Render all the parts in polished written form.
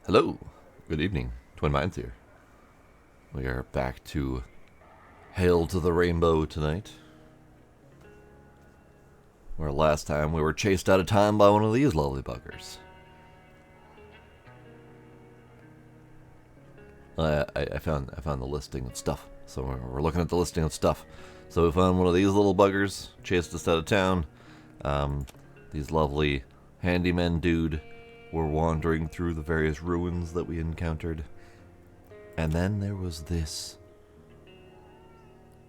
Hello, good evening, Twin Minds here. We are back to Hail to the Rainbow tonight. Where last time we were chased out of time by one of these lovely buggers. I found the listing of stuff, so we're looking at the listing of stuff. So we found one of these little buggers, chased us out of town. These lovely handymen dude were wandering through the various ruins that we encountered. And then there was this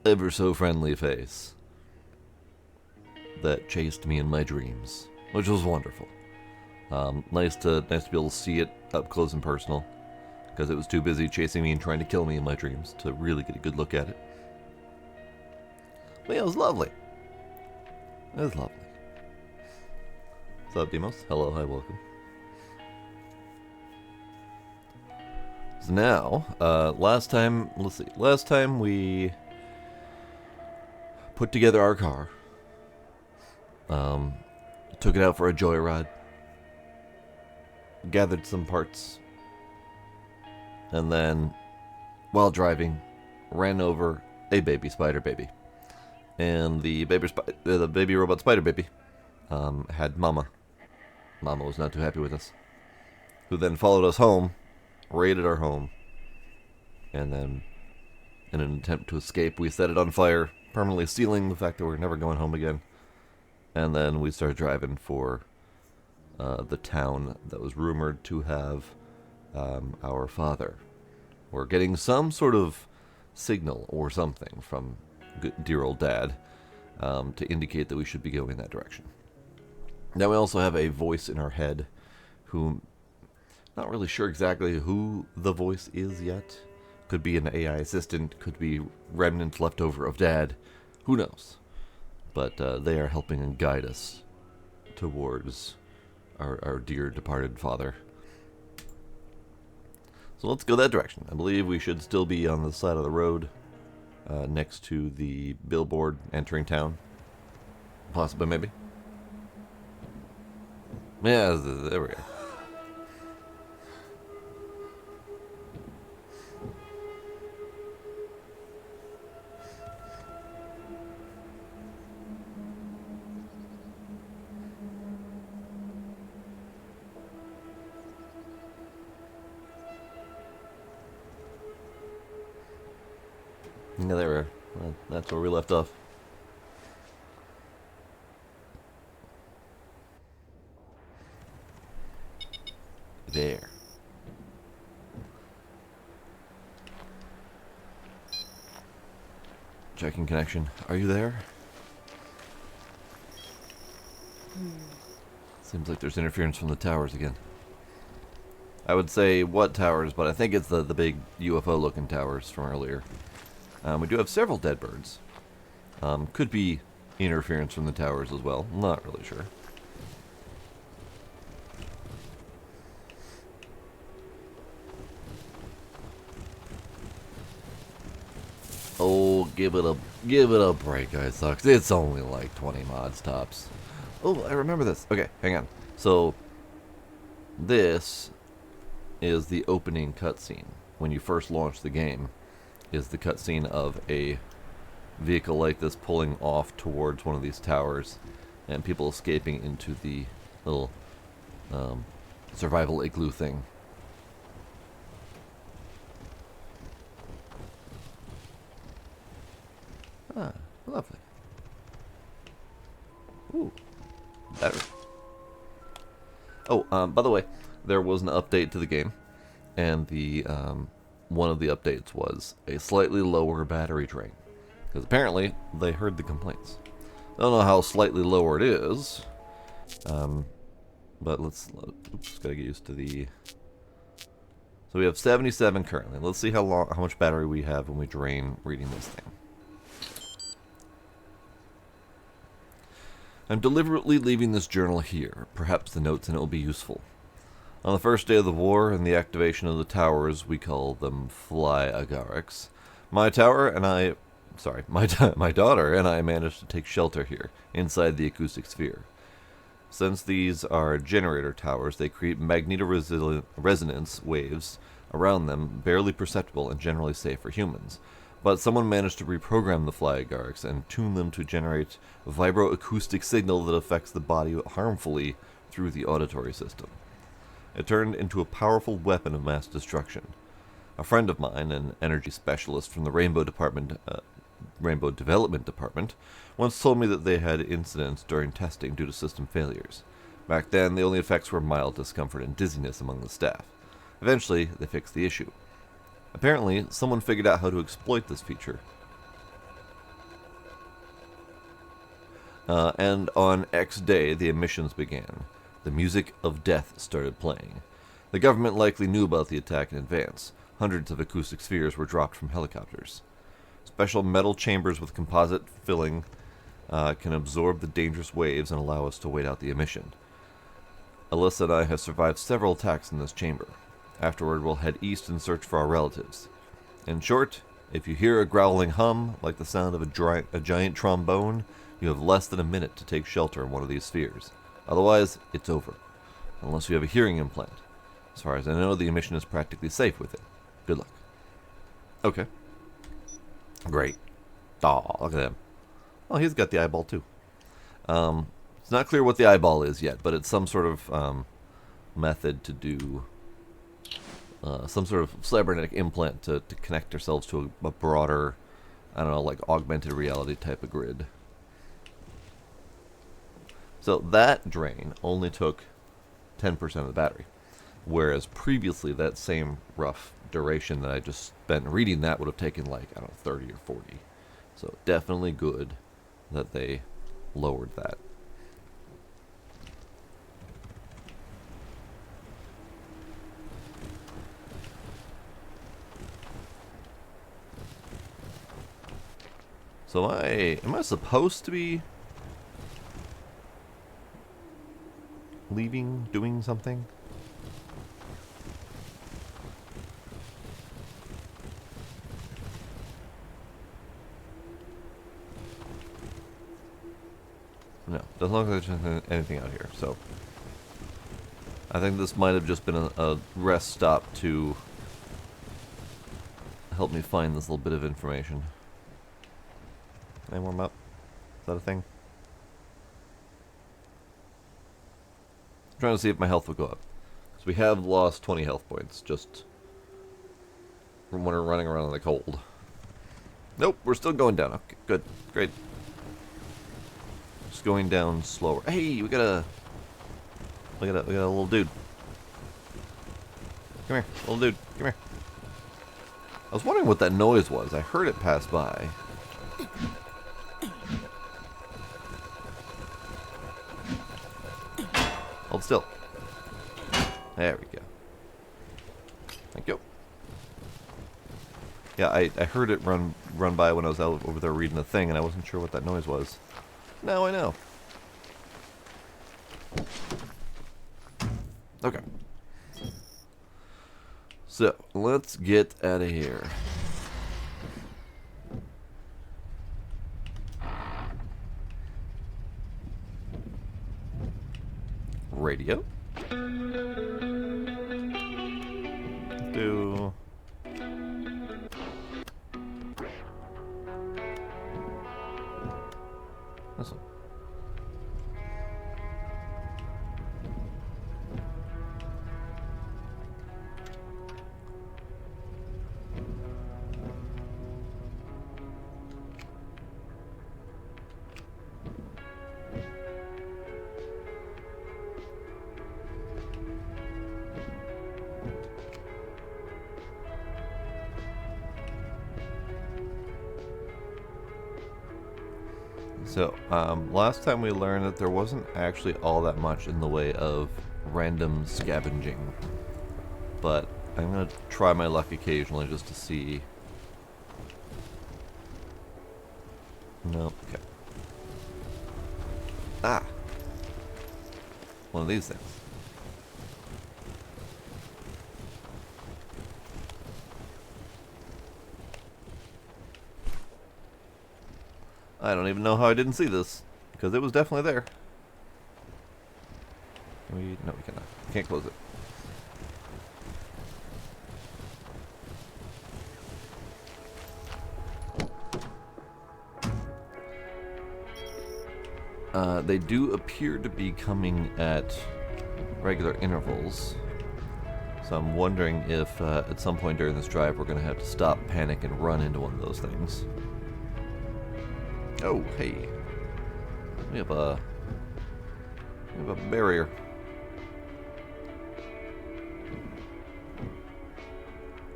ever so friendly face that chased me in my dreams, which was wonderful. Nice to be able to see it up close and personal, because it was too busy chasing me and trying to kill me in my dreams to really get a good look at it. But yeah, it was lovely. It was lovely. What's up, Demos? Hello, hi, welcome. So now, last time we put together our car, took it out for a joyride, gathered some parts, and then, while driving, ran over a baby spider baby. And the baby robot spider baby had Mama. Mama was not too happy with us. Who then followed us home, raided our home, and then, in an attempt to escape, we set it on fire, permanently sealing the fact that we're never going home again. And then we started driving for the town that was rumored to have our father. We're getting some sort of signal or something from dear old Dad to indicate that we should be going in that direction. Now we also have a voice in our head who, not really sure exactly who the voice is yet. Could be an AI assistant, could be remnants left over of Dad. Who knows? But they are helping and guide us towards our dear departed father. So let's go that direction. I believe we should still be on the side of the road next to the billboard entering town. Possibly, maybe. Yeah, there we go. Yeah, there we are. Well, that's where we left off. There. Checking connection. Are you there? Seems like there's interference from the towers again. I would say what towers, but I think it's the big UFO-looking towers from earlier. We do have several dead birds. Could be interference from the towers as well. Not really sure. Oh, give it a break, iSucks. It's only like 20 mods tops. Oh, I remember this. Okay, hang on. So, this is the opening cutscene when you first launch the game. Is the cutscene of a vehicle like this pulling off towards one of these towers, and people escaping into the little survival igloo thing. Ah, lovely. Ooh, better. Oh, by the way, there was an update to the game, and the one of the updates was a slightly lower battery drain, because apparently they heard the complaints. I don't know how slightly lower it is, but let's gotta get used to the. So we have 77 currently. Let's see how much battery we have when we drain reading this thing. I'm deliberately leaving this journal here. Perhaps the notes in it will be useful. On the first day of the war and the activation of the towers, we call them fly agarics, my daughter and I managed to take shelter here, inside the acoustic sphere. Since these are generator towers, they create magnetoresonance waves around them, barely perceptible and generally safe for humans. But someone managed to reprogram the flygarks and tune them to generate a vibroacoustic signal that affects the body harmfully through the auditory system. It turned into a powerful weapon of mass destruction. A friend of mine, an energy specialist from the Rainbow Development Department, once told me that they had incidents during testing due to system failures. Back then, the only effects were mild discomfort and dizziness among the staff. Eventually, they fixed the issue. Apparently, someone figured out how to exploit this feature. And on X day, the emissions began. The music of death started playing. The government likely knew about the attack in advance. Hundreds of acoustic spheres were dropped from helicopters. Special metal chambers with composite filling can absorb the dangerous waves and allow us to wait out the emission. Alyssa and I have survived several attacks in this chamber. Afterward, we'll head east and search for our relatives. In short, if you hear a growling hum, like the sound of a giant trombone, you have less than a minute to take shelter in one of these spheres. Otherwise, it's over. Unless you have a hearing implant. As far as I know, the emission is practically safe with it. Good luck. Okay. Great. Aw, look at him. Oh, he's got the eyeball too. It's not clear what the eyeball is yet, but it's some sort of method to do some sort of cybernetic implant to connect ourselves to a broader, I don't know, like augmented reality type of grid. So that drain only took 10% of the battery, whereas previously that same rough duration that I just spent reading that would have taken like, I don't know, 30 or 40. So definitely good that they lowered that. So am I supposed to be leaving, doing something? No, doesn't look like there's anything out here, so I think this might have just been a rest stop to help me find this little bit of information. Can I warm up? Is that a thing? I'm trying to see if my health will go up. Because we have lost 20 health points just from when we're running around in the cold. Nope, we're still going down. Okay, good. Great. Just going down slower. Hey, we got a little dude. Come here, little dude. Come here. I was wondering what that noise was. I heard it pass by. Hold still. There we go. Thank you. Yeah, I heard it run by when I was out over there reading a thing, and I wasn't sure what that noise was. Now I know. Okay. So, let's get out of here. Radio. Do. This one. So, last time we learned that there wasn't actually all that much in the way of random scavenging. But I'm going to try my luck occasionally just to see. No, okay. Ah! One of these things. I don't even know how I didn't see this, because it was definitely there. Can we? No, we cannot. We can't close it. They do appear to be coming at regular intervals. So I'm wondering if at some point during this drive we're going to have to stop, panic, and run into one of those things. Oh, hey. We have a barrier.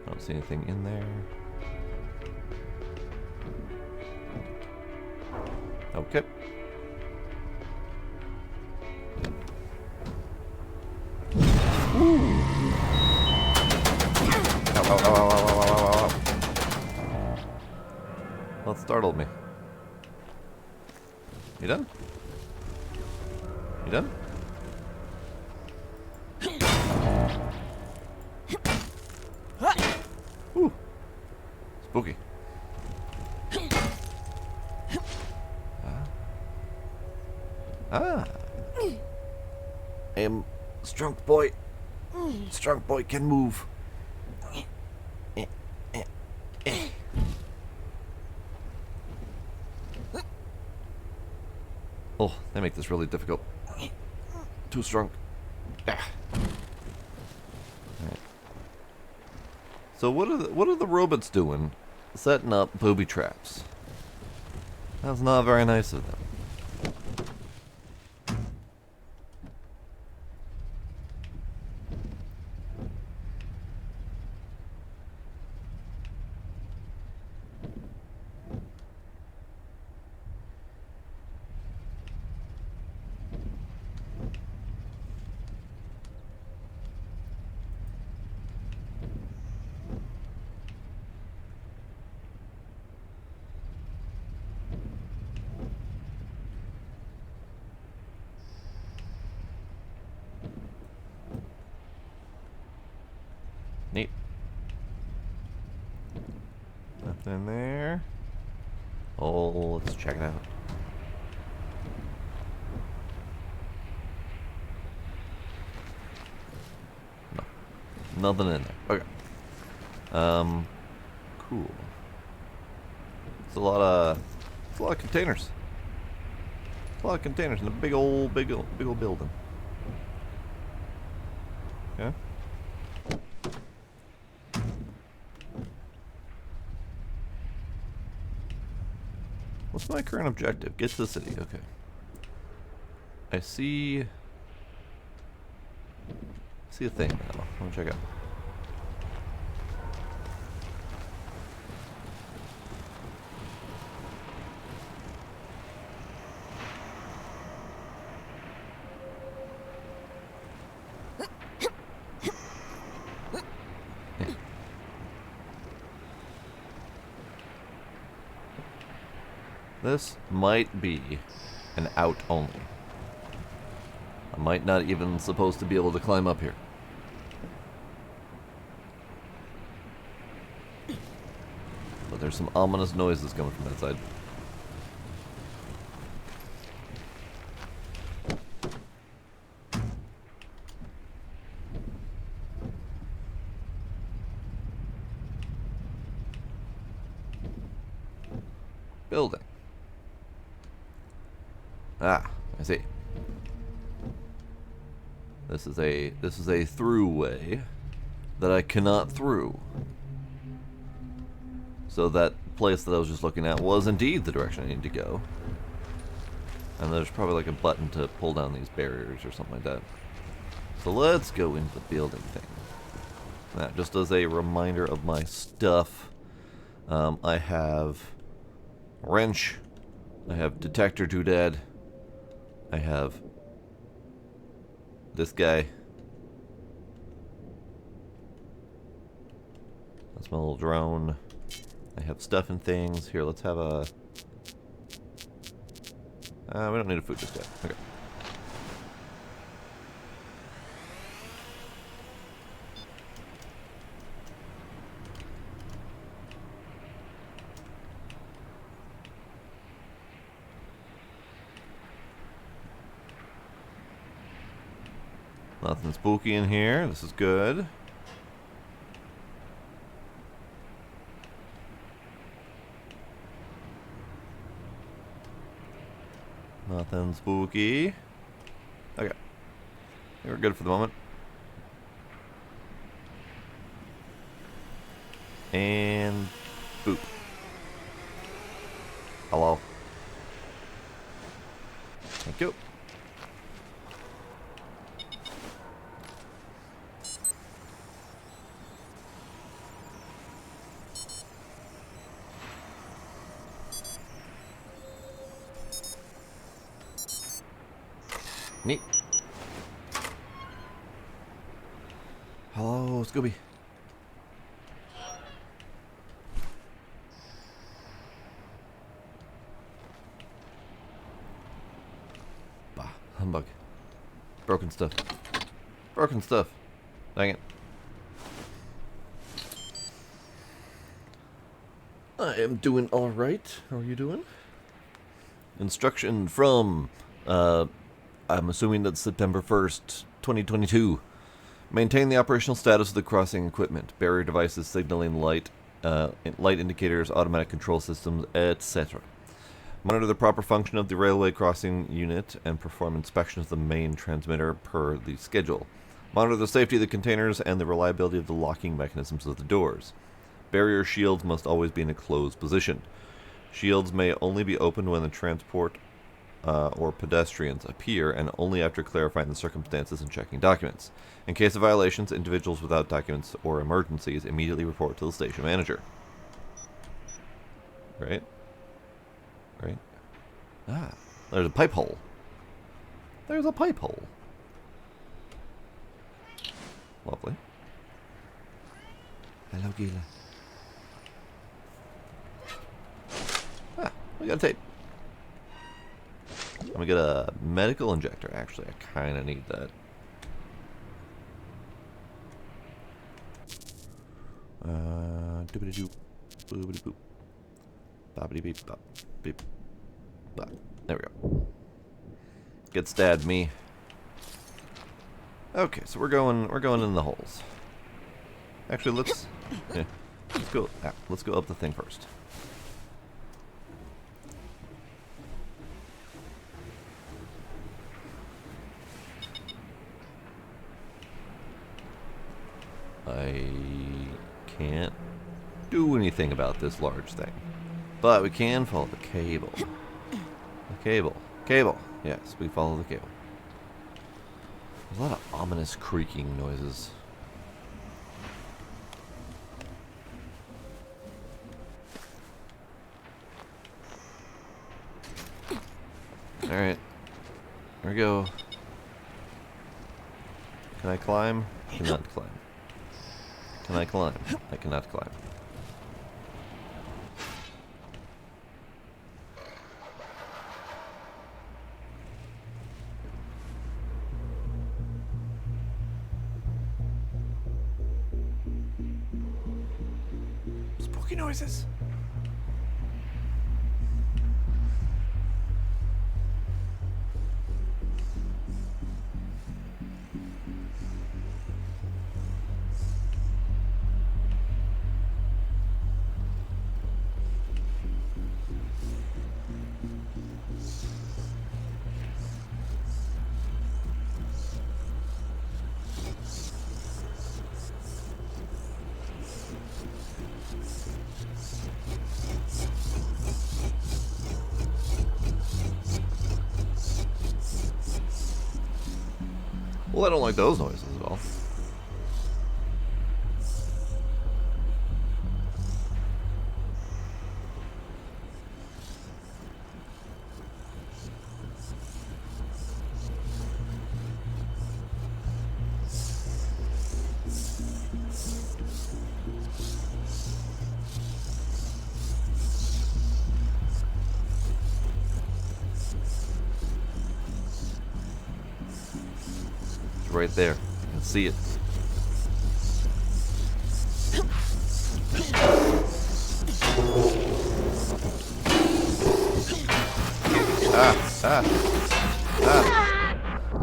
I don't see anything in there. Okay. Ooh. Ow, ow, ow, ow, ow, ow, ow, ow. That startled me. You done? You done? Ooh. Spooky. Ah. I am strong boy. Strong boy can move. Oh, they make this really difficult. Too strong. Ah. Right. So what are the robots doing? Setting up booby traps. That's not very nice of them. Neat. Nothing there. Oh, let's check it out. No. Nothing in there. Okay. Cool. It's a lot of containers. A lot of containers in a big old building. Okay. What's my current objective? Get to the city. Okay. I see a thing now. Let me check out. This might be an out only. I might not even supposed to be able to climb up here. But there's some ominous noises coming from that side. Building. Ah, I see. This is a throughway that I cannot through. So that place that I was just looking at was indeed the direction I need to go. And there's probably like a button to pull down these barriers or something like that. So let's go into the building thing. Now, just as a reminder of my stuff, I have wrench, I have detector doodad, I have this guy. That's my little drone. I have stuff and things. Here, let's have a... we don't need a food just yet. Okay. Nothing spooky in here. This is good. Nothing spooky. Okay. We're good for the moment. And boop. Hello. Thank you. Neat. Hello, Scooby. Bah, humbug. Broken stuff. Broken stuff. Dang it. I am doing alright. How are you doing? Instruction from, I'm assuming that's September 1st, 2022. Maintain the operational status of the crossing equipment, barrier devices, signaling light, light indicators, automatic control systems, etc. Monitor the proper function of the railway crossing unit and perform inspections of the main transmitter per the schedule. Monitor the safety of the containers and the reliability of the locking mechanisms of the doors. Barrier shields must always be in a closed position. Shields may only be opened when the transport or pedestrians appear, and only after clarifying the circumstances and checking documents. In case of violations, individuals without documents or emergencies immediately report to the station manager. Right? Right? Ah, there's a pipe hole. There's a pipe hole. Lovely. Hello, Gila. Ah, we got a tape. Let me get a medical injector. Actually, I kind of need that. Doobity doop, boobity boop, bobbity beep, bop, beep, bop. There we go. Get stabbed, me. Okay, so we're going in the holes. Actually, let's go. Let's go up the thing first. I can't do anything about this large thing. But we can follow the cable. The cable. Cable. Yes, we follow the cable. There's a lot of ominous creaking noises. Alright. Here we go. Can I climb? Cannot climb. Can I climb? I cannot climb. Spooky noises. Well, I don't like those noises at all. Right there. You can see it.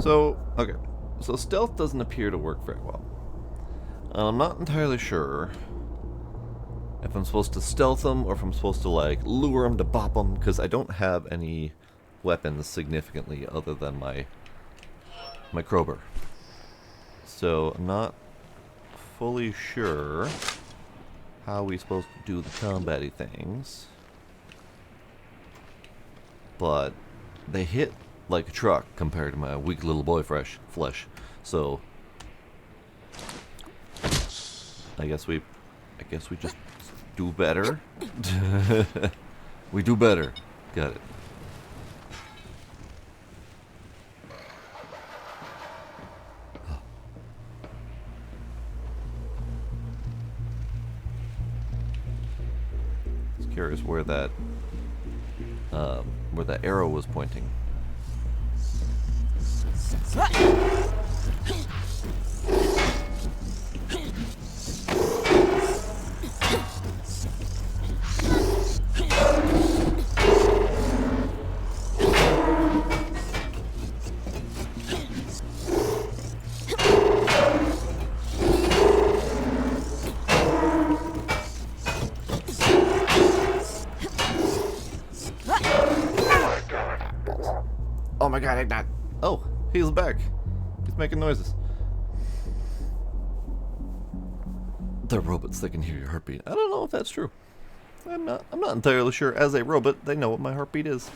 So, okay. So stealth doesn't appear to work very well. I'm not entirely sure if I'm supposed to stealth them or if I'm supposed to like lure them to bop them, because I don't have any weapons significantly other than my crowbar. So I'm not fully sure how we're supposed to do the combat-y things. But they hit like a truck compared to my weak little boy flesh. So I guess we just do better. We do better. Got it. Just curious where that arrow was pointing. Oh my god, Ignat! Oh, he's back. He's making noises. They're robots that can hear your heartbeat. I don't know if that's true. I'm not entirely sure. As a robot, they know what my heartbeat is.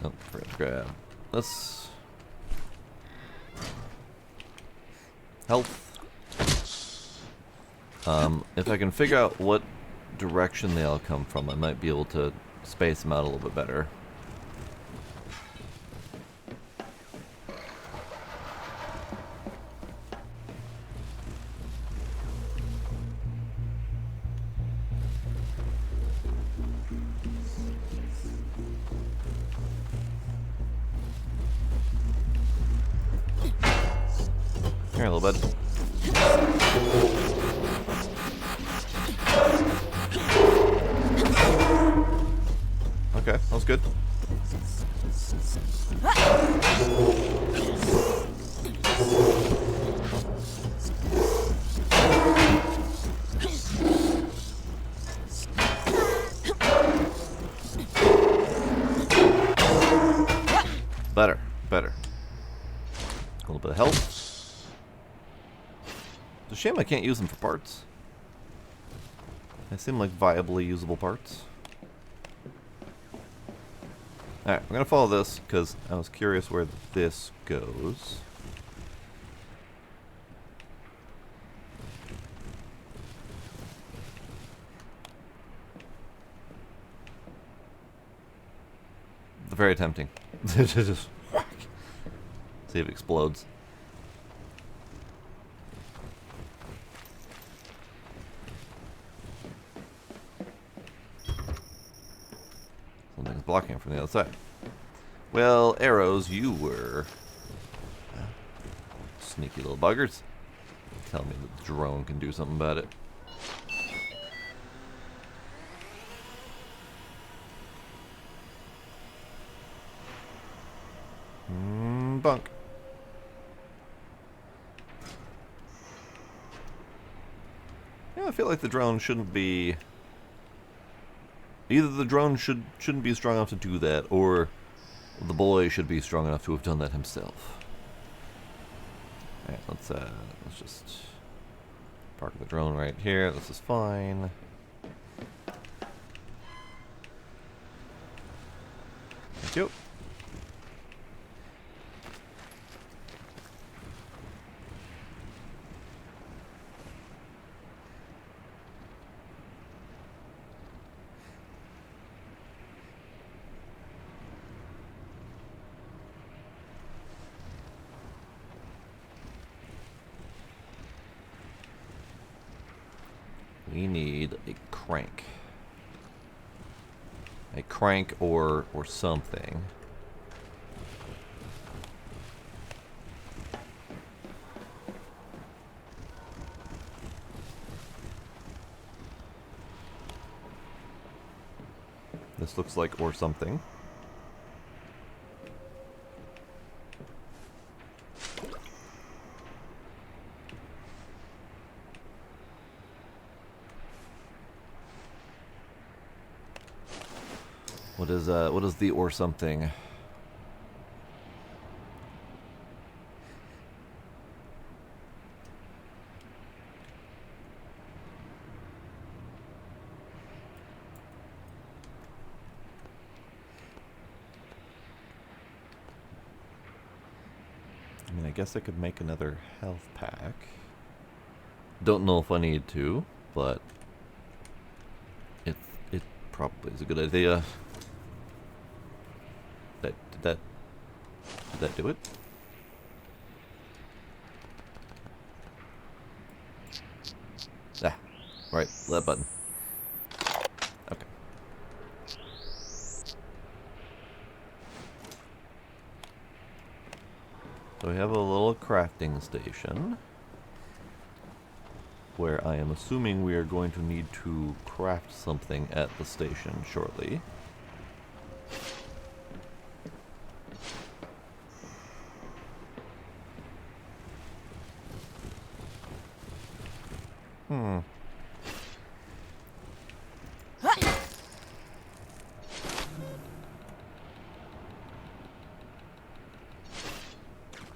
Oh, forgot to grab. Let's health. If I can figure out what direction they all come from, I might be able to space them out a little bit better. Here, little bud. Okay, that was good. Better, better. A little bit of health. It's a shame I can't use them for parts. They seem like viably usable parts. Alright, I'm gonna follow this because I was curious where this goes. Very tempting. Just whack. See if it explodes. Something's blocking it from the other side. Well, arrows, you were sneaky little buggers. Tell me that the drone can do something about it. Bunk. Yeah, I feel like the drone shouldn't be. Either the drone shouldn't be strong enough to do that, or the boy should be strong enough to have done that himself. Alright, let's just park the drone right here. This is fine. Thank you. We need a crank. A crank or something. This looks like or something. What is the or something? I mean, I guess I could make another health pack. Don't know if I need to, but it probably is a good idea. Did that do it? Ah, right, that button. Okay. So we have a little crafting station where I am assuming we are going to need to craft something at the station shortly.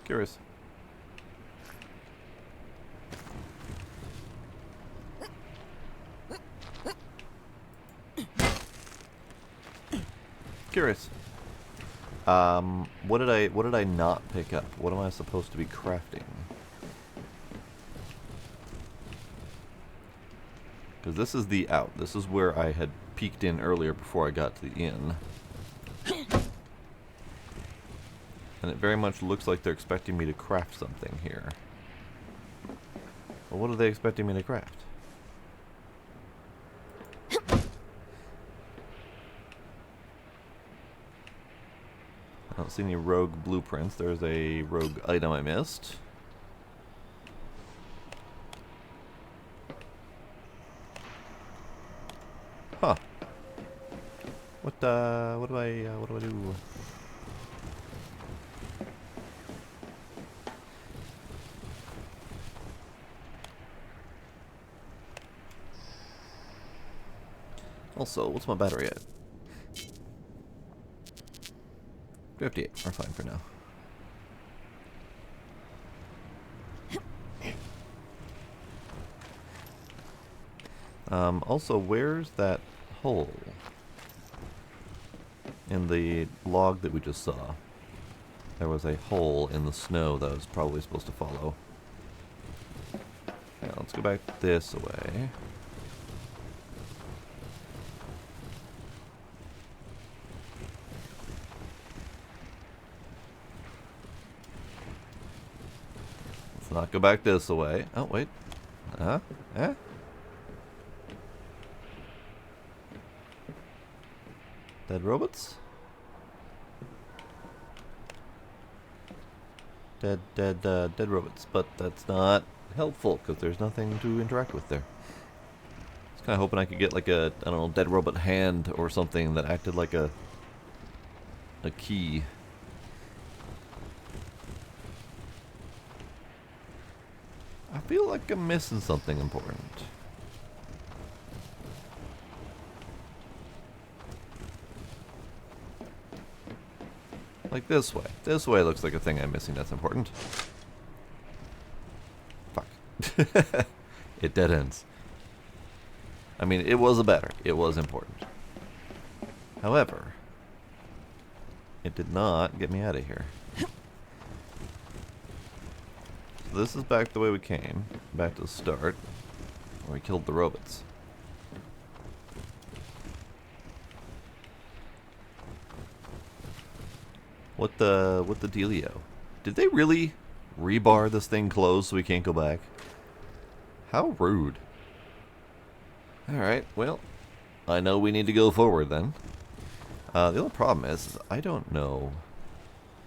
Curious. Curious. What did I not pick up? What am I supposed to be crafting? Because this is the out. This is where I had peeked in earlier before I got to the inn. And it very much looks like they're expecting me to craft something here. Well, what are they expecting me to craft? I don't see any rogue blueprints. There's a rogue item I missed. Huh. What do I do? Also, what's my battery at? 58. We're fine for now. Also, where's that hole? In the log that we just saw, there was a hole in the snow that I was probably supposed to follow. Yeah, let's go back this way. Let's not go back this way. Oh, wait. Eh? Dead robots? Dead robots. But that's not helpful, because there's nothing to interact with there. I was kind of hoping I could get like a, I don't know, dead robot hand or something that acted like a key. I feel like I'm missing something important. Like this way. This way looks like a thing I'm missing that's important. Fuck. It dead ends. I mean, it was a battery. It was important. However, it did not get me out of here. So this is back the way we came. Back to the start. Where we killed the robots. What the dealio? Did they really rebar this thing closed so we can't go back? How rude. Alright, well, I know we need to go forward then. The only problem is I don't know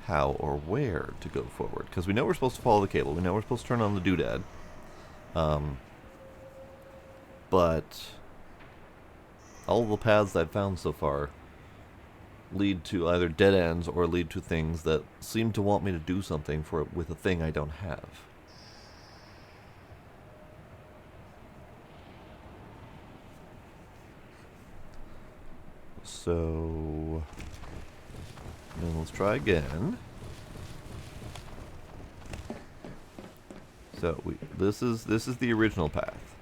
how or where to go forward. Because we know we're supposed to follow the cable. We know we're supposed to turn on the doodad. But all the paths I've found so far lead to either dead ends or lead to things that seem to want me to do something with a thing I don't have. So then let's try again. So this is the original path.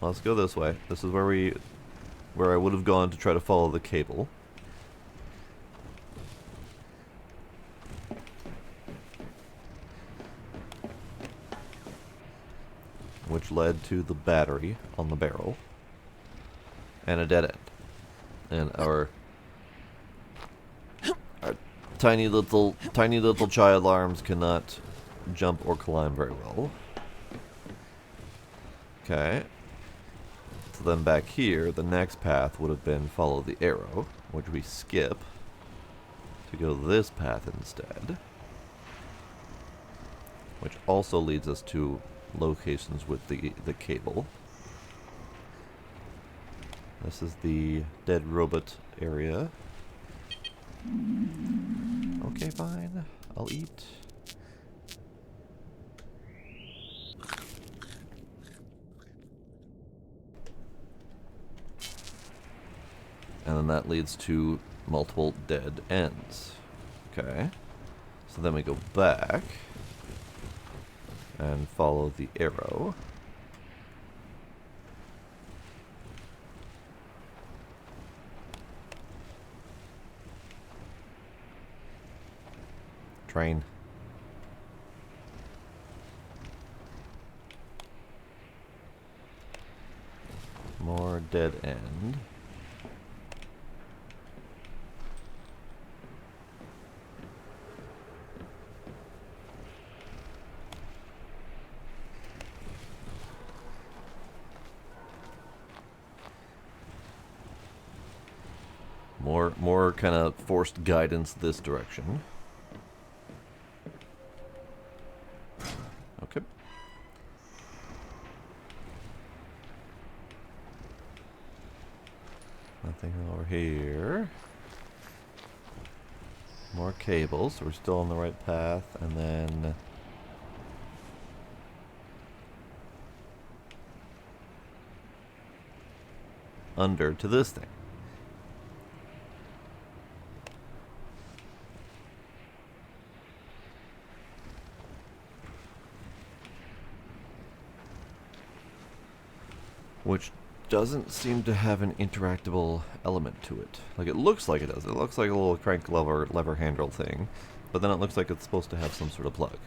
Let's go this way. This is where I would have gone to try to follow the cable. Which led to the battery on the barrel. And a dead end. And our tiny little child arms cannot jump or climb very well. Okay. So then back here, the next path would have been follow the arrow, which we skip to go this path instead. Which also leads us to locations with the cable. This is the dead robot area. Okay, fine. I'll eat. And then that leads to multiple dead ends. Okay. So then we go back and follow the arrow. Train. More dead end. More kind of forced guidance this direction. Okay. Nothing over here. More cables, so we're still on the right path, and then under to this thing. Which doesn't seem to have an interactable element to it. Like, it looks like it does. It looks like a little crank lever handle thing, but then it looks like it's supposed to have some sort of plug.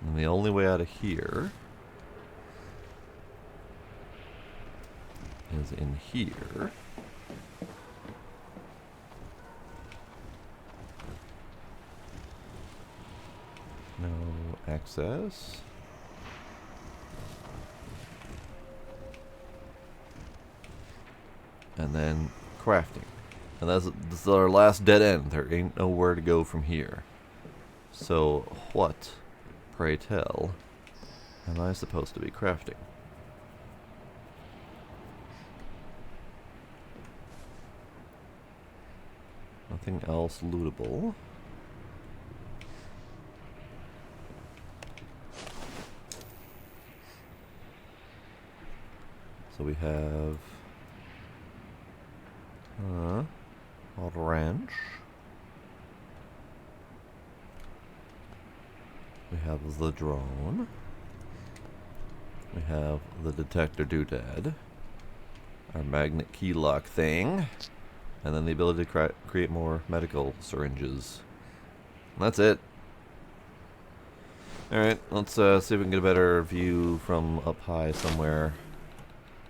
And the only way out of here is in here. No access. And then crafting. And this is our last dead end. There ain't nowhere to go from here. So what, pray tell, am I supposed to be crafting? Nothing else lootable. So we have a wrench. We have the drone. We have the detector doodad. Our magnet key lock thing. And then the ability to create more medical syringes. And that's it. Alright, let's see if we can get a better view from up high somewhere.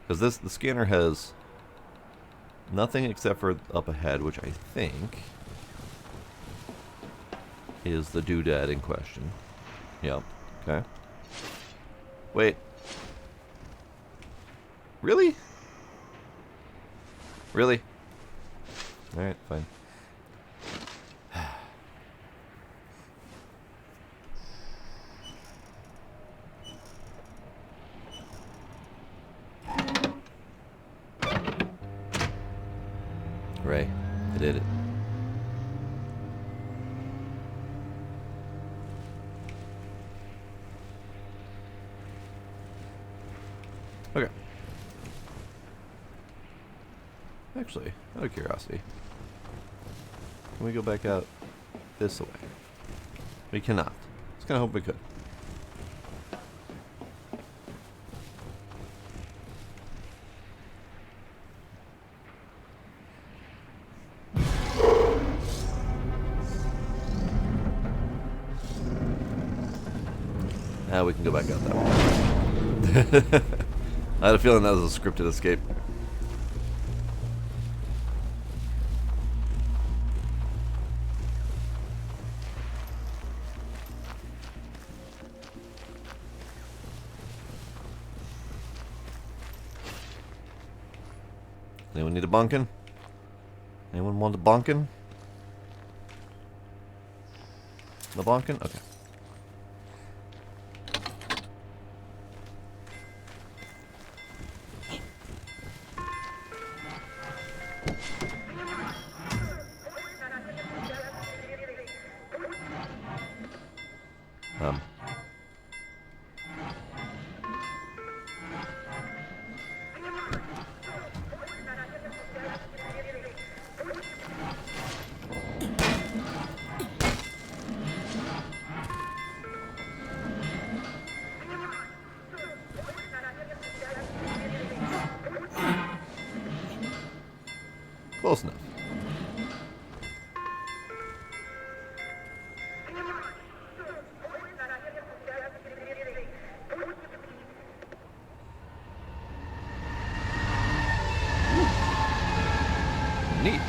Because the scanner has nothing except for up ahead, which I think is the doodad in question. Yep. Okay. Wait. Really? Really? Alright, fine. Okay. Actually, out of curiosity, can we go back out this way? We cannot. I was kind of hoping we could. Now we can go back out that way. I had a feeling that was a scripted escape. Anyone need a bunkin? Anyone want a bunkin? The bunkin? Okay. Close enough. Neat.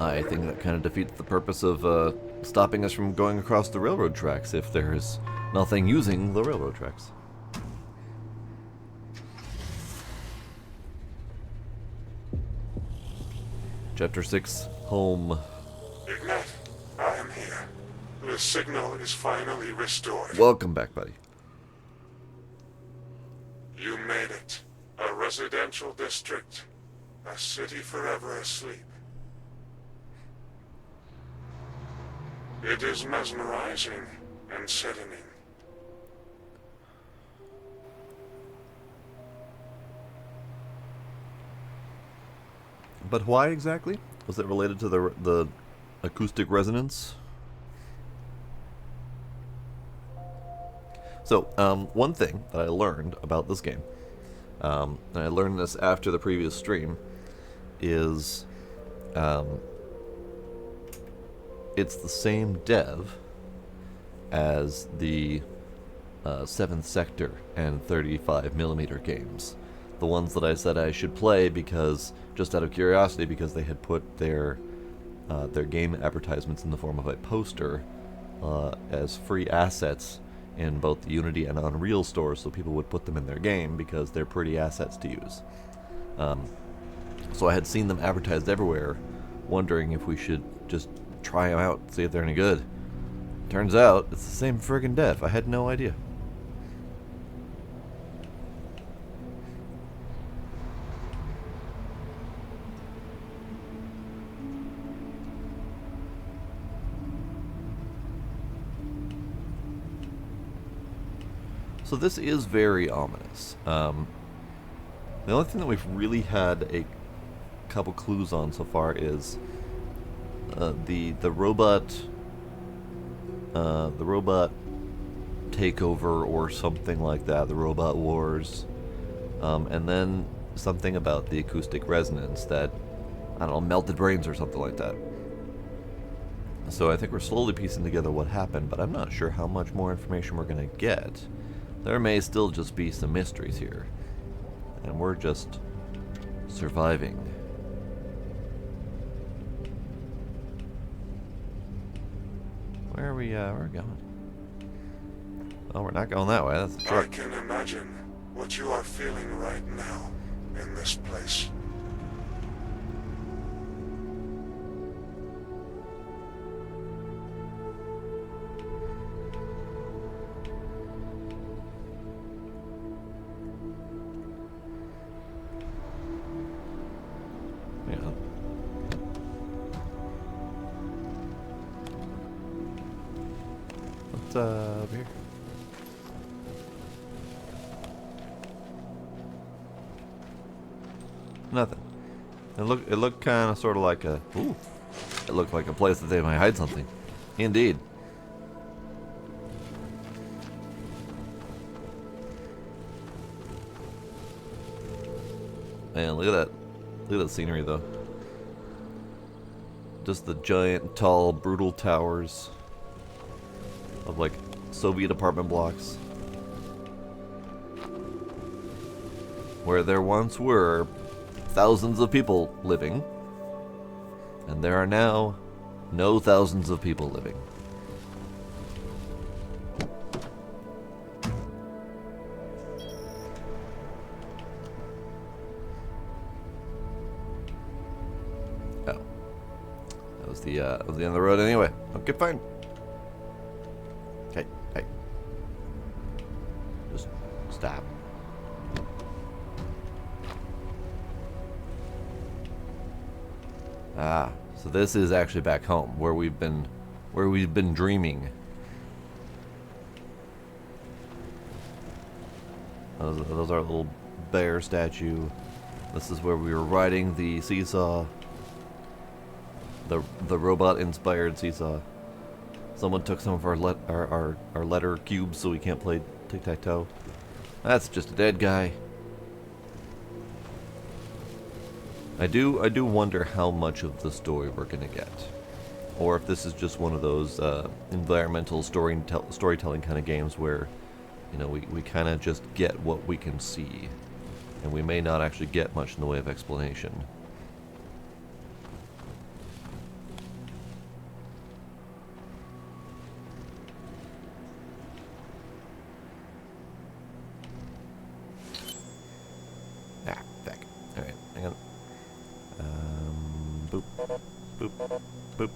I think that kind of defeats the purpose of stopping us from going across the railroad tracks if there is nothing using the railroad tracks. Chapter 6, Home. Ignat, I am here. The signal is finally restored. Welcome back, buddy. You made it. A residential district. A city forever asleep. It is mesmerizing and saddening. But why exactly? Was it related to the acoustic resonance? So, one thing that I learned about this game, and I learned this after the previous stream, is it's the same dev as the 7th Sector and 35mm games. The ones that I said I should play because, just out of curiosity, because they had put their game advertisements in the form of a poster as free assets in both the Unity and Unreal stores, so people would put them in their game because they're pretty assets to use. So I had seen them advertised everywhere, wondering if we should just try them out, see if they're any good. Turns out, it's the same friggin' dev. I had no idea. So this is very ominous. The only thing that we've really had a couple clues on so far is the robot takeover or something like that, the robot wars, and then something about the acoustic resonance that, I don't know, melted brains or something like that. So I think we're slowly piecing together what happened, but I'm not sure how much more information we're going to get. There may still just be some mysteries here, and we're just surviving. Where are we going? Oh, we're not going that way. That's the truck. I can imagine what you are feeling right now in this place. Yeah. What's over here? Nothing. It looked kind of sort of like a. Ooh. It looked like a place that they might hide something. Indeed. Man, look at that. Look at that scenery, though. Just the giant, tall, brutal towers of, like, Soviet apartment blocks. Where there once were thousands of people living. And there are now no thousands of people living. Oh. That was the end of the road anyway. Okay, fine. Hey, hey. Just stop. Ah, so this is actually back home, where we've been dreaming. Those are a little bear statue. This is where we were riding the seesaw. The robot-inspired seesaw. Someone took some of our letter cubes, so we can't play tic-tac-toe. That's just a dead guy. I do wonder how much of the story we're gonna get, or if this is just one of those environmental storytelling kind of games where, you know, we kind of just get what we can see, and we may not actually get much in the way of explanation. Ah, back. All right, hang on. Boop, boop, boop, boop,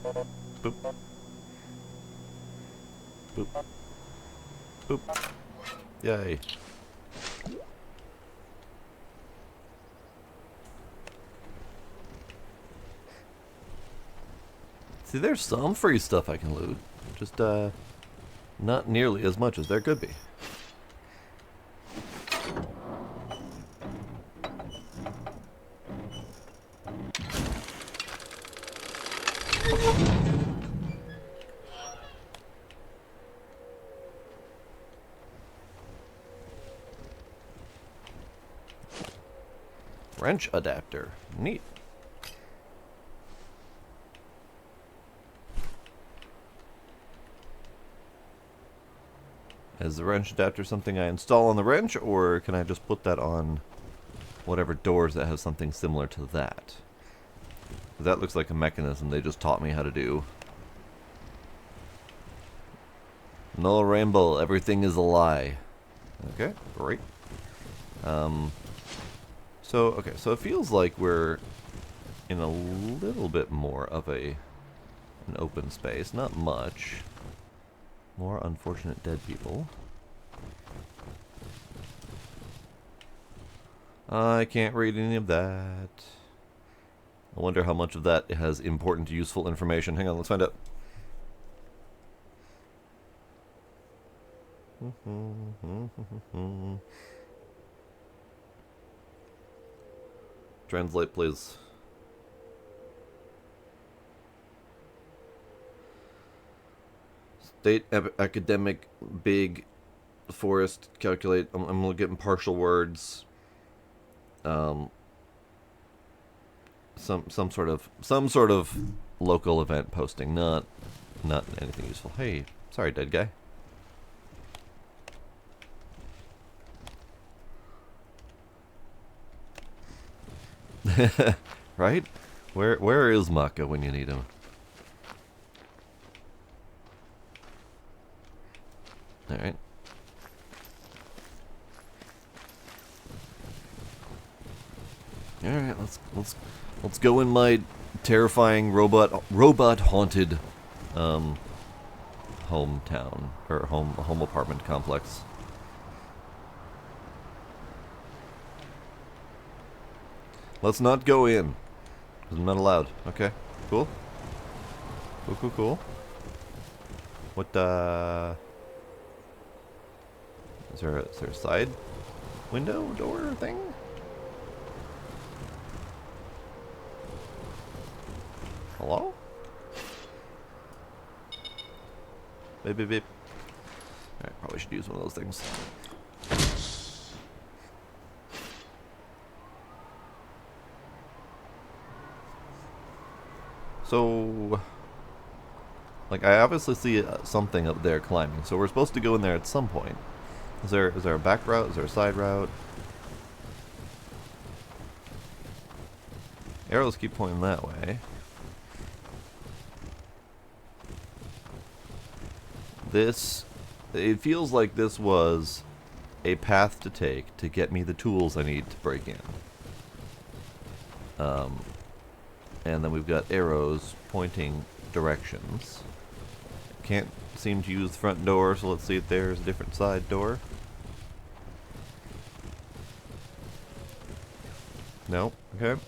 boop, boop. Yay. See, there's some free stuff I can loot. Just, not nearly as much as there could be. Wrench adapter. Neat. Is the wrench adapter something I install on the wrench, or can I just put that on whatever doors that have something similar to that? That looks like a mechanism they just taught me how to do. No rainbow, everything is a lie. Okay, great. So it feels like we're in a little bit more of an open space. Not much. More unfortunate dead people. I can't read any of that. I wonder how much of that has important, useful information. Hang on, let's find out. Translate, please. State academic big forest calculate. I'm getting partial words. Some sort of local event posting, not anything useful. Hey, sorry, dead guy. Right? Where is Maka when you need him? All right. All right. Let's go in my terrifying robot haunted hometown or home apartment complex. Let's not go in, because I'm not allowed. Okay, cool. Cool. What, is there a side window, door thing? Hello? Beep, beep, beep. Alright, probably should use one of those things. So, like, I obviously see something up there climbing, so we're supposed to go in there at some point. Is there a back route? Is there a side route? Arrows keep pointing that way. It feels like this was a path to take to get me the tools I need to break in. And then we've got arrows pointing directions. Can't seem to use the front door, so let's see if there's a different side door. No? Okay.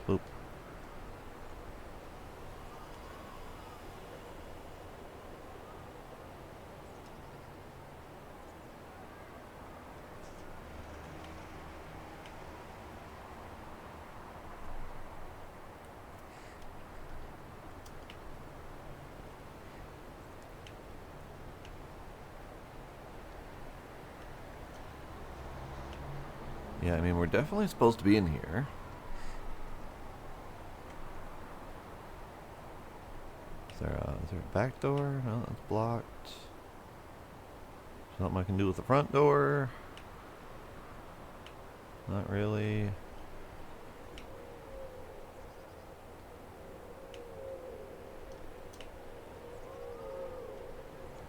Oop. Yeah, I mean, we're definitely supposed to be in here. Is there a back door? No, that's blocked. Something I can do with the front door? Not really.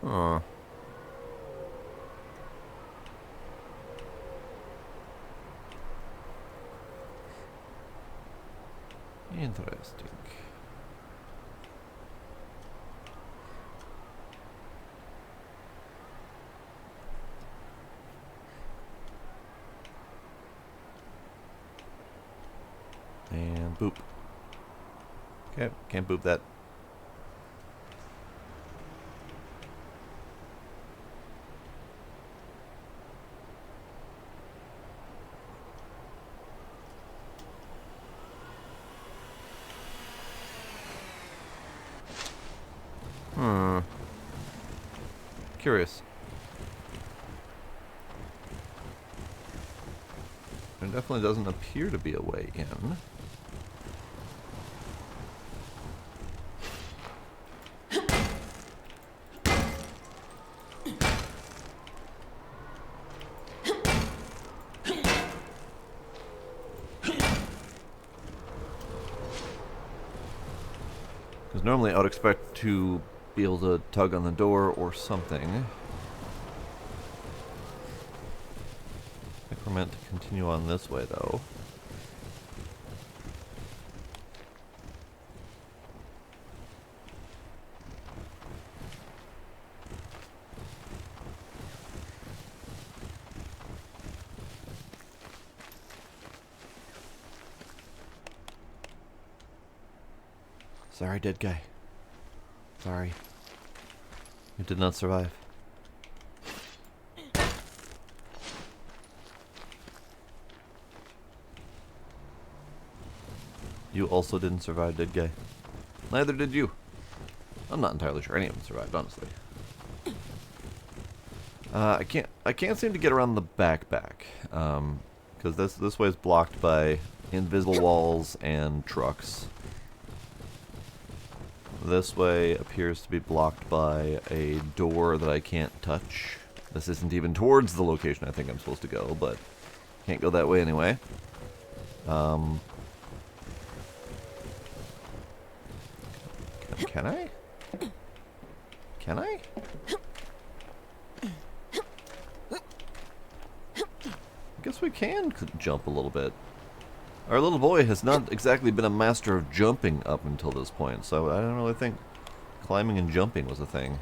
Huh. Interesting. And boop. Okay, can't boop that. Curious. There definitely doesn't appear to be a way in. Because normally I would expect to be able to tug on the door or something. I think we're meant to continue on this way, though. Sorry, dead guy. Sorry. You did not survive. You also didn't survive, dead guy. Neither did you. I'm not entirely sure any of them survived, honestly. I can't seem to get around the backpack. Because this way is blocked by invisible walls and trucks. This way appears to be blocked by a door that I can't touch. This isn't even towards the location I think I'm supposed to go, but can't go that way anyway. Can I? Can I? I guess we can jump a little bit. Our little boy has not exactly been a master of jumping up until this point, so I don't really think climbing and jumping was a thing.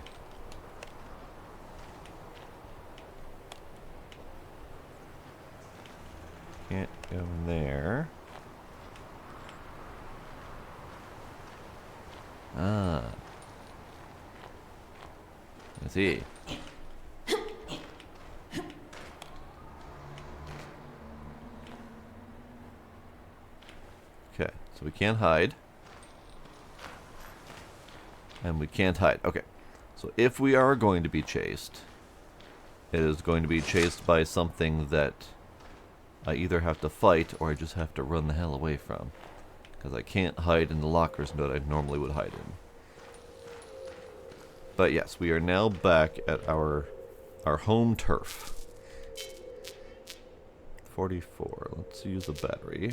Can't go in there. Ah. I see. Okay, so we can't hide. And we can't hide. Okay, so if we are going to be chased, it is going to be chased by something that I either have to fight or I just have to run the hell away from. Because I can't hide in the lockers that I normally would hide in. But yes, we are now back at our home turf. 44. Let's use the battery.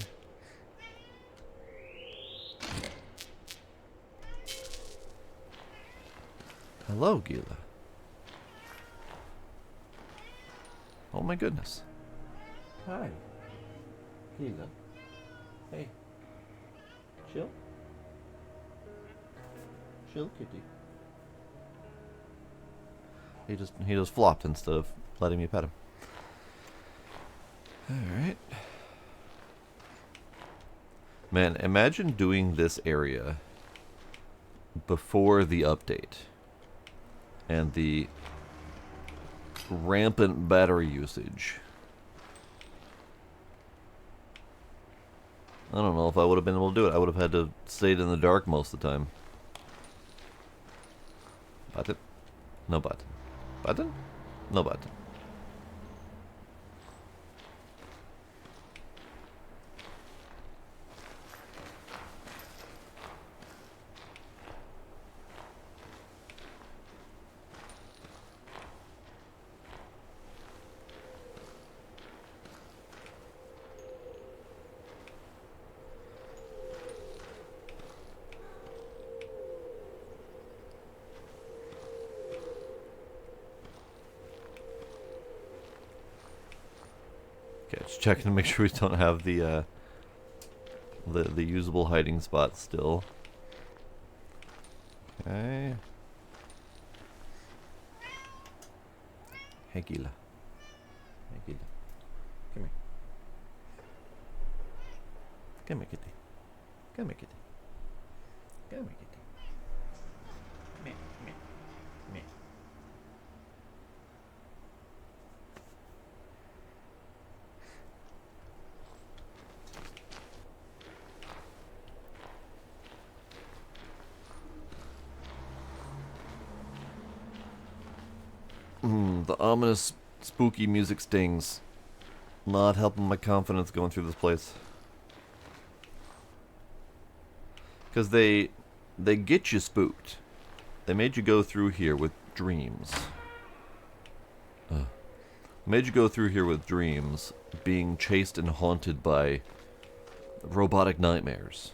Hello, Gila. Oh my goodness. Hi. Gila. Hey. Chill. Chill, kitty. He just flopped instead of letting me pet him. Alright. Man, imagine doing this area before the update. And the rampant battery usage. I don't know if I would have been able to do it. I would have had to stay in the dark most of the time. Button? No button. Button? No button. Okay, just checking to make sure we don't have the usable hiding spot still. Okay. Hey, Gila. Hey, Gila. Come here. Come here, kitty. Come here, kitty. Come here, kitty. Meh, meh, meh. The ominous, spooky music stings. Not helping my confidence going through this place. Because they get you spooked. They made you go through here with dreams. Made you go through here with dreams, being chased and haunted by robotic nightmares.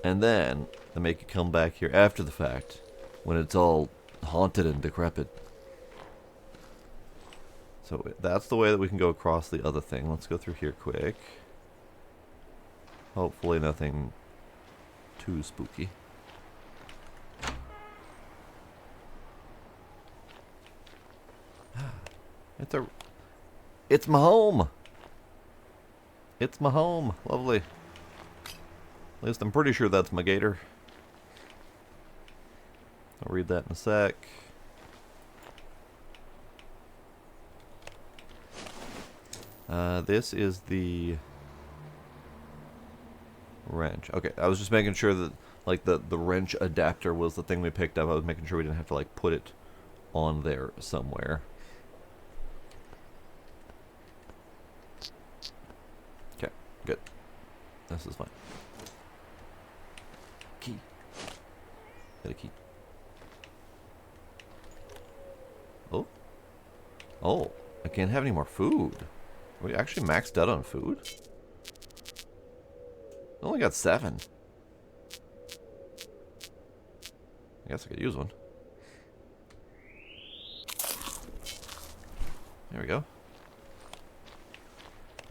And then they make you come back here after the fact, when it's all haunted and decrepit. So that's the way that we can go across the other thing. Let's go through here quick. Hopefully nothing too spooky. It's my home. It's my home. Lovely. At least I'm pretty sure that's my gator. I'll read that in a sec. This is the wrench. Okay, I was just making sure that like the wrench adapter was the thing we picked up. I was making sure we didn't have to like put it on there somewhere. Okay, good. This is fine. Key. Got a key. Oh. Oh, I can't have any more food. Are we actually maxed out on food? I only got 7. I guess I could use one. There we go.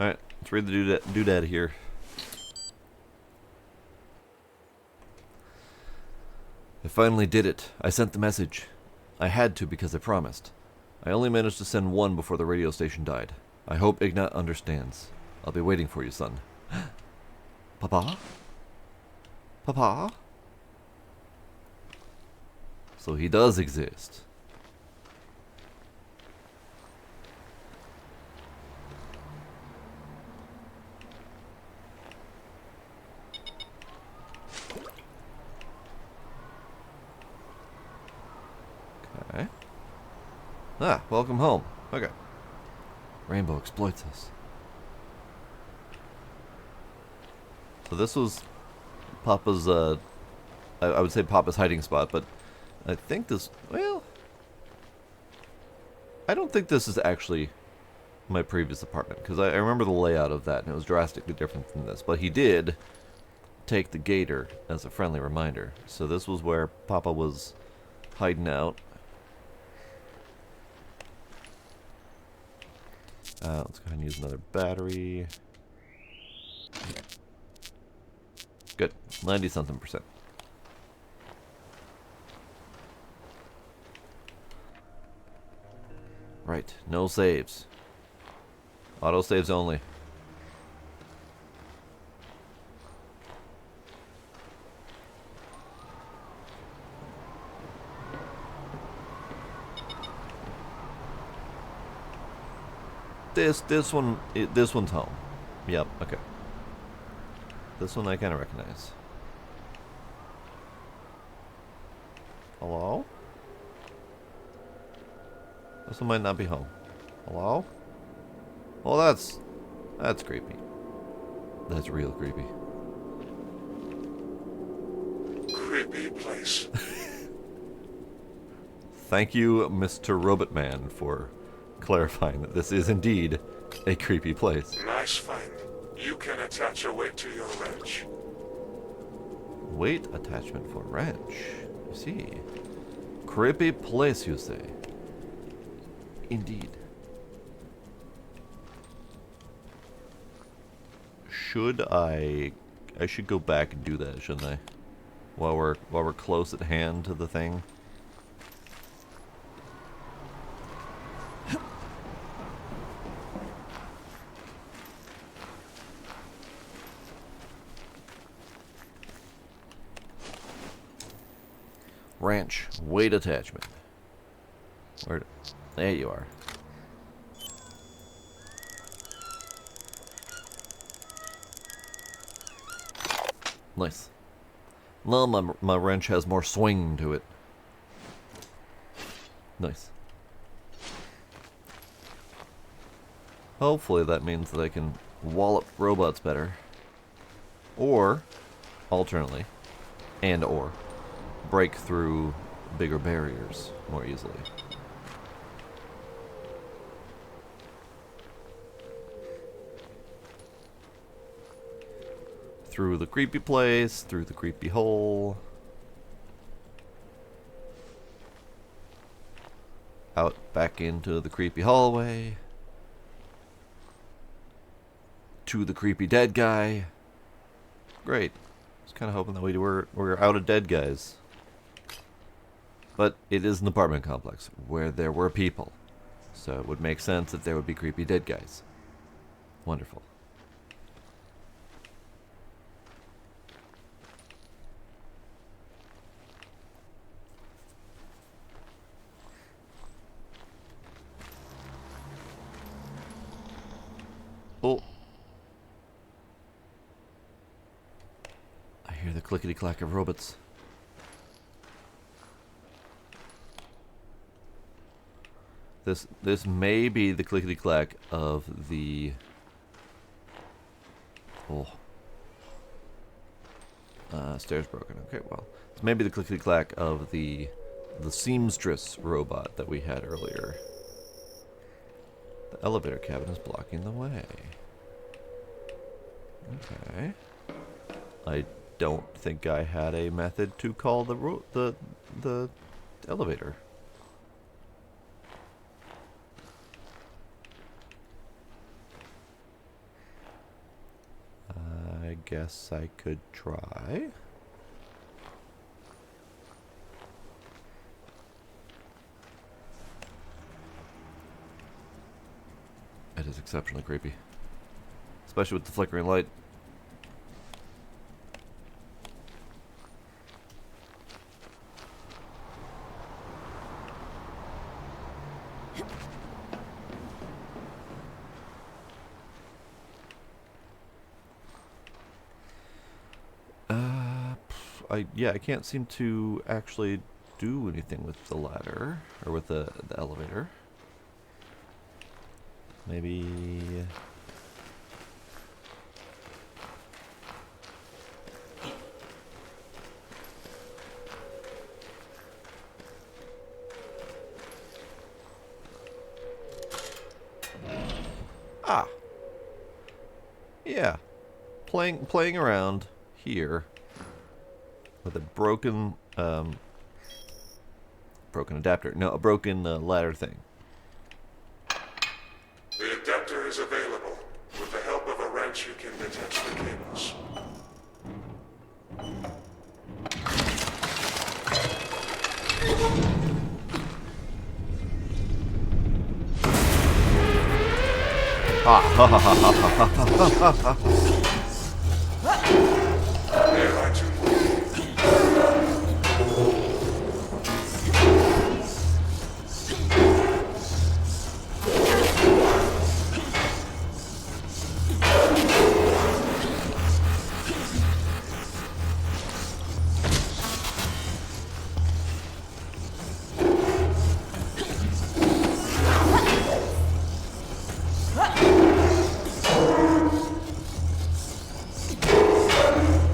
Alright, let's read the doodad here. I finally did it. I sent the message. I had to because I promised. I only managed to send one before the radio station died. I hope Ignat understands. I'll be waiting for you, son. Papa? Papa? So he does exist. Okay. Ah, welcome home. Okay. Rainbow exploits us. So this was Papa's, I would say Papa's hiding spot, but I think this, well, I don't think this is actually my previous apartment, because I remember the layout of that, and it was drastically different from this. But he did take the gator as a friendly reminder. So this was where Papa was hiding out. Let's go ahead and use another battery. Good. 90-something%. Right. No saves. Auto saves only. This one's home. Yep, okay. This one I kind of recognize. Hello? This one might not be home. Hello? Well, that's creepy. That's real creepy. Creepy place. Thank you, Mr. Robot Man, for clarifying that this is indeed a creepy place. Nice find. You can attach a weight to your wrench. Weight attachment for wrench. I see. Creepy place, you say? Indeed. I should go back and do that, shouldn't I? While we're close at hand to the thing. Wrench, weight attachment. Where? There you are. Nice. Well, my wrench has more swing to it. Nice. Hopefully that means that I can wallop robots better. Or, alternately, or, break through bigger barriers more easily. Through the creepy place, through the creepy hole. Out back into the creepy hallway. To the creepy dead guy. Great. I was kind of hoping that we were out of dead guys. But it is an apartment complex where there were people. So it would make sense that there would be creepy dead guys. Wonderful. Oh. I hear the clickety-clack of robots. This may be the clickety-clack of the... Oh. Stairs broken. Okay, well. This may be the clickety-clack of the seamstress robot that we had earlier. The elevator cabin is blocking the way. Okay. I don't think I had a method to call the elevator. I guess I could try. That is exceptionally creepy. Especially with the flickering light. I can't seem to actually do anything with the ladder or with the elevator. Maybe. Ah. Yeah. Playing around here with a broken adapter. No, a broken ladder thing. The adapter is available. With the help of a wrench, you can detach the cables. There are two more.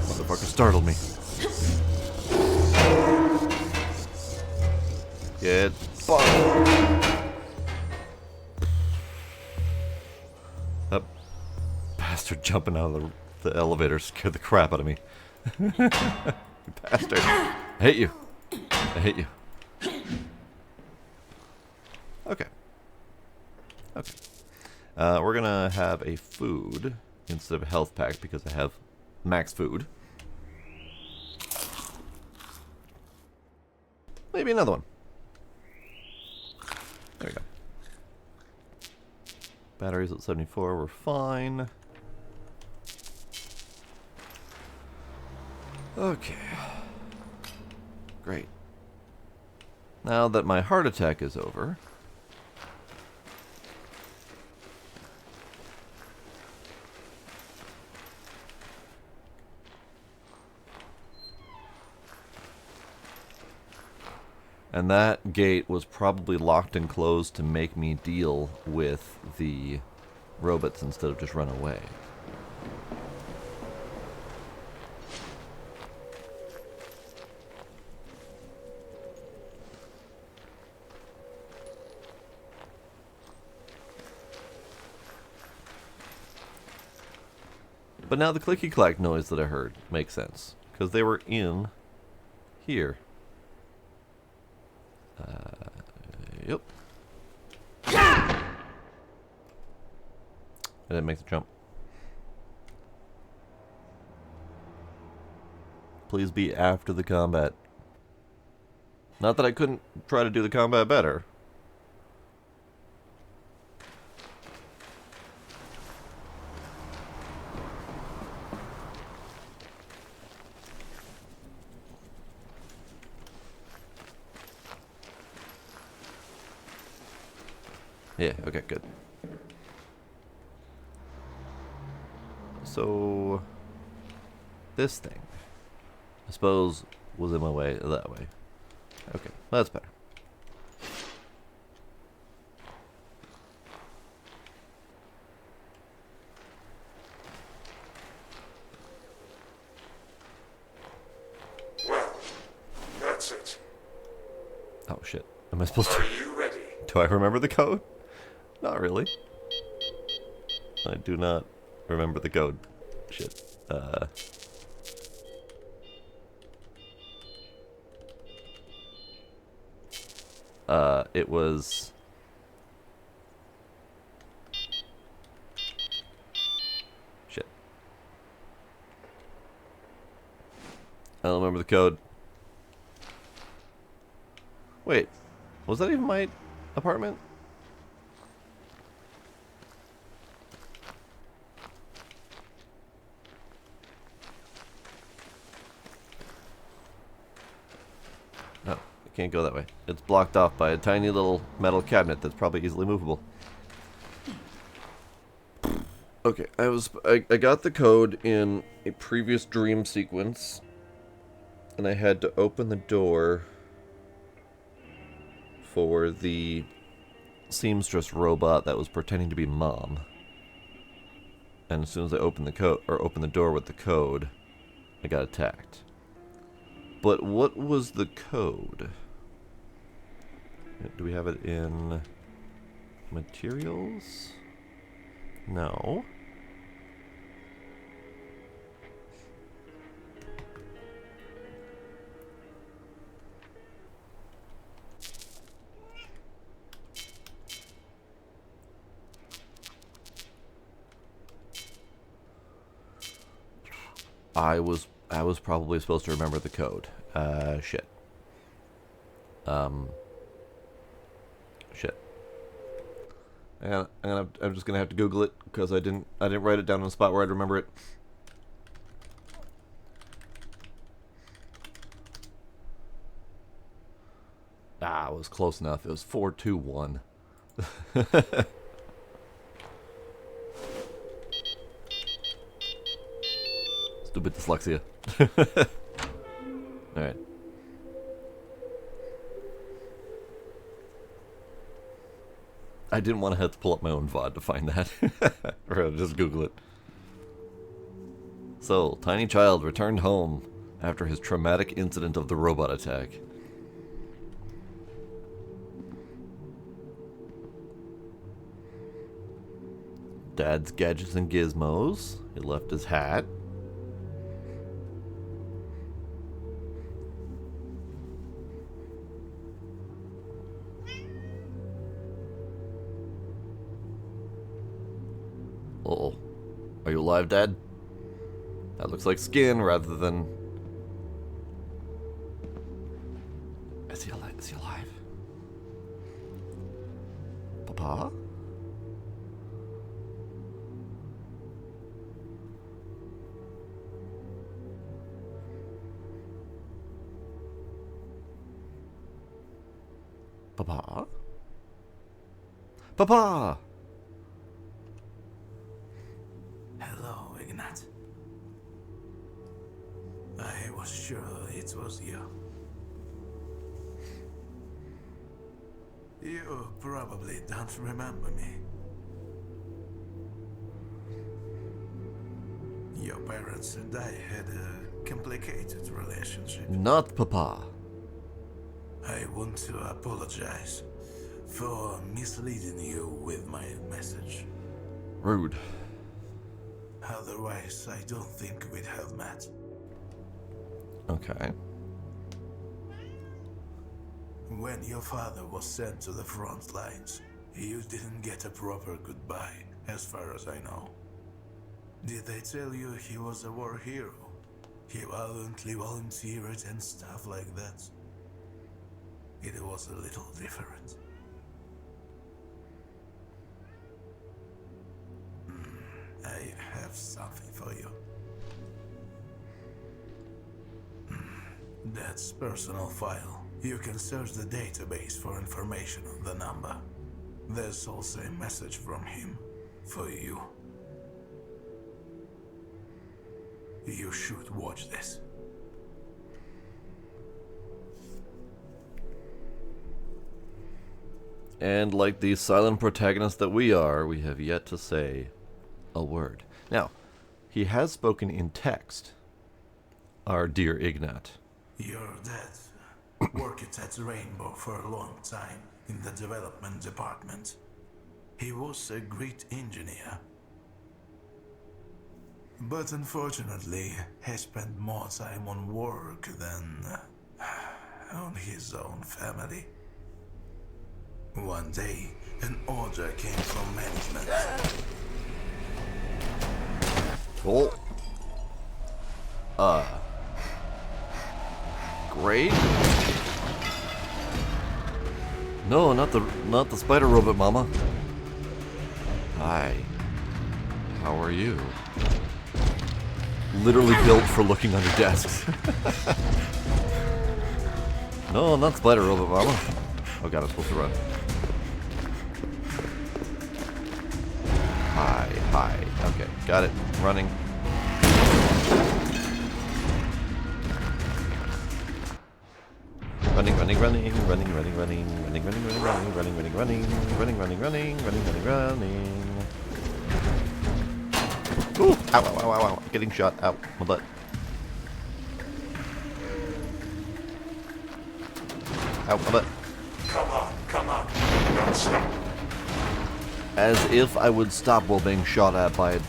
Motherfucker startled me. Get fucked. That bastard jumping out of the elevator scared the crap out of me. You bastard. I hate you. I hate you. Okay. Okay. We're gonna have a food instead of a health pack because I have max food. Maybe another one. There we go. Batteries at 74, we're fine. Okay. Great. Now that my heart attack is over, and that gate was probably locked and closed to make me deal with the robots instead of just run away. But now the clicky-clack noise that I heard makes sense, because they were in here. Yep. I didn't make the jump. Please be after the combat. Not that I couldn't try to do the combat better. Yeah, okay, good. So, this thing, I suppose, was in my way that way. Okay, that's better. Well, that's it. Oh shit, am I supposed to... Are you ready? Do I remember the code? Not really. I do not remember the code. Shit. It was... Shit. I don't remember the code. Wait. Was that even my apartment? No, I can't go that way. It's blocked off by a tiny little metal cabinet that's probably easily movable. Okay, I got the code in a previous dream sequence, and I had to open the door for the seamstress robot that was pretending to be Mom. And as soon as I opened the door with the code, I got attacked. But what was the code? Do we have it in materials? No. I was probably supposed to remember the code. Shit. Shit. I'm just gonna have to Google it because I didn't write it down on the spot where I'd remember it. It was close enough. It was 421. Stupid dyslexia. Alright. I didn't want to have to pull up my own VOD to find that. Or just Google it. So, tiny child returned home after his traumatic incident of the robot attack. Dad's gadgets and gizmos. He left his hat. Uh-oh. Are you alive, Dad? That looks like skin rather than... Is he alive? Is he alive? Papa? Papa? Papa! Hello, Ignat. I was sure it was you. You probably don't remember me. Your parents and I had a complicated relationship. Not Papa. I want to apologize for misleading you with my message. Rude. Otherwise, I don't think we'd have met. Okay. When your father was sent to the front lines, you didn't get a proper goodbye, as far as I know. Did they tell you he was a war hero? He violently volunteered and stuff like that? It was a little different. I have something for you. That's personal file. You can search the database for information on the number. There's also a message from him for you. You should watch this. And like the silent protagonist that we are, we have yet to say a word. Now, he has spoken in text, our dear Ignat. Your dad worked at Rainbow for a long time in the development department. He was a great engineer. But unfortunately, he spent more time on work than on his own family. One day, an order came from management. Cool. Great. No, not the spider robot, Mama. Hi. How are you? Literally built for looking under desks. No, not spider robot mama. Oh god, I'm supposed to run. Hi, hi. Okay, got it. Running. Running, running, running, running, running, running, running, running, running, running, running, running, running, running, running, running, running, running. Ooh! Ow, ow, ow, ow, ow. Getting shot. Ow, my butt. Ow, my butt. Come on. Don't stop. As if I would stop while being shot at by a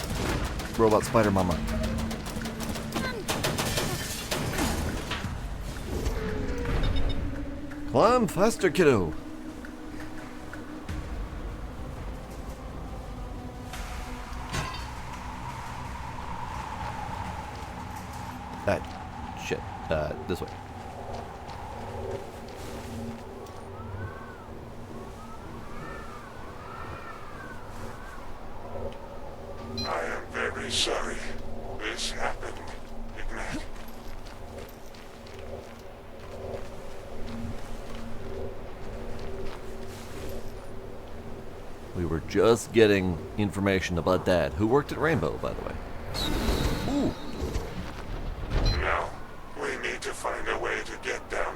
robot spider mama. Climb faster, kiddo. Shit. This way. I am very sorry. This happened, Ignat. We were just getting information about Dad, who worked at Rainbow, by the way. Ooh. Now, we need to find a way to get down.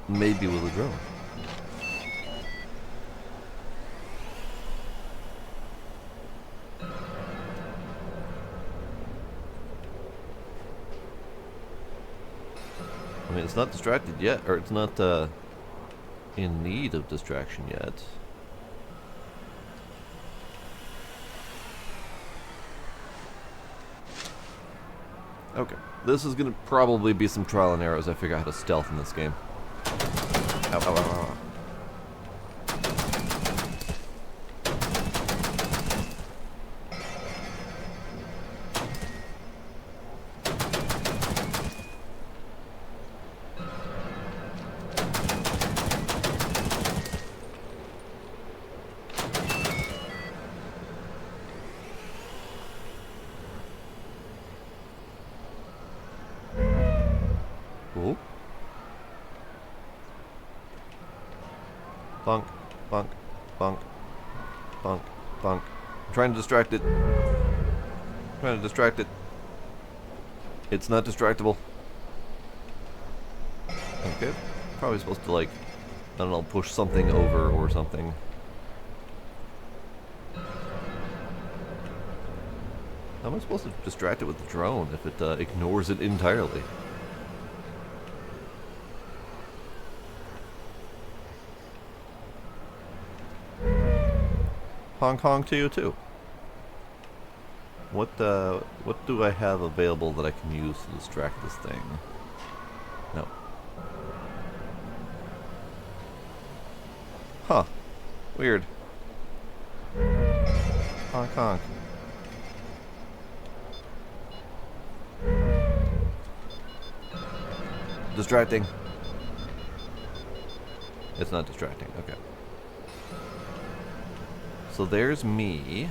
Maybe with a drone. I mean, it's not distracted yet, or it's not in need of distraction yet. Okay, this is gonna probably be some trial and error as I figure out how to stealth in this game. Ow, ow, ow, ow. Cool. Bonk, bonk, bonk, bonk, bonk. I'm trying to distract it. Trying to distract it. It's not distractible. Okay. Probably supposed to, like, I don't know, push something over or something. How am I supposed to distract it with the drone if it ignores it entirely? Hong Kong to you too. What do I have available that I can use to distract this thing? No. Huh. Weird. Hong Kong. Distracting. It's not distracting. Okay. So there's me.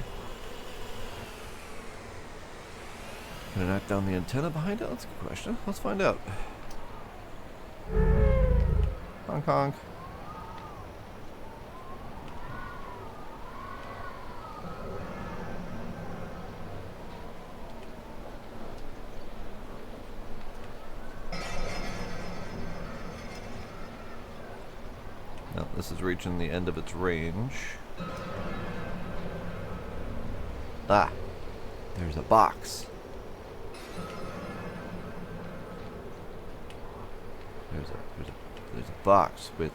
Can I knock down the antenna behind it? That's a good question. Let's find out. Hong Kong. No, this is reaching the end of its range. Ah, there's a box. There's a box with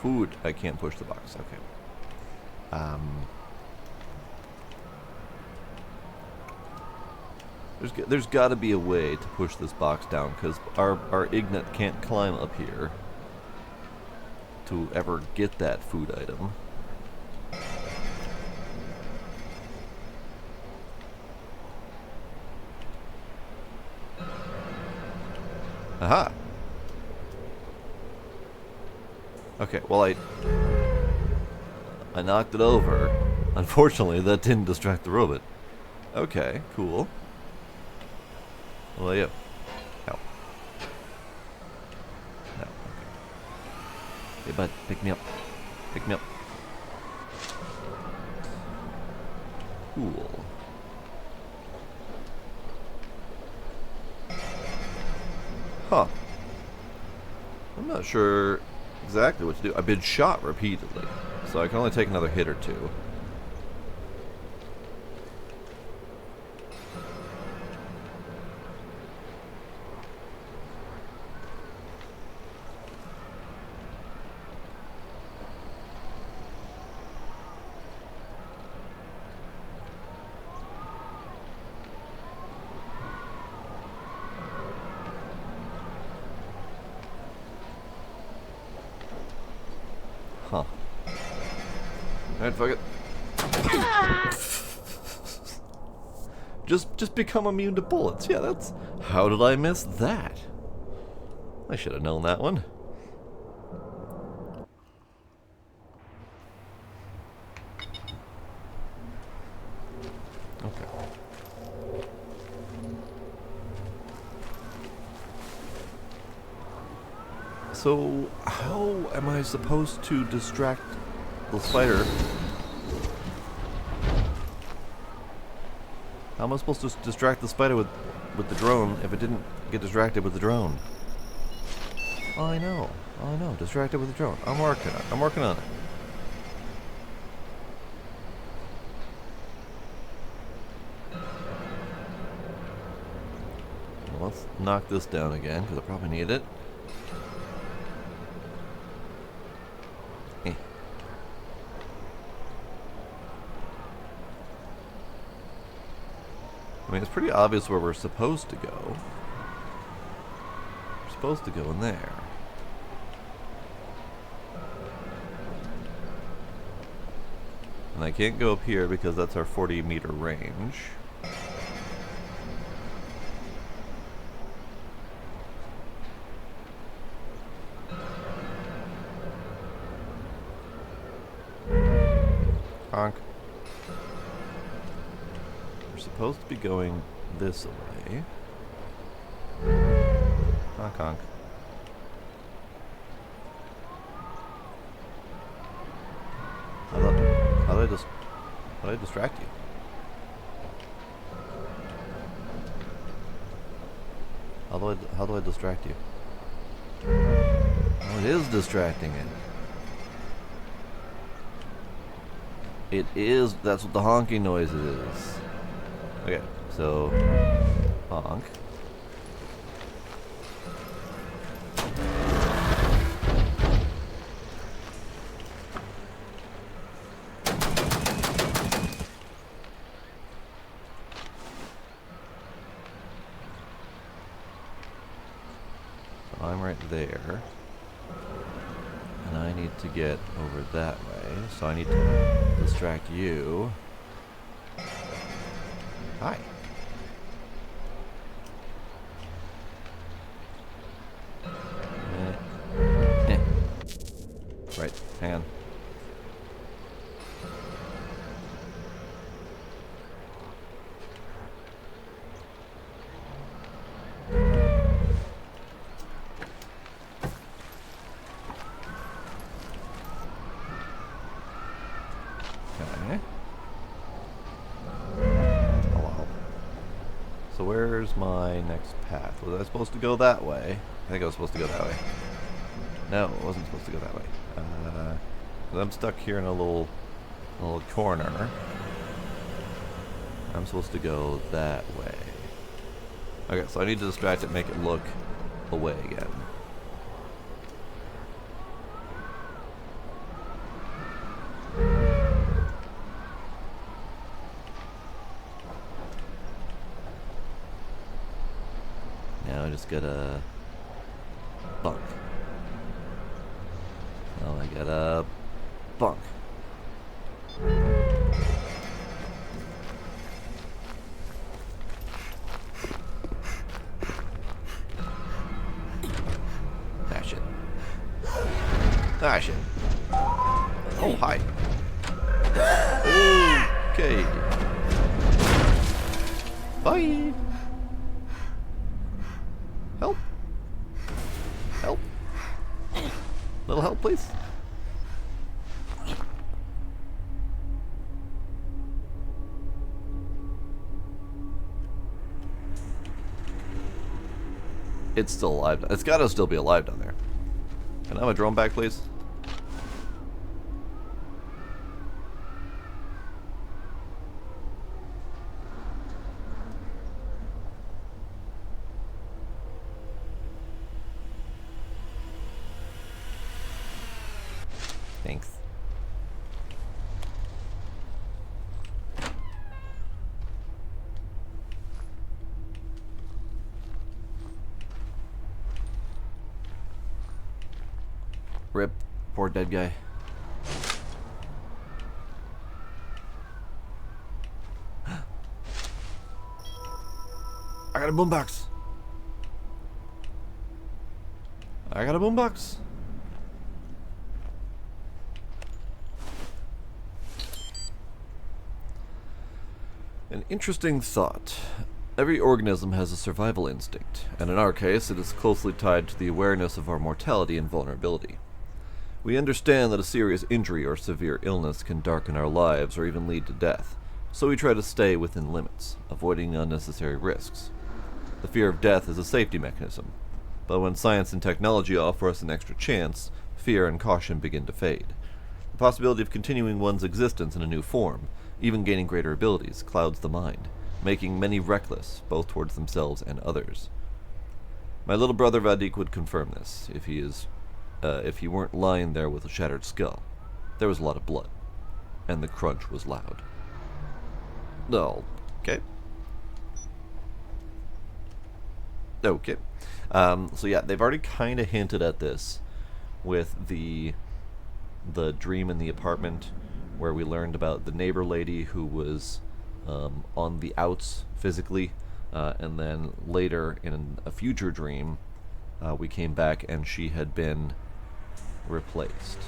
food. I can't push the box. Okay. There's got to be a way to push this box down because our Ignat can't climb up here to ever get that food item. Aha! Okay, well I knocked it over. Unfortunately, that didn't distract the robot. Okay, cool. Well, yeah. Ow. No, okay. Hey, bud, pick me up. Pick me up. Cool. Huh. I'm not sure exactly what to do. I've been shot repeatedly, so I can only take another hit or two. Huh. Alright, fuck it. Just become immune to bullets. Yeah, that's... How did I miss that? I should have known that one. Okay. So, how am I supposed to distract the spider? How am I supposed to distract the spider with the drone if it didn't get distracted with the drone? Oh, I know. Oh, I know. Distracted with the drone. I'm working on it. I'm working on it. Well, let's knock this down again, because I probably need it. I mean, it's pretty obvious where we're supposed to go. We're supposed to go in there. And I can't go up here because that's our 40-meter range. Honk. We're supposed to be going this way. Honk, honk. How did I distract you? How do I distract you? Oh, it is distracting it. It is. That's what the honking noise is. Okay, so honk. So I'm right there. And I need to get over that way, so I need to distract you. Hi. Right, hang on. Okay. Hello. So where's my next path? Was I supposed to go that way? I think I was supposed to go that way. No, it wasn't supposed to go that way. I'm stuck here in a little corner. I'm supposed to go that way. Okay, so I need to distract it, make it look away again. Now I just gotta bunk. Now I gotta bunk. Ah, shit. Ah, shit. Oh, hi. Okay. Bye! Help! Help! Little help, please. It's still alive. It's gotta still be alive down there. Can I have a drone back, please? Thanks. Rip. Poor dead guy. I got a boombox. I got a boombox. An interesting thought. Every organism has a survival instinct, and in our case, it is closely tied to the awareness of our mortality and vulnerability. We understand that a serious injury or severe illness can darken our lives or even lead to death, so we try to stay within limits, avoiding unnecessary risks. The fear of death is a safety mechanism, but when science and technology offer us an extra chance, fear and caution begin to fade. The possibility of continuing one's existence in a new form, even gaining greater abilities, clouds the mind, making many reckless, both towards themselves and others. My little brother Vadik would confirm this, if he weren't lying there with a shattered skull. There was a lot of blood, and the crunch was loud. Oh, okay. Okay. So yeah, they've already kind of hinted at this with the dream in the apartment, where we learned about the neighbor lady who was on the outs physically, and then later in a future dream, we came back and she had been replaced.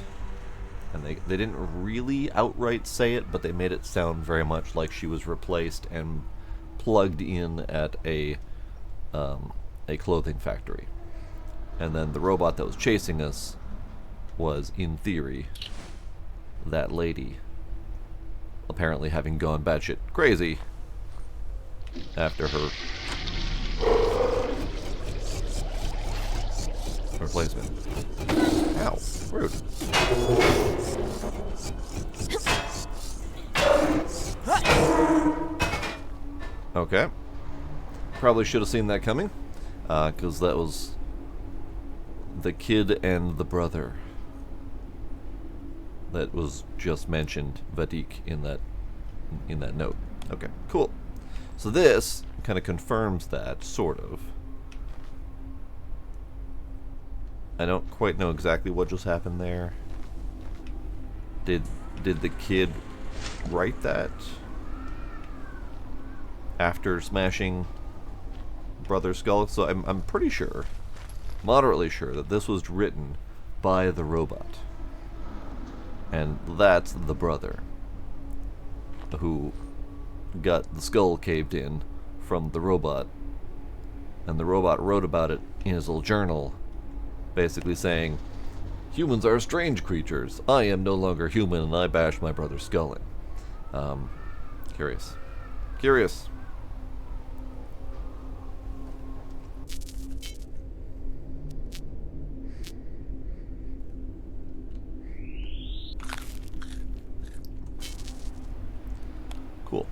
And they didn't really outright say it, but they made it sound very much like she was replaced and plugged in at a clothing factory. And then the robot that was chasing us was, in theory, that lady, apparently having gone batshit crazy after her replacement. Ow, rude. Okay. Probably should have seen that coming, because that was the kid and the brother that was just mentioned, Vadik, in that note. Okay, cool. So this kind of confirms that, sort of. I don't quite know exactly what just happened there. Did the kid write that after smashing Brother's skull? So I'm pretty sure, moderately sure, that this was written by the robot. And that's the brother who got the skull caved in from the robot. And the robot wrote about it in his little journal, basically saying, "Humans are strange creatures. I am no longer human, and I bashed my brother's skull in." Curious. Curious. Cool.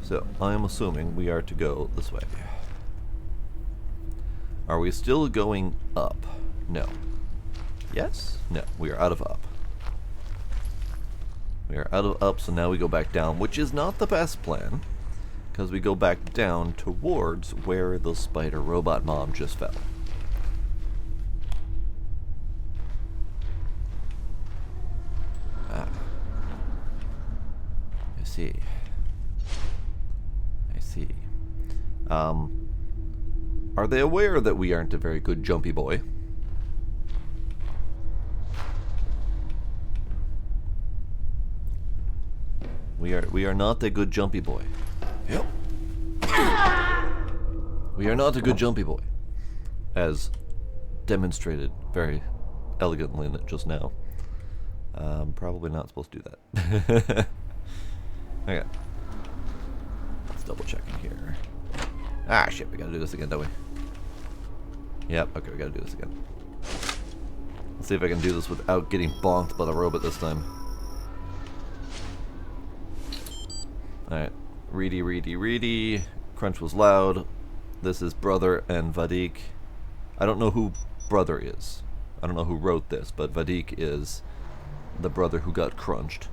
So, I am assuming we are to go this way. Are we still going up? No. Yes? No. We are out of up. We are out of up, so now we go back down, which is not the best plan, because we go back down towards where the spider robot mom just fell. Ah. I see. I see. Are they aware that we aren't a very good jumpy boy? We are not a good jumpy boy. Yep. We are not a good jumpy boy, as demonstrated very elegantly just now. Probably not supposed to do that. Okay. Let's double check in here. Ah, shit, we gotta do this again, don't we? Yep, okay, we gotta do this again. Let's see if I can do this without getting bonked by the robot this time. Alright. Reedy. Crunch was loud. This is Brother and Vadik. I don't know who Brother is. I don't know who wrote this, but Vadik is the brother who got crunched.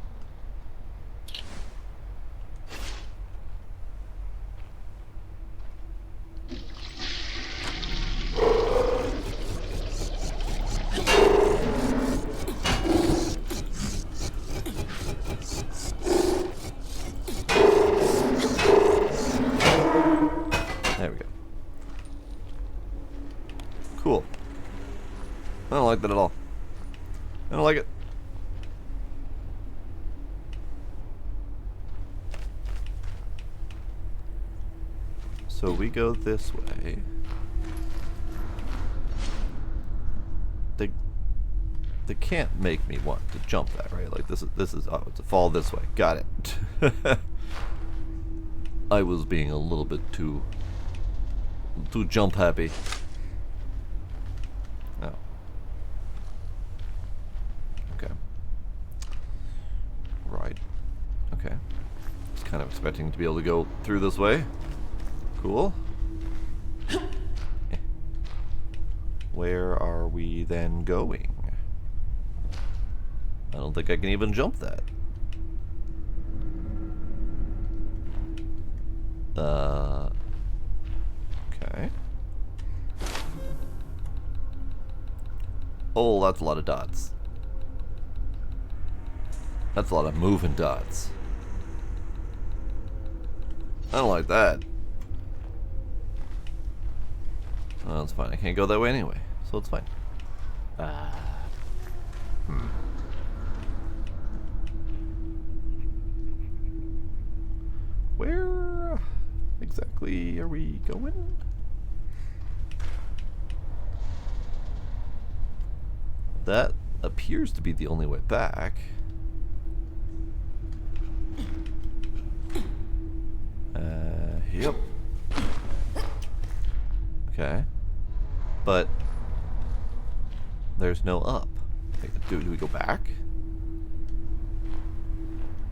There we go. Cool. I don't like that at all. I don't like it. So we go this way. They can't make me want to jump that, right? Like this is oh, it's a fall this way. Got it. I was being a little bit too jump happy. Oh. Okay. Right. Okay. Just kind of expecting to be able to go through this way. Cool. Where are we then going? I don't think I can even jump that. Okay. Oh, that's a lot of dots. That's a lot of moving dots. I don't like that. Oh, that's fine. I can't go that way anyway, so it's fine. Where exactly are we going? That appears to be the only way back. Yep. Okay. But there's no up. Do we go back?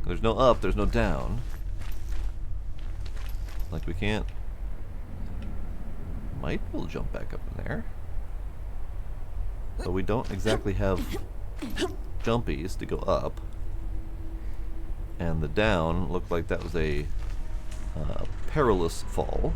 There's no up, there's no down. Like we can't... Might be able to jump back up in there. But we don't exactly have jumpies to go up. And the down looked like that was a perilous fall.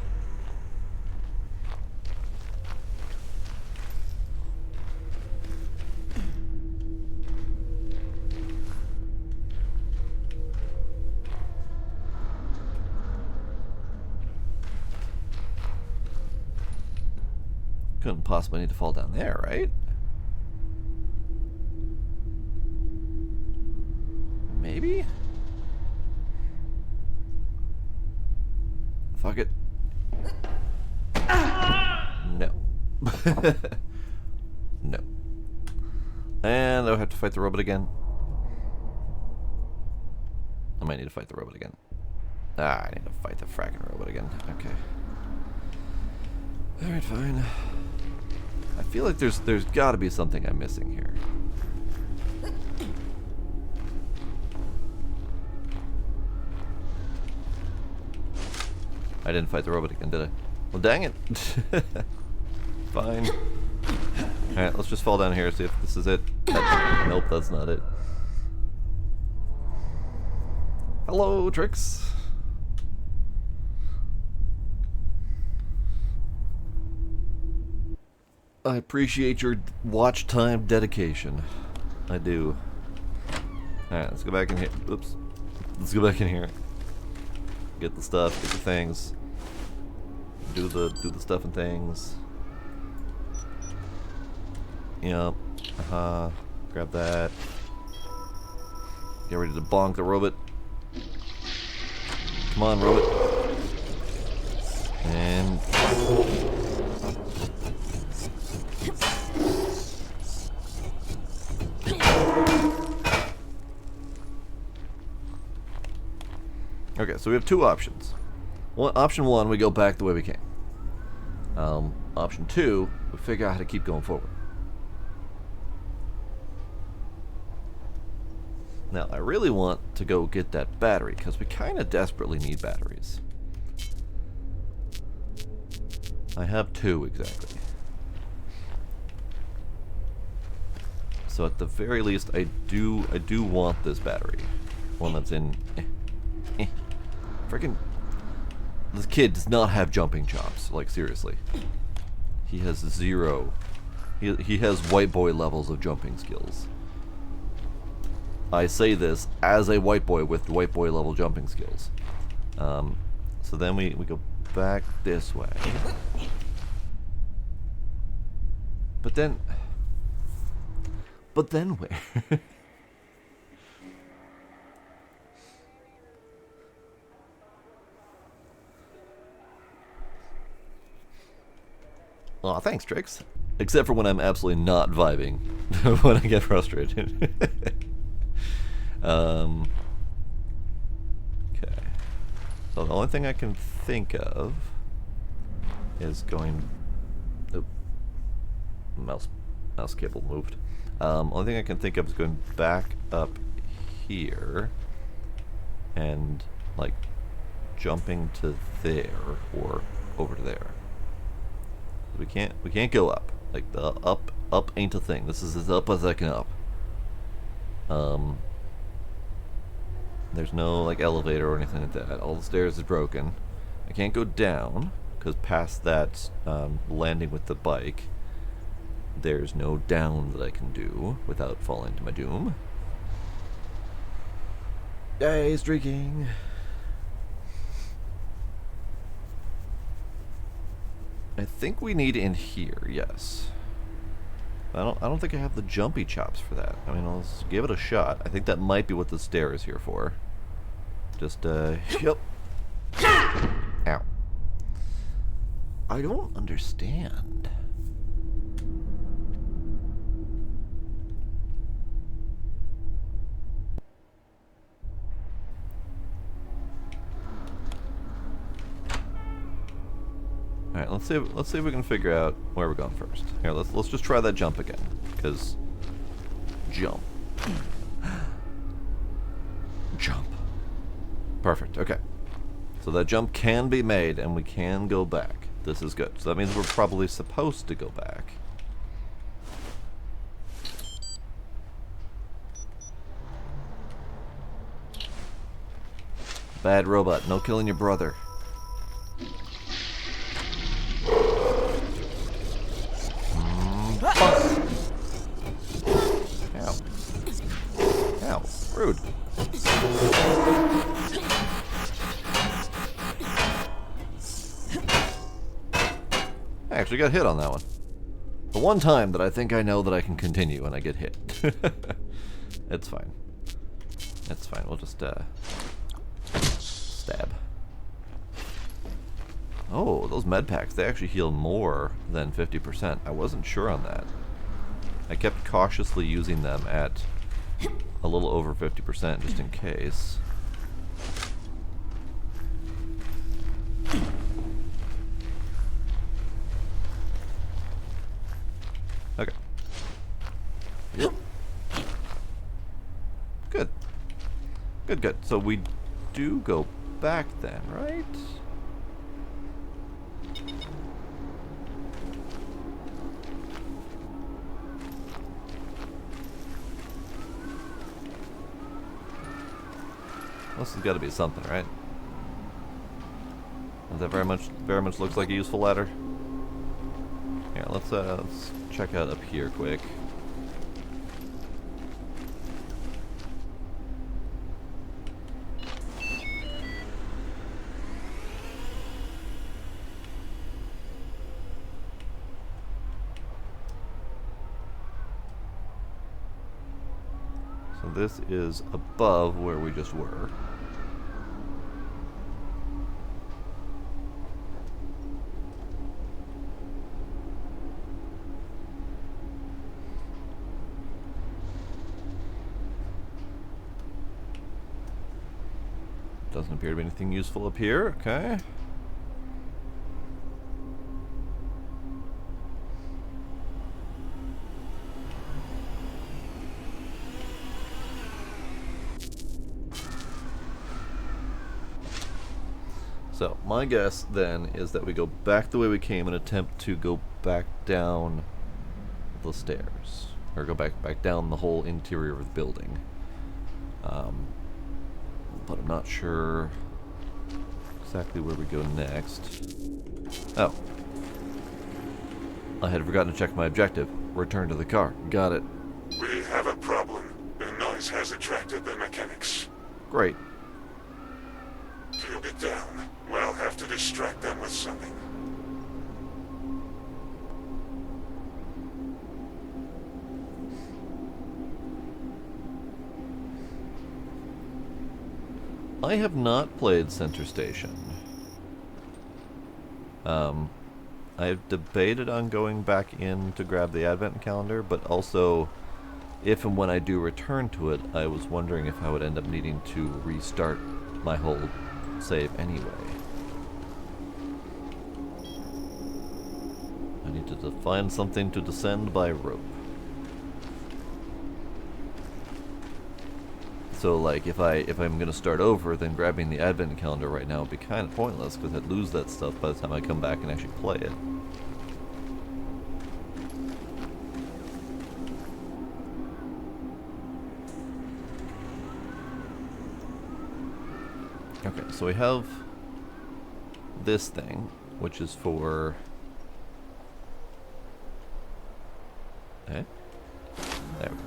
Couldn't possibly need to fall down there, right? Maybe? Fuck it. No. No. And I'll have to fight the robot again. I might need to fight the robot again. I need to fight the fracking robot again. Okay. Alright, fine. I feel like there's gotta be something I'm missing here. I didn't fight the robot again, did I? Well, dang it. Fine. Alright, let's just fall down here, see if this is it. Nope, that's not it. Hello, Trix. I appreciate your watch time dedication. I do. Alright, let's go back in here. Oops. Let's go back in here. Get the stuff, get the things. Do the stuff and things. Yep. Grab that. Get ready to bonk the robot. Come on, robot. And... Okay, so we have two options. Option one, we go back the way we came. Option two, we figure out how to keep going forward. Now, I really want to go get that battery, because we kind of desperately need batteries. I have two, exactly. So at the very least, I do want this battery. One that's in... Freaking... This kid does not have jumping chops, like, seriously. He has zero. He has white boy levels of jumping skills. I say this as a white boy with white boy level jumping skills. So then we go back this way. But then where? Aw, thanks, Trix. Except for when I'm absolutely not vibing. When I get frustrated. Okay. So the only thing I can think of is going... Oh. Mouse cable moved. Only thing I can think of is going back up here and, like, jumping to there or over to there. We can't go up. Like, the up ain't a thing. This is as up as I can up. There's no, like, elevator or anything like that. All the stairs is broken. I can't go down, because past that landing with the bike, there's no down that I can do without falling to my doom. Yay, streaking! I think we need in here, yes. I don't think I have the jumpy chops for that. I mean, let's give it a shot. I think that might be what the stair is here for. Just, yep. Ow. I don't understand. All right, let's see if we can figure out where we're going first. Here, let's just try that jump again, because jump. Jump. Perfect. Okay. So that jump can be made, and we can go back. This is good. So that means we're probably supposed to go back. Bad robot. No killing your brother. Ow. Ow. Rude. I actually got hit on that one. The one time that I think I know that I can continue and I get hit. It's fine. It's fine. We'll just, stab. Oh, those med packs, they actually heal more than 50%. I wasn't sure on that. I kept cautiously using them at a little over 50% just in case. Okay. Yep. Good. Good, good. So we do go back then, right? This has got to be something, right? That very much looks like a useful ladder. Yeah, let's check out up here quick. So this is above where we just were. Doesn't appear to be anything useful up here. Okay. So, my guess then is that we go back the way we came and attempt to go back down the stairs. Or go back down the whole interior of the building. But I'm not sure exactly where we go next. Oh. I had forgotten to check my objective. Return to the car. Got it. We have a problem. The noise has attracted the mechanics. Great. Tube it down. We'll have to distract them with something. I have not played Center Station. I've debated on going back in to grab the advent calendar, but also, if and when I do return to it, I was wondering if I would end up needing to restart my whole save anyway. I need to find something to descend by rope. So, like, if I'm gonna start over, then grabbing the advent calendar right now would be kind of pointless, because I'd lose that stuff by the time I come back and actually play it. Okay, so we have this thing, which is for... Okay. There we go.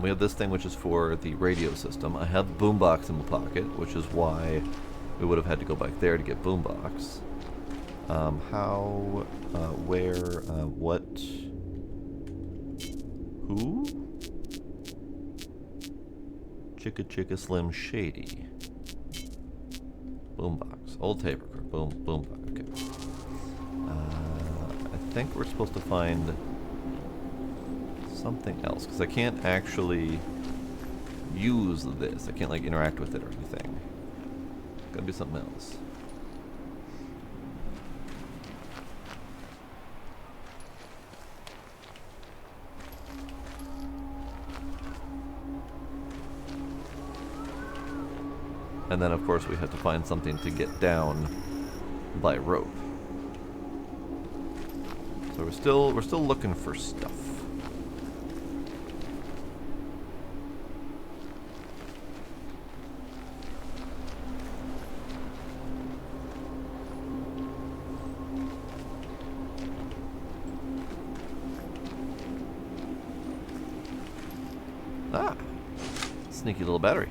We have this thing which is for the radio system. I have the boombox in my pocket, which is why we would have had to go back there to get boombox. How, where, what, who? Chicka Chicka Slim Shady. Boombox. Old tape recorder. Boombox. Okay. I think we're supposed to find something else, because I can't actually use this. I can't, like, interact with it or anything. Gotta be something else. And then, of course, we have to find something to get down by rope. So we're still looking for stuff. Ah, sneaky little battery.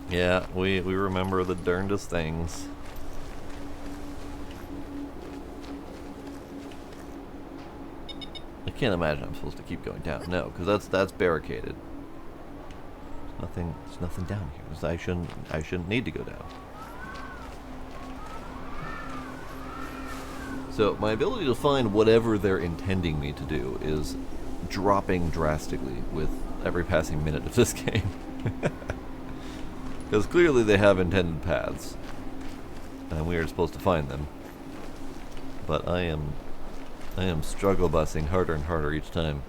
Yeah, we remember the darndest things. I can't imagine I'm supposed to keep going down. No, because that's barricaded. There's nothing down here. So I shouldn't need to go down. So my ability to find whatever they're intending me to do is dropping drastically with every passing minute of this game. Because clearly they have intended paths, and we are supposed to find them. But I am struggle busing harder and harder each time.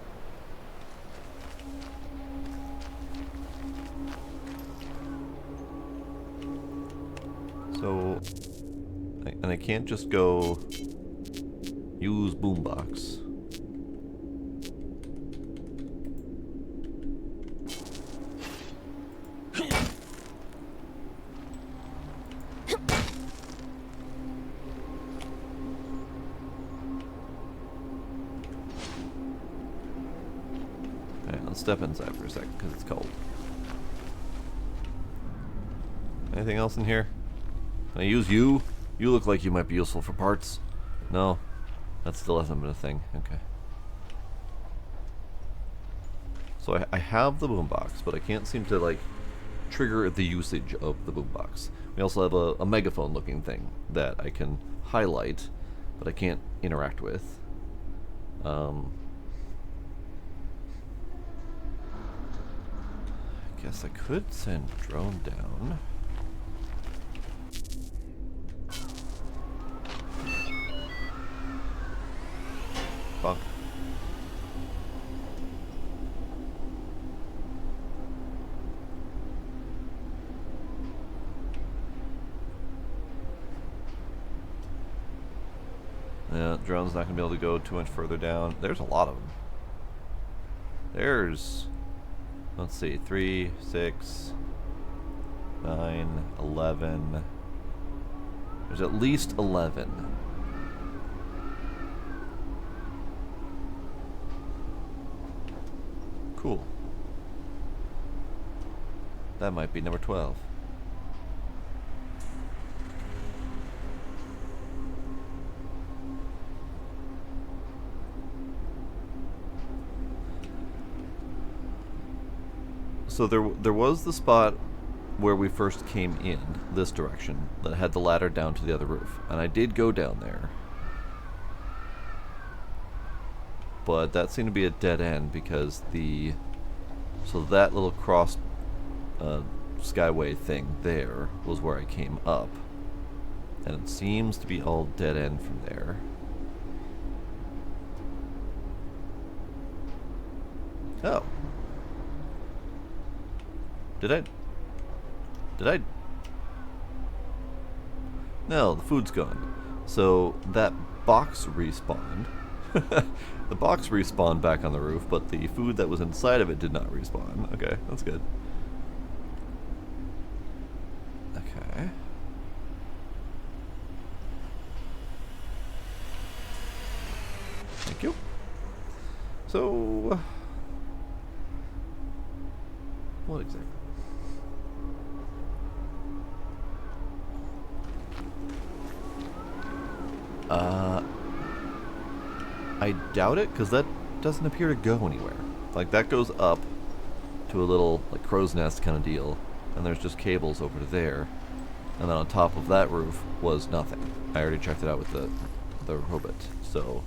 So, and I can't just go use boombox. Okay, let's step inside for a second because it's cold. Anything else in here? Can I use you? You look like you might be useful for parts. No? That still hasn't been a thing. Okay. So I have the boombox, but I can't seem to, like, trigger the usage of the boombox. We also have a megaphone looking thing that I can highlight, but I can't interact with. Guess I could send drone down. Bonk. Yeah, drone's not going to be able to go too much further down. There's a lot of them. There's, let's see, 3, 6, 9, 11. There's at least 11. Cool. That might be number 12. So there was the spot where we first came in, this direction, that had the ladder down to the other roof. And I did go down there. But that seemed to be a dead end because the... So that little cross skyway thing there was where I came up. And it seems to be all dead end from there. Oh. Did I? No, the food's gone. So that box respawned. The box respawned back on the roof, but the food that was inside of it did not respawn. Okay, that's good. Okay. Thank you. So, what exactly? I doubt it, because that doesn't appear to go anywhere. Like, that goes up to a little, like, crow's nest kind of deal, and there's just cables over to there. And then on top of that roof was nothing. I already checked it out with the robot, so...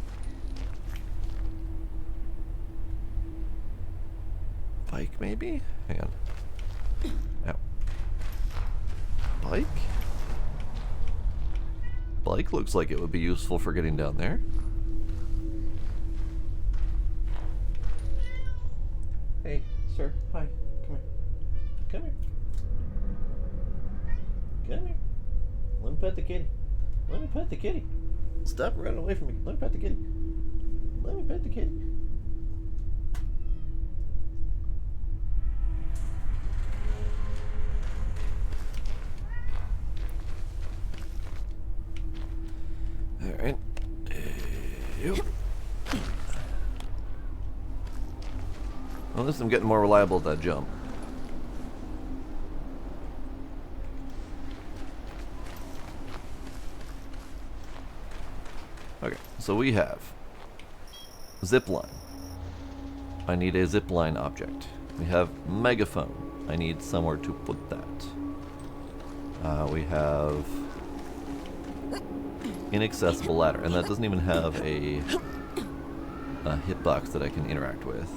Bike, maybe? Hang on. Ow. Bike? Bike looks like it would be useful for getting down there. Hey, sir. Hi. Come here. Come here. Come here. Let me pet the kitty. Let me pet the kitty. Stop running away from me. Let me pet the kitty. Let me pet the kitty. Alright. Well, at least I'm getting more reliable at that jump. Okay, so we have zip line. I need a zip line object. We have megaphone. I need somewhere to put that. We have inaccessible ladder, and that doesn't even have a hitbox that I can interact with,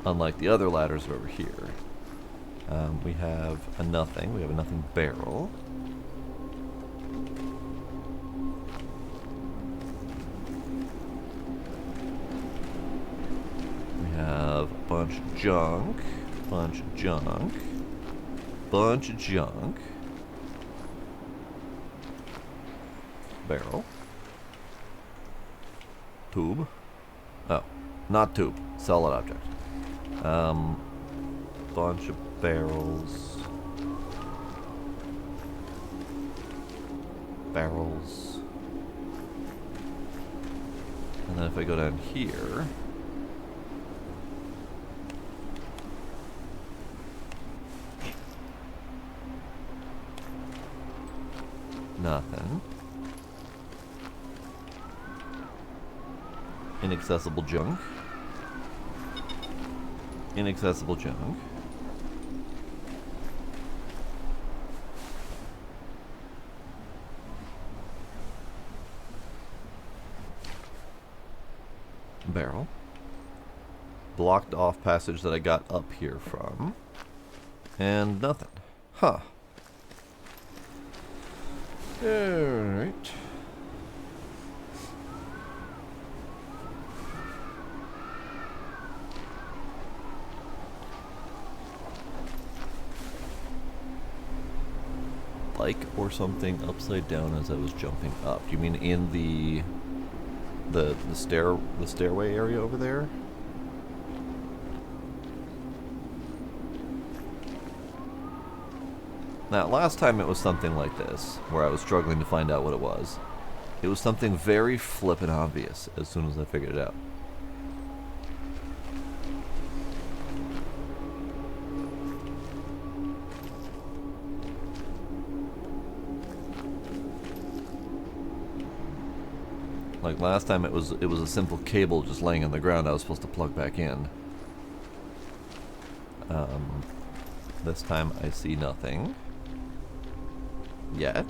unlike the other ladders over here. We have a nothing. We have a nothing barrel. We have a bunch of junk, bunch of junk, bunch of junk. Barrel. Tube. Oh, not tube. Solid object. Bunch of barrels. Barrels. And then if I go down here... Nothing. Inaccessible junk. Inaccessible junk. barrel. Blocked off passage that I got up here from. And nothing. Huh. Alright. Bike or something upside down as I was jumping up. You mean in the stairway area over there? Now, last time it was something like this, where I was struggling to find out what it was. It was something very flippin' obvious as soon as I figured it out. Like last time it was a simple cable just laying on the ground I was supposed to plug back in. This time I see nothing. Yet.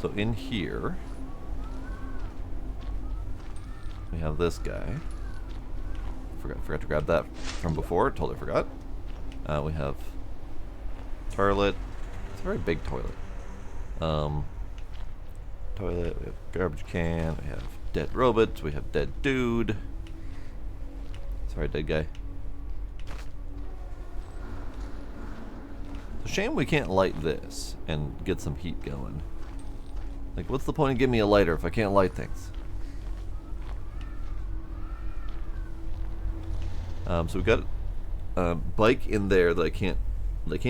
So in here we have this guy. Forgot to grab that from before, totally forgot. We have toilet. It's a very big toilet. Toilet, we have garbage can, we have dead robots, we have dead dude. Sorry, dead guy. It's a shame we can't light this and get some heat going. Like, what's the point of giving me a lighter if I can't light things? So we've got a bike in there that I can't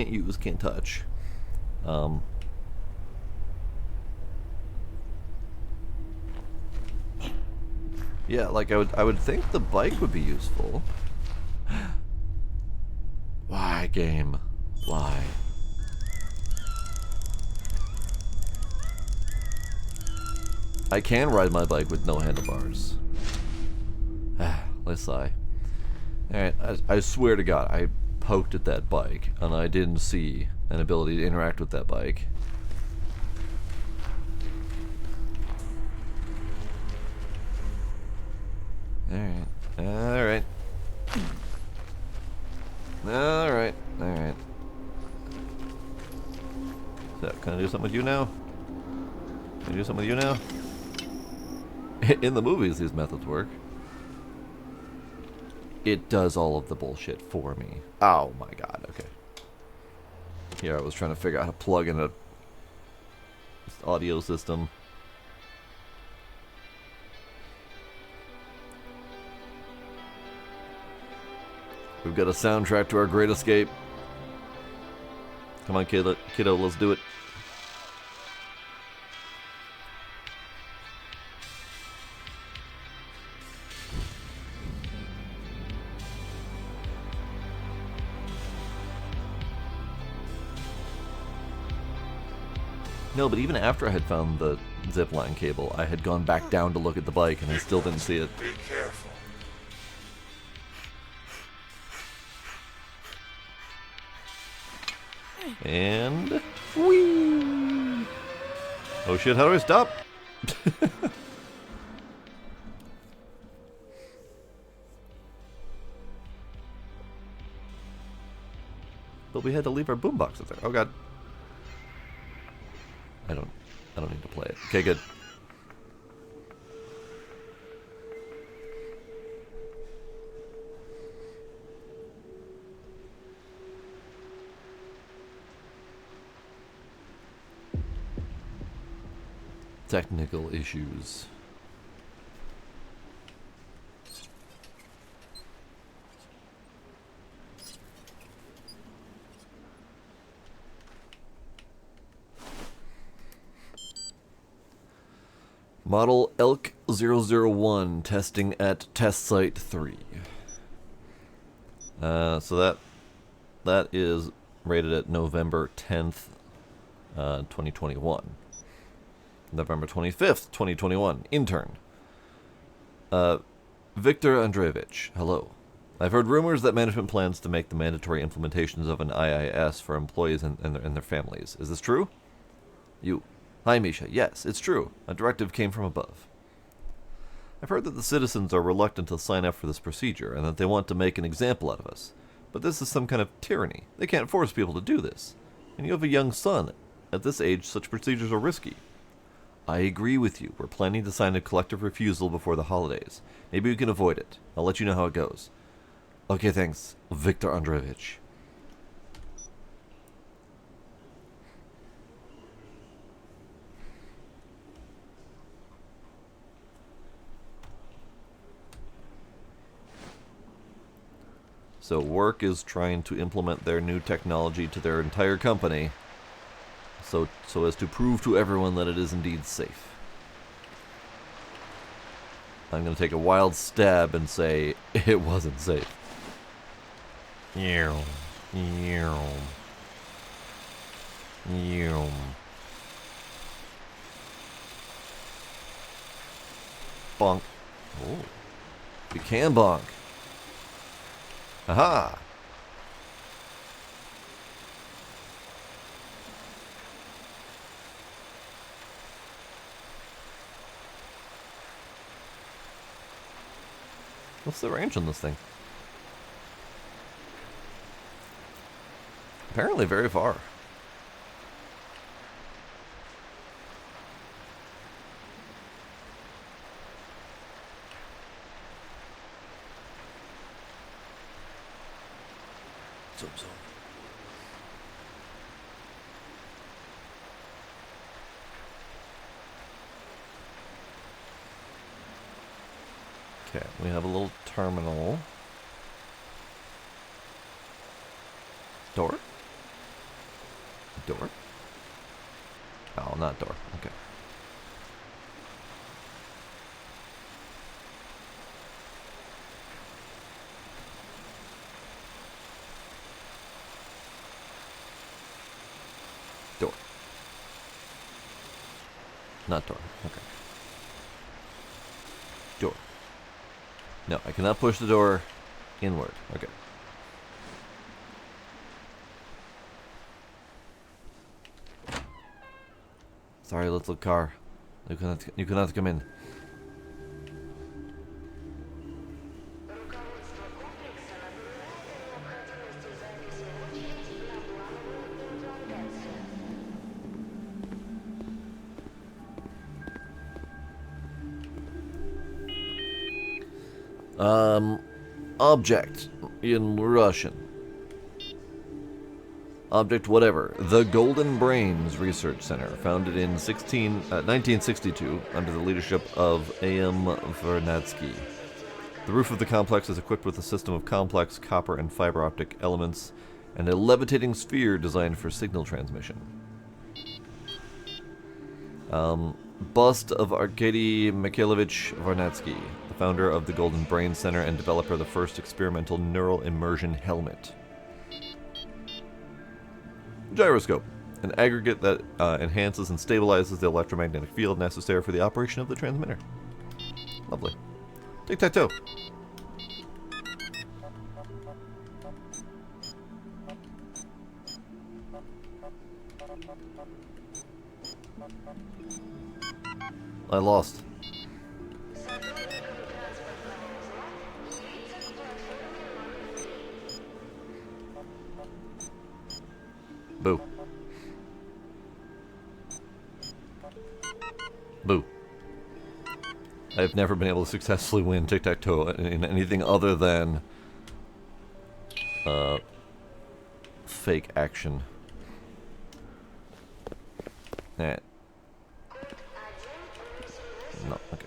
use, can't touch. Yeah, like I would think the bike would be useful. Why, game? Why? I can ride my bike with no handlebars. Let's sigh. Alright, I swear to God, I poked at that bike and I didn't see an ability to interact with that bike. Alright. Alright. Alright. Alright. So, can I do something with you now? Can I do something with you now? In the movies, these methods work. It does all of the bullshit for me. Oh my god, okay. Here I was trying to figure out how to plug in a audio system. We've got a soundtrack to our great escape. Come on, kiddo, let's do it. No, but even after I had found the zipline cable, I had gone back down to look at the bike and I still didn't see it. Be careful. And whee! Oh shit, how do I stop? But we had to leave our boombox up there. Oh god. I don't need to play it. Okay, good. Technical issues. Model ELK 001 testing at test site 3. So that is rated at November 10th, 2021. November 25th, 2021. Intern. Victor Andreevich, hello. I've heard rumors that management plans to make the mandatory implementations of an IIS for employees and their families. Is this true? You. Hi, Misha. Yes, it's true. A directive came from above. I've heard that the citizens are reluctant to sign up for this procedure and that they want to make an example out of us. But this is some kind of tyranny. They can't force people to do this. And you have a young son. At this age, such procedures are risky. I agree with you. We're planning to sign a collective refusal before the holidays. Maybe we can avoid it. I'll let you know how it goes. Okay, thanks, Viktor Andreevich. So work is trying to implement their new technology to their entire company, so as to prove to everyone that it is indeed safe. I'm going to take a wild stab and say it wasn't safe. Bonk. Oh, you can bonk. Aha! What's the range on this thing? Apparently very far. Zoom. Okay, we have a little terminal. Door? Door? Oh, not door. Okay. Door. Not door. Okay. Door. No, I cannot push the door inward. Okay. Sorry, little car. You cannot come in. Object in Russian. Object whatever. The Golden Brains Research Center, founded in 1962 under the leadership of A.M. Vernadsky. The roof of the complex is equipped with a system of complex copper and fiber optic elements and a levitating sphere designed for signal transmission. Bust of Arkady Mikhailovich Vernadsky, the founder of the Golden Brain Center and developer of the first experimental neural immersion helmet. Gyroscope, an aggregate that enhances and stabilizes the electromagnetic field necessary for the operation of the transmitter. Lovely. Tic-tac-toe. I lost. Boo. Boo. I've never been able to successfully win tic-tac-toe in anything other than fake action. Eh. No, okay.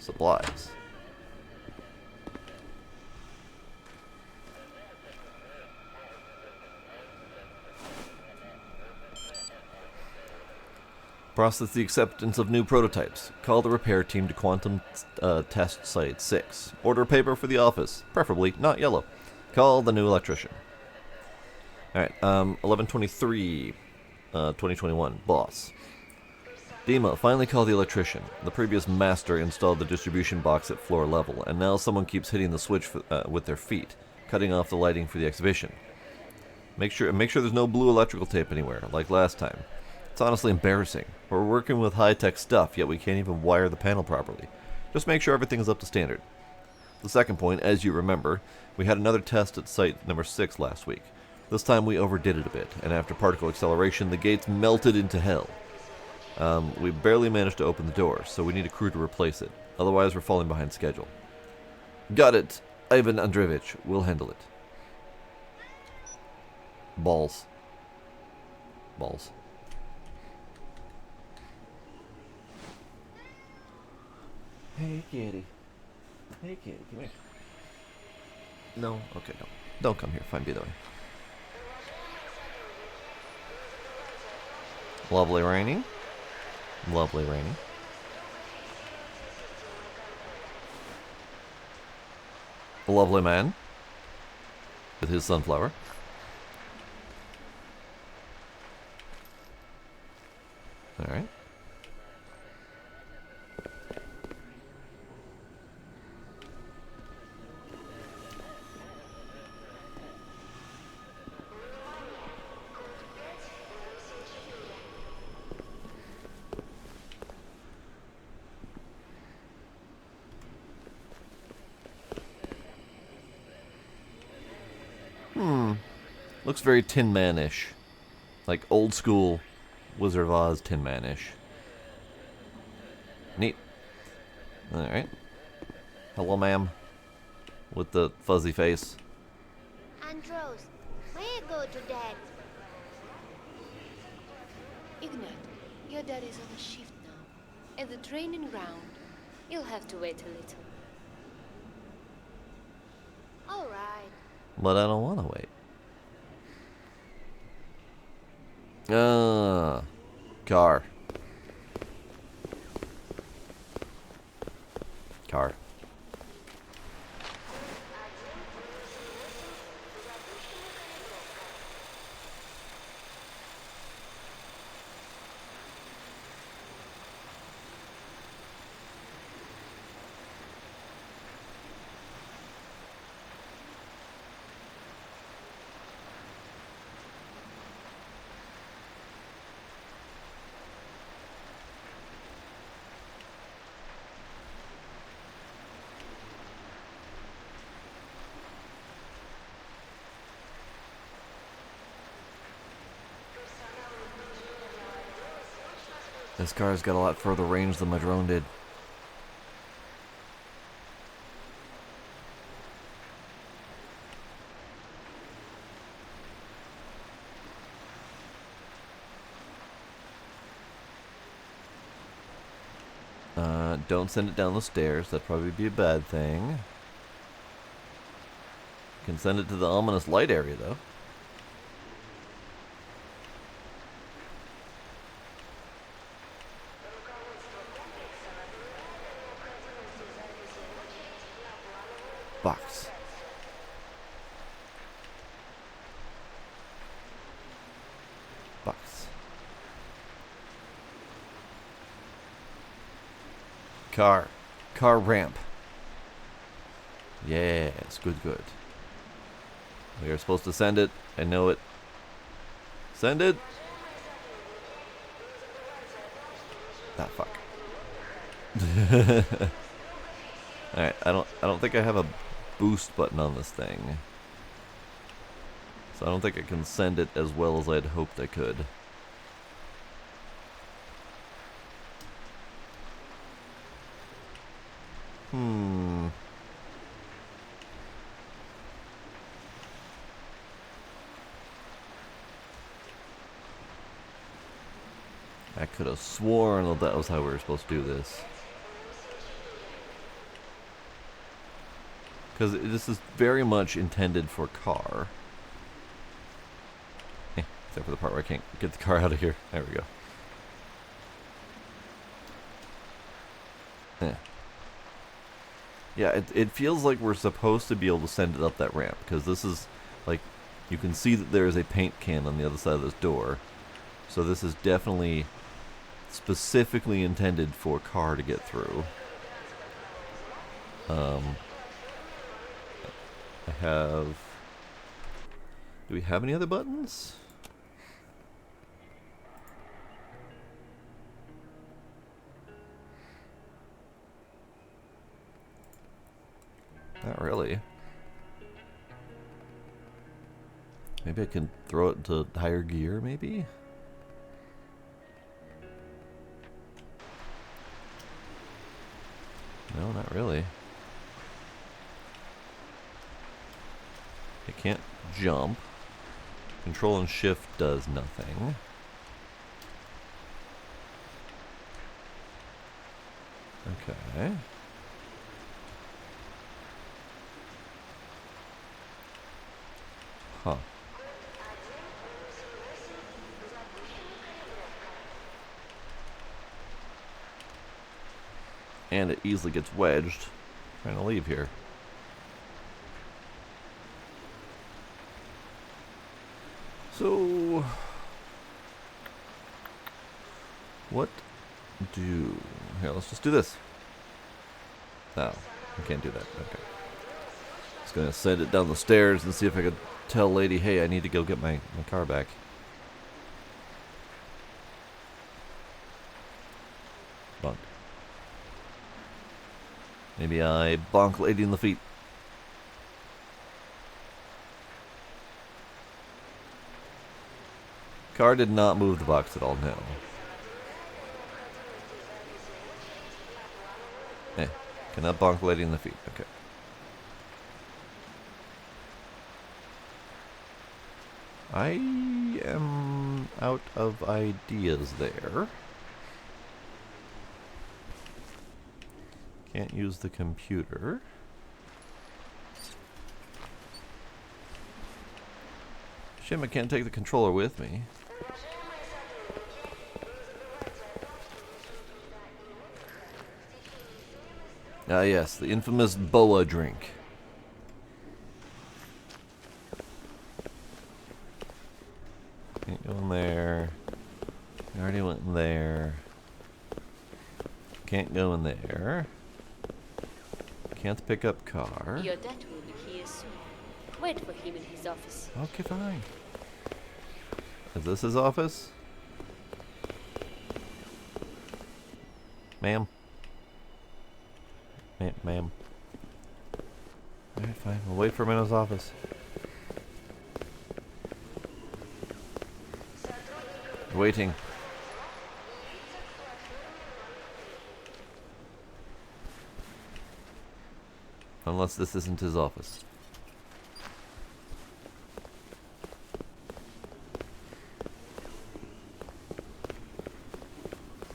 Supplies. Process the acceptance of new prototypes. Call the repair team to Quantum Test Site 6. Order paper for the office, preferably not yellow. Call the new electrician. Alright, 11/23, 2021. Boss. Dima, finally call the electrician. The previous master installed the distribution box at floor level, and now someone keeps hitting the switch with their feet, cutting off the lighting for the exhibition. Make sure there's no blue electrical tape anywhere, like last time. It's honestly embarrassing. We're working with high-tech stuff, yet we can't even wire the panel properly. Just make sure everything is up to standard. The second point, as you remember, we had another test at site number 6 last week. This time we overdid it a bit, and after particle acceleration, the gates melted into hell. We barely managed to open the door, so we need a crew to replace it. Otherwise, we're falling behind schedule. Got it. Ivan Andreevich will handle it. Balls. Balls. Hey, kitty. Hey, kitty, come here. No? Okay, no. Don't come here. Fine, be that way. Lovely raining. Lovely raining. A lovely man. With his sunflower. Alright. Looks very Tin Man-ish. Like old school Wizard of Oz Tin Man-ish. Neat. Alright. Hello, ma'am. With the fuzzy face. Andros, may I go to Dad? Ignat, your dad is on a shift now. At the training ground. You'll have to wait a little. All right. But I don't want to wait. Car. Car. This car's got a lot further range than my drone did. Don't send it down the stairs. That'd probably be a bad thing. You can send it to the ominous light area, though. Box. Box. Car. Car ramp. Yes, good, good. We are supposed to send it. I know it. Send it. Ah, fuck. Alright, I don't think I have a boost button on this thing. So I don't think I can send it as well as I'd hoped I could. I could have sworn that was how we were supposed to do this. Because this is very much intended for car. Except for the part where I can't get the car out of here. There we go. Yeah, it feels like we're supposed to be able to send it up that ramp. Because this is, like, you can see that there is a paint can on the other side of this door. So this is definitely specifically intended for car to get through. I have... Do we have any other buttons? Not really. Maybe I can throw it into higher gear, maybe? No, not really. It can't jump. Control and shift does nothing. Okay. Huh. And it easily gets wedged. Trying to leave here. So, what do... Here, let's just do this. No, I can't do that. Okay. Just gonna send it down the stairs and see if I could tell lady, hey, I need to go get my car back. Bonk. Maybe I bonk lady in the feet. Car did not move the box at all, no. Cannot bonk lady in the feet. Okay. I am out of ideas there. Can't use the computer. Shame I can't take the controller with me. Ah yes, the infamous boa drink. Can't go in there. I already went in there. Can't go in there. Can't pick up car. Your dad will be here soon. Wait for him in his office. Okay, fine. Is this his office? Ma'am? Ma'am. Alright, fine. We'll wait for him in his office. Waiting. Unless this isn't his office.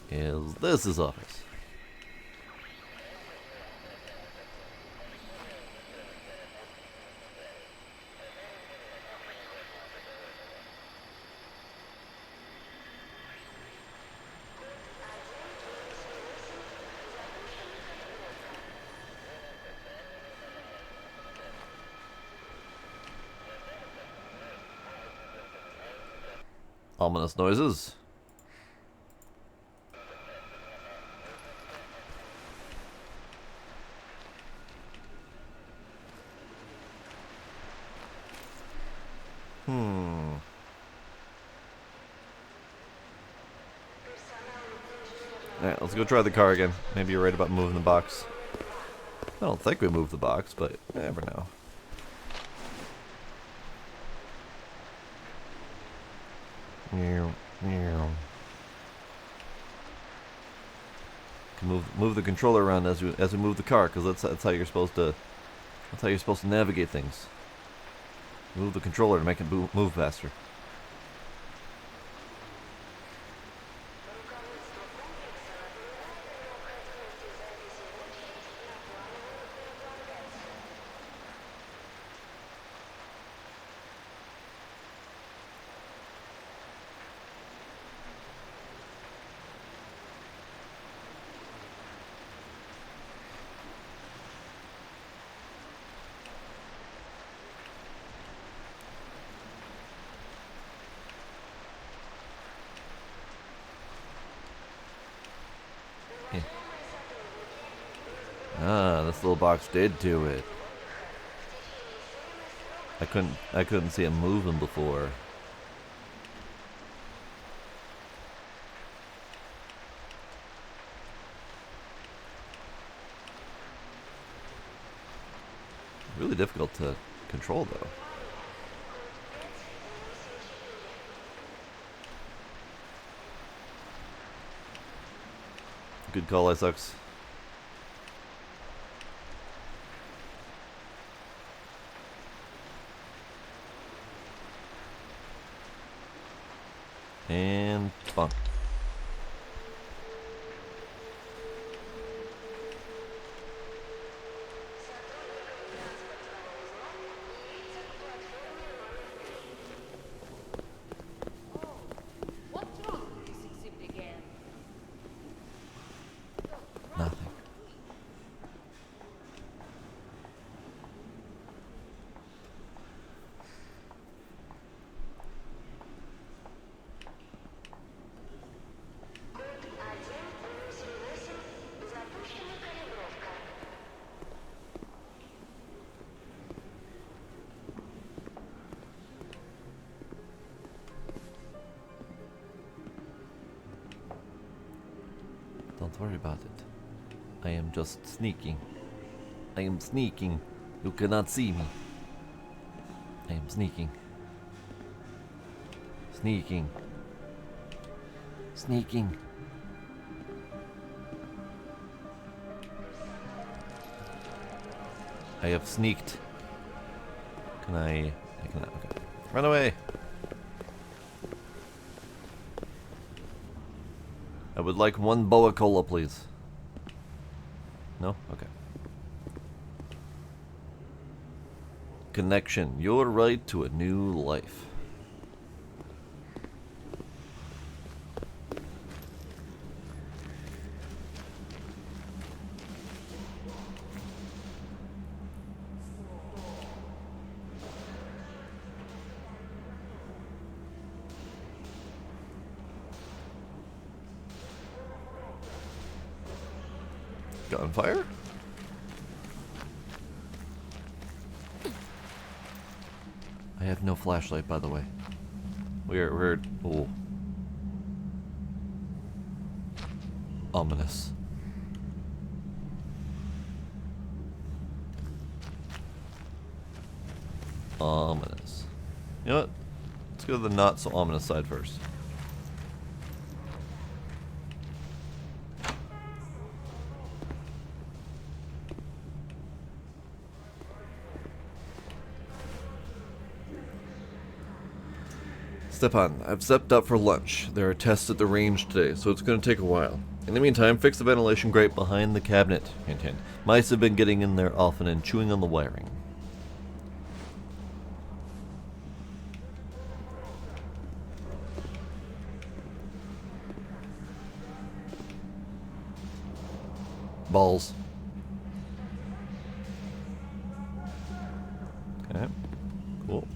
Is this his office? Ominous noises. Alright, let's go try the car again. Maybe you're right about moving the box. I don't think we moved the box, but you never know. Can move the controller around as we move the car, because that's how you're supposed to navigate things. Move the controller to make it move faster. Ah, this little box did do it. I couldn't see it moving before. really difficult to control, though. Good call, Isaacs. And bunk. What's wrong with this exhibit again? Nothing. Don't worry about it. I am just sneaking. I am sneaking. You cannot see me. I am sneaking. Sneaking. Sneaking. I have sneaked. Can I cannot. Okay. Run away! I would like one Boa Cola, please. No? Okay. Connection. Your right to a new life. Gunfire? I have no flashlight, by the way. We're oh. Ominous. Ominous. You know what? Let's go to the not so ominous side first. Stepan, I've stepped up for lunch. There are tests at the range today, so it's going to take a while. In the meantime, fix the ventilation grate behind the cabinet. Hint, hint. Mice have been getting in there often and chewing on the wiring. Balls. Okay. Cool.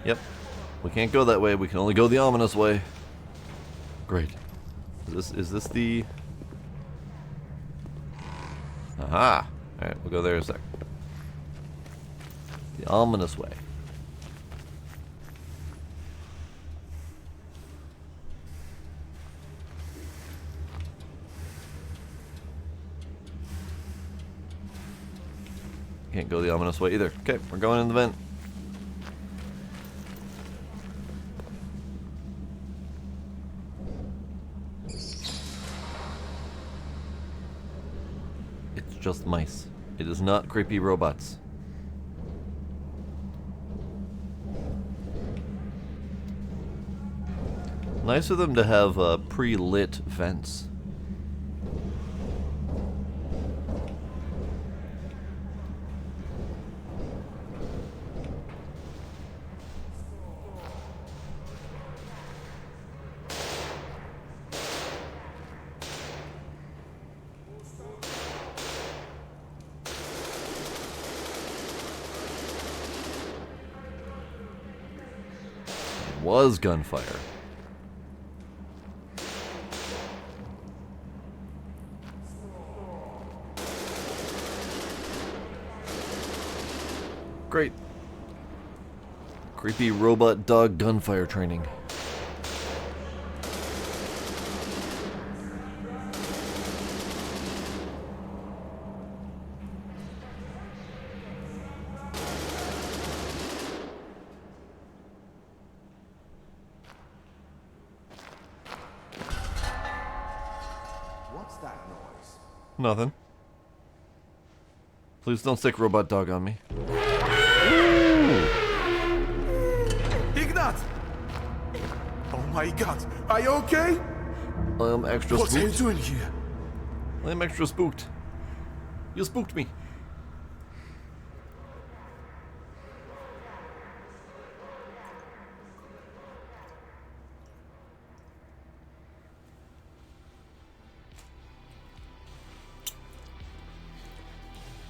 Yep. We can't go that way. We can only go the ominous way. Great. Is this the... Aha! Alright, we'll go there in a sec. The ominous way. Can't go the ominous way either. Okay, we're going in the vent. It's just mice. It is not creepy robots. Nice of them to have pre-lit vents. Was gunfire. Great. Creepy robot dog gunfire training. Nothing. Please don't stick robot dog on me. Ignat! Oh my god, are you okay? I am extra What are you spooked. doing here? I am extra spooked. You spooked me.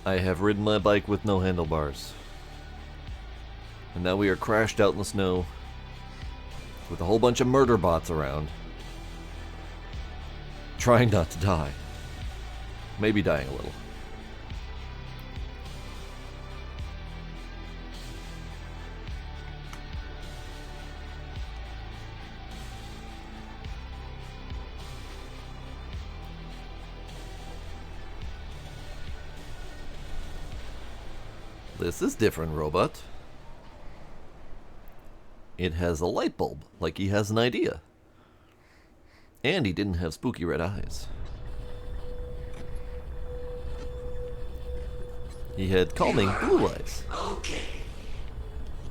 I have ridden my bike with no handlebars. And now we are crashed out in the snow with a whole bunch of murder bots around. Trying not to die. Maybe dying a little. This is different, robot. It has a light bulb, like he has an idea. And he didn't have spooky red eyes. He had calming blue eyes. Okay,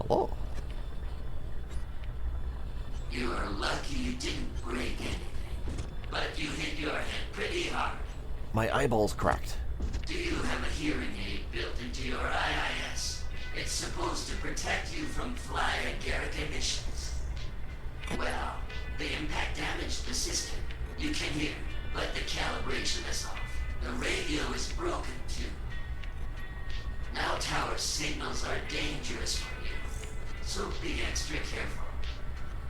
Hello. you are lucky you didn't break anything, but you hit your head pretty hard. My eyeballs cracked. Do you have a hearing aid built into your IIS? It's supposed to protect you from fly agaric emissions. Well, the impact damaged the system. You can hear, but the calibration is off. The radio is broken too. Now tower signals are dangerous for you, so be extra careful.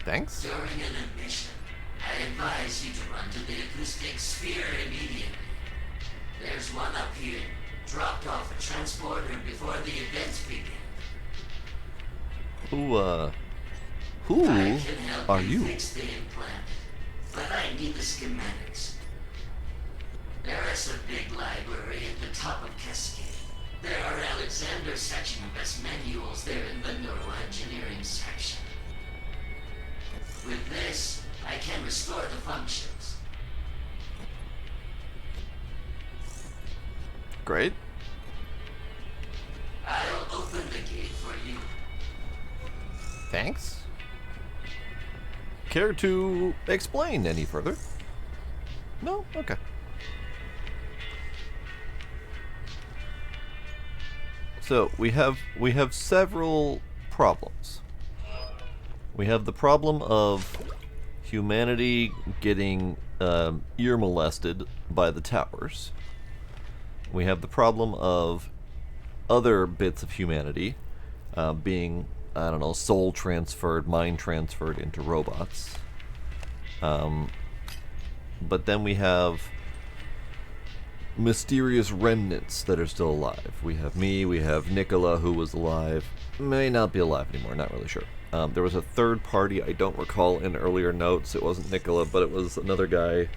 Thanks. During an emission, I advise you to run to the acoustic sphere immediately. There's one up here, dropped off a transporter before the events begin. Who I can help are you? fix the implant, but I need the schematics. There is a big library at the top of Cascade. There are Alexander Sechenbest manuals there in the neuroengineering section. With this, I can restore the functions. Great. I'll open the gate for you. Thanks. Care to explain any further? No? Okay. So we have several problems. We have the problem of humanity getting ear molested by the towers. We have the problem of other bits of humanity being, I don't know, soul transferred, mind transferred into robots. But then we have mysterious remnants that are still alive. We have me, we have Nicola, who was alive. May not be alive anymore, not really sure. There was a third party, I don't recall in earlier notes. It wasn't Nicola, but it was another guy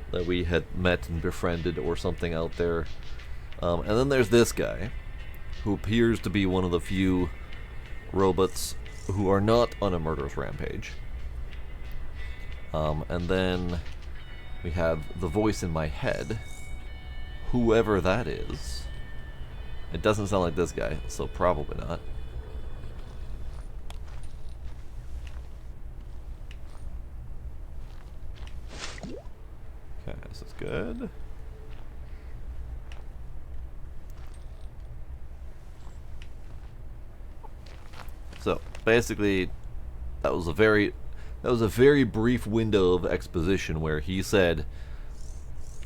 that we had met and befriended or something out there. And then there's this guy, who appears to be one of the few robots who are not on a murderous rampage. And then we have the voice in my head, whoever that is. It doesn't sound like this guy, so probably not. Okay, this is good. So basically, that was a very brief window of exposition where he said,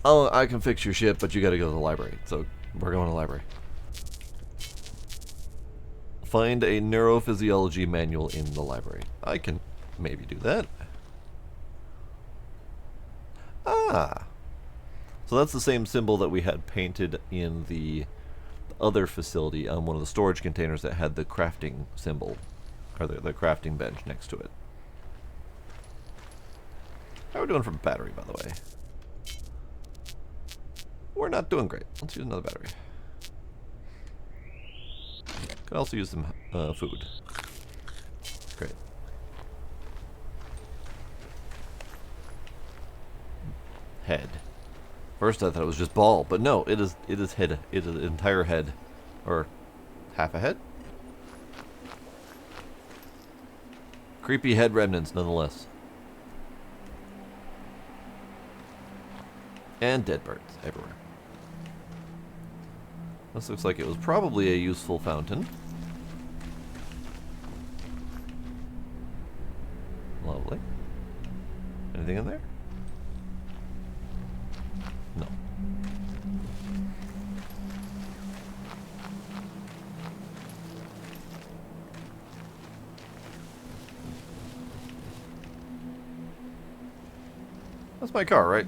"Oh, I can fix your ship, but you got to go to the library." So we're going to the library. Find a neurophysiology manual in the library. I can maybe do that. Ah, so that's the same symbol that we had painted in the other facility on one of the storage containers that had the crafting symbol, or the crafting bench next to it. How are we doing for battery, by the way? We're not doing great. Let's use another battery. Could also use some food. Great. Head. First I thought it was just ball, but no, it is head. It is entire head. Or half a head? Creepy head remnants nonetheless. And dead birds everywhere. This looks like it was probably a useful fountain. Lovely. Anything in there? No. That's my car, right?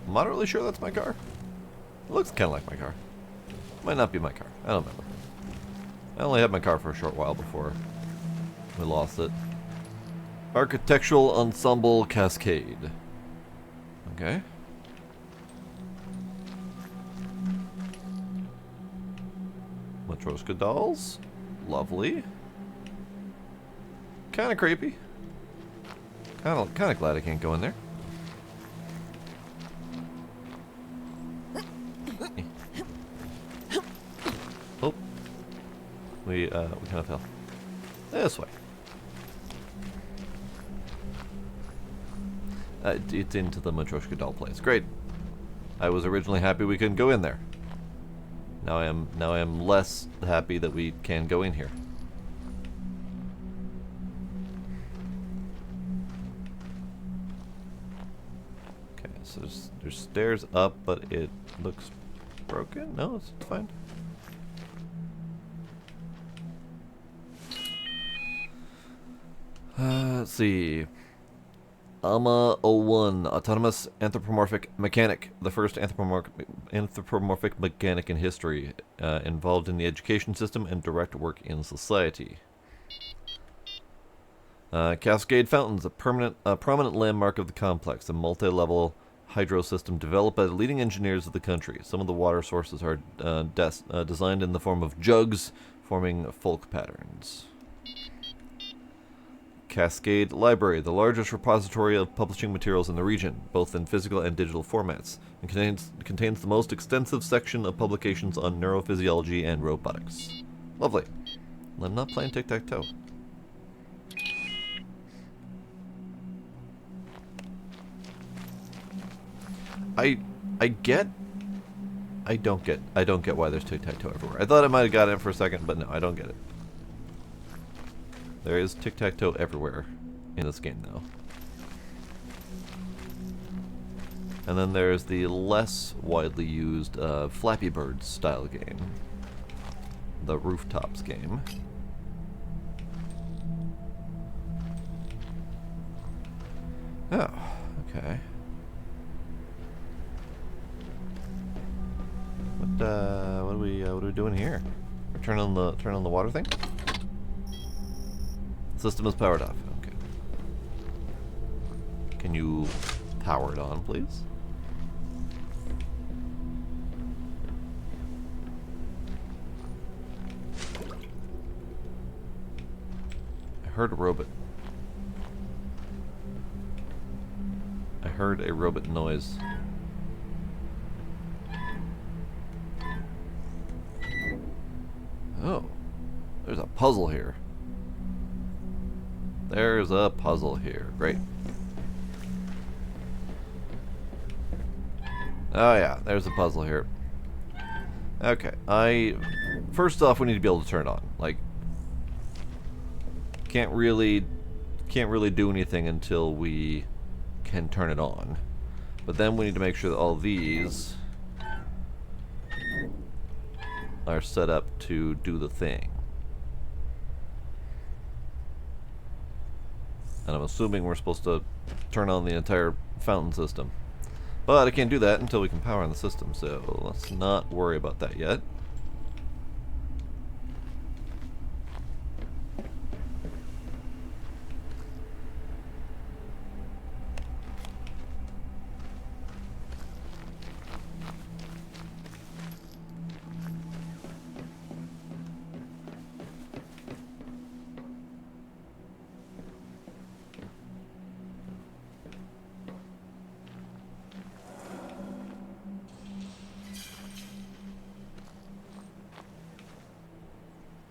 I'm not really sure that's my car. It looks kind of like my car. Might not be my car. I don't remember. I only had my car for a short while before we lost it. Architectural Ensemble Cascade. Okay. Matryoshka dolls. Lovely. Kind of creepy. Kind of glad I can't go in there. Oh. We kind of fell. This way. It's into the Matryoshka doll place. Great. I was originally happy we couldn't go in there. Now I am less happy that we can go in here. Okay, so there's stairs up, but it looks broken. No, it's fine. Let's see. AMA-01, Autonomous Anthropomorphic Mechanic, the first anthropomorphic mechanic in history, involved in the education system and direct work in society. Cascade Fountains, a prominent landmark of the complex, a multi-level hydro system developed by the leading engineers of the country. Some of the water sources are designed in the form of jugs, forming folk patterns. Cascade Library, the largest repository of publishing materials in the region, both in physical and digital formats, and contains the most extensive section of publications on neurophysiology and robotics. Lovely. I'm not playing tic-tac-toe. I don't get why there's tic-tac-toe everywhere. I thought I might have got it for a second, but no, I don't get it. There is tic-tac-toe everywhere in this game, though. And then there's the less widely used Flappy Bird style game. The Rooftops game. Oh, okay. What are we doing here? We're turn on the water thing? System is powered off. Okay. Can you power it on, please? I heard a robot. I heard a robot noise. Oh, there's a puzzle here. There's a puzzle here. Great. Oh yeah, there's a puzzle here. Okay, first off, we need to be able to turn it on. Like, can't really do anything until we can turn it on. But then we need to make sure that all these are set up to do the thing. And I'm assuming we're supposed to turn on the entire fountain system. But I can't do that until we can power on the system, so let's not worry about that yet.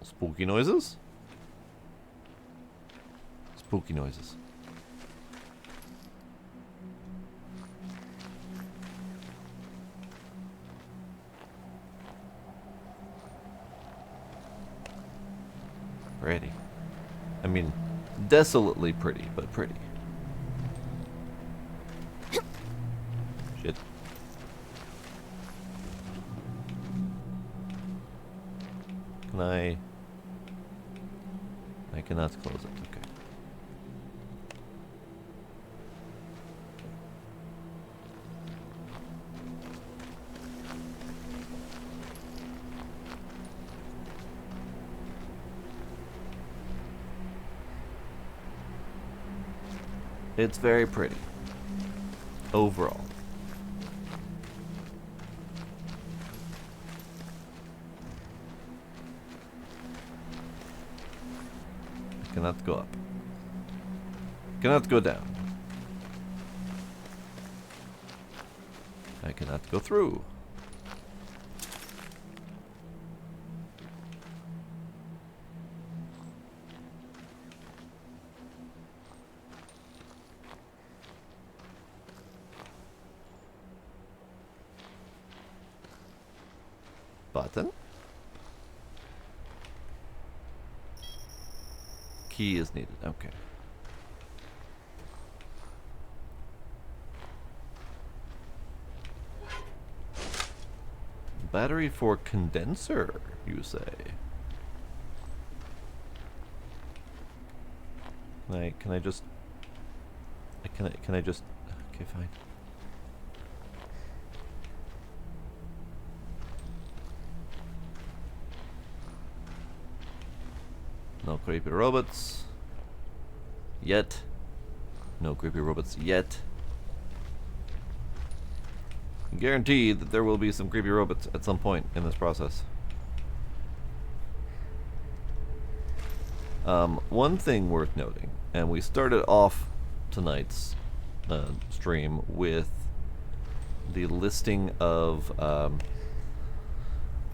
Spooky noises? Spooky noises. Pretty. I mean, desolately pretty, but pretty. Shit. Can I cannot close it, okay. It's very pretty. Overall. I cannot go up. Cannot go down. I cannot go through. Button. Key is needed. Okay. Battery for condenser, you say? Can I just? Can I just? Okay, fine. No creepy robots. Yet. No creepy robots yet. Guaranteed that there will be some creepy robots at some point in this process. One thing worth noting, and we started off tonight's stream with the listing of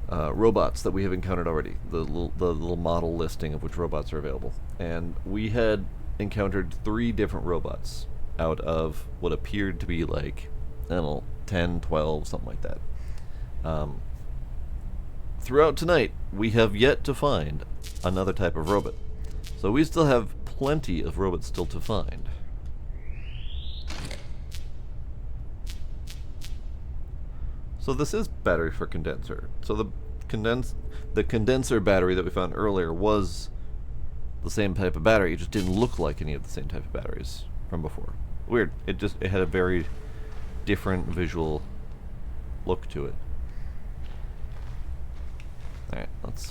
robots that we have encountered already, the little model listing of which robots are available, and we had encountered 3 different robots out of what appeared to be like, I don't know, 10, 12, something like that. Throughout tonight, we have yet to find another type of robot, so we still have plenty of robots still to find. So this is battery for condenser. So the condenser battery that we found earlier was the same type of battery. It just didn't look like any of the same type of batteries from before. Weird. It had a very different visual look to it. Alright, let's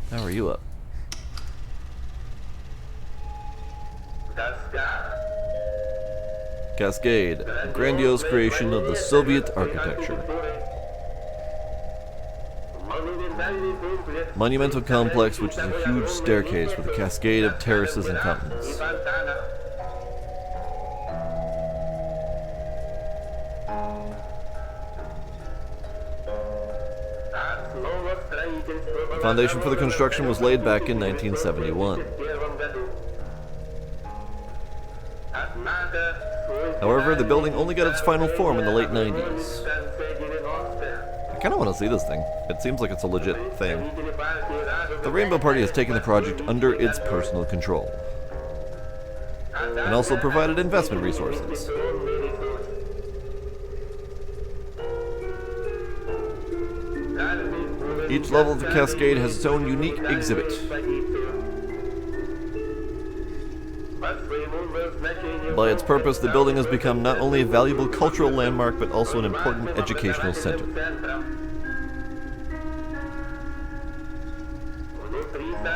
power you up. Cascade, a grandiose creation of the Soviet architecture. Monumental complex which is a huge staircase with a cascade of terraces and fountains. The foundation for the construction was laid back in 1971. However, the building only got its final form in the late 90s. I kind of want to see this thing. It seems like it's a legit thing. The Rainbow Party has taken the project under its personal control, and also provided investment resources. Each level of the cascade has its own unique exhibit. By its purpose, the building has become not only a valuable cultural landmark, but also an important educational center.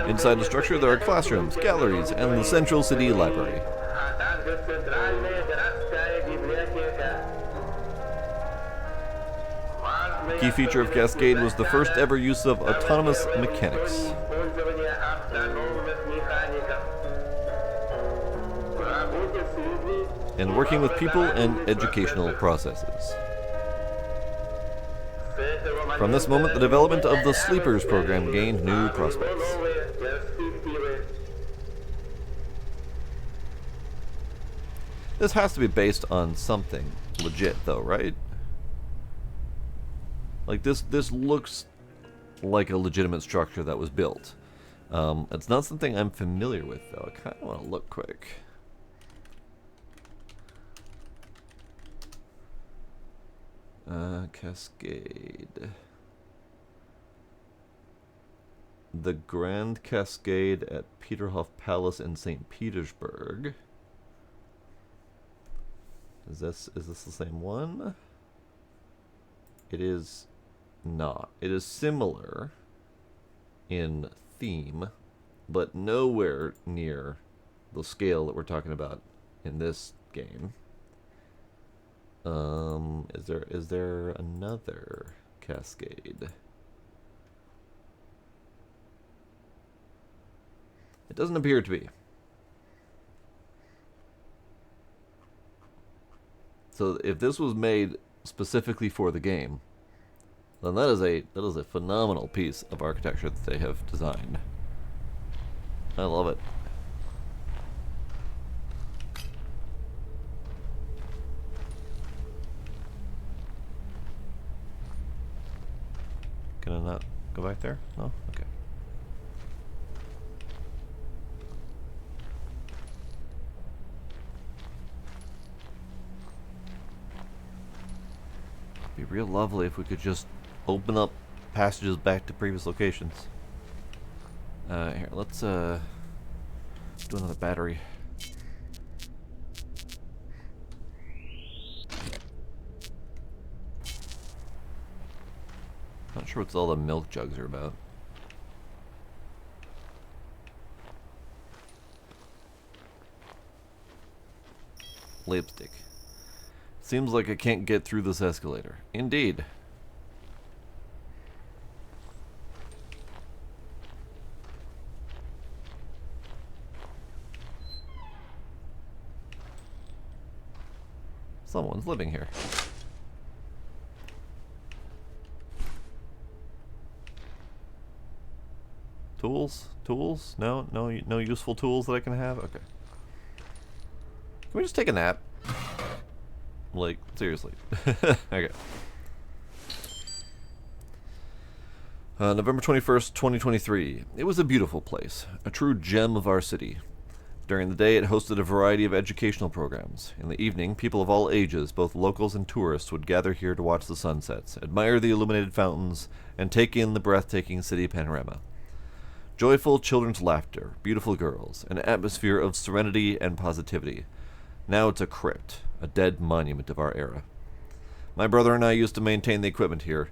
Inside the structure, there are classrooms, galleries, and the Central City Library. A key feature of Cascade was the first ever use of autonomous mechanics. And working with people and educational processes. From this moment, the development of the Sleepers program gained new prospects. This has to be based on something legit, though, right? Like, this looks like a legitimate structure that was built. It's not something I'm familiar with, though. I kind of want to look quick. Cascade. The Grand Cascade at Peterhof Palace in St. Petersburg. Is this the same one? It is not. It is similar in theme, but nowhere near the scale that we're talking about in this game. Is there another cascade? It doesn't appear to be. So if this was made specifically for the game, then that is a phenomenal piece of architecture that they have designed. I love it. Can I not go back there? No? Okay. It'd be real lovely if we could just open up passages back to previous locations. Here, let's do another battery. Not sure what all the milk jugs are about. Lipstick. Seems like I can't get through this escalator. Indeed. Someone's living here. Tools? Tools? No useful tools that I can have? Okay. Can we just take a nap? Like, seriously. Okay. November 21st, 2023. It was a beautiful place, a true gem of our city. During the day, it hosted a variety of educational programs. In the evening, people of all ages, both locals and tourists, would gather here to watch the sunsets, admire the illuminated fountains, and take in the breathtaking city panorama. Joyful children's laughter, beautiful girls, an atmosphere of serenity and positivity. Now it's a crypt, a dead monument of our era. My brother and I used to maintain the equipment here.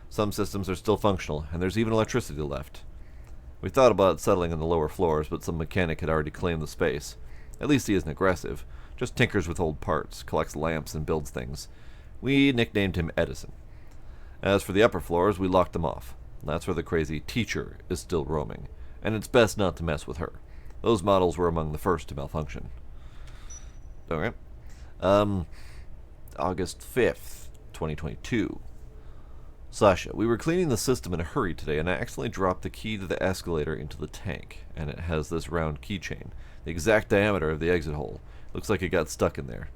Some systems are still functional, and there's even electricity left. We thought about settling on the lower floors, but some mechanic had already claimed the space. At least he isn't aggressive, just tinkers with old parts, collects lamps, and builds things. We nicknamed him Edison. As for the upper floors, we locked them off. That's where the crazy teacher is still roaming, and it's best not to mess with her. Those models were among the first to malfunction. Okay. August 5th, 2022. Sasha, we were cleaning the system in a hurry today, and I accidentally dropped the key to the escalator into the tank, and it has this round keychain, the exact diameter of the exit hole. Looks like it got stuck in there.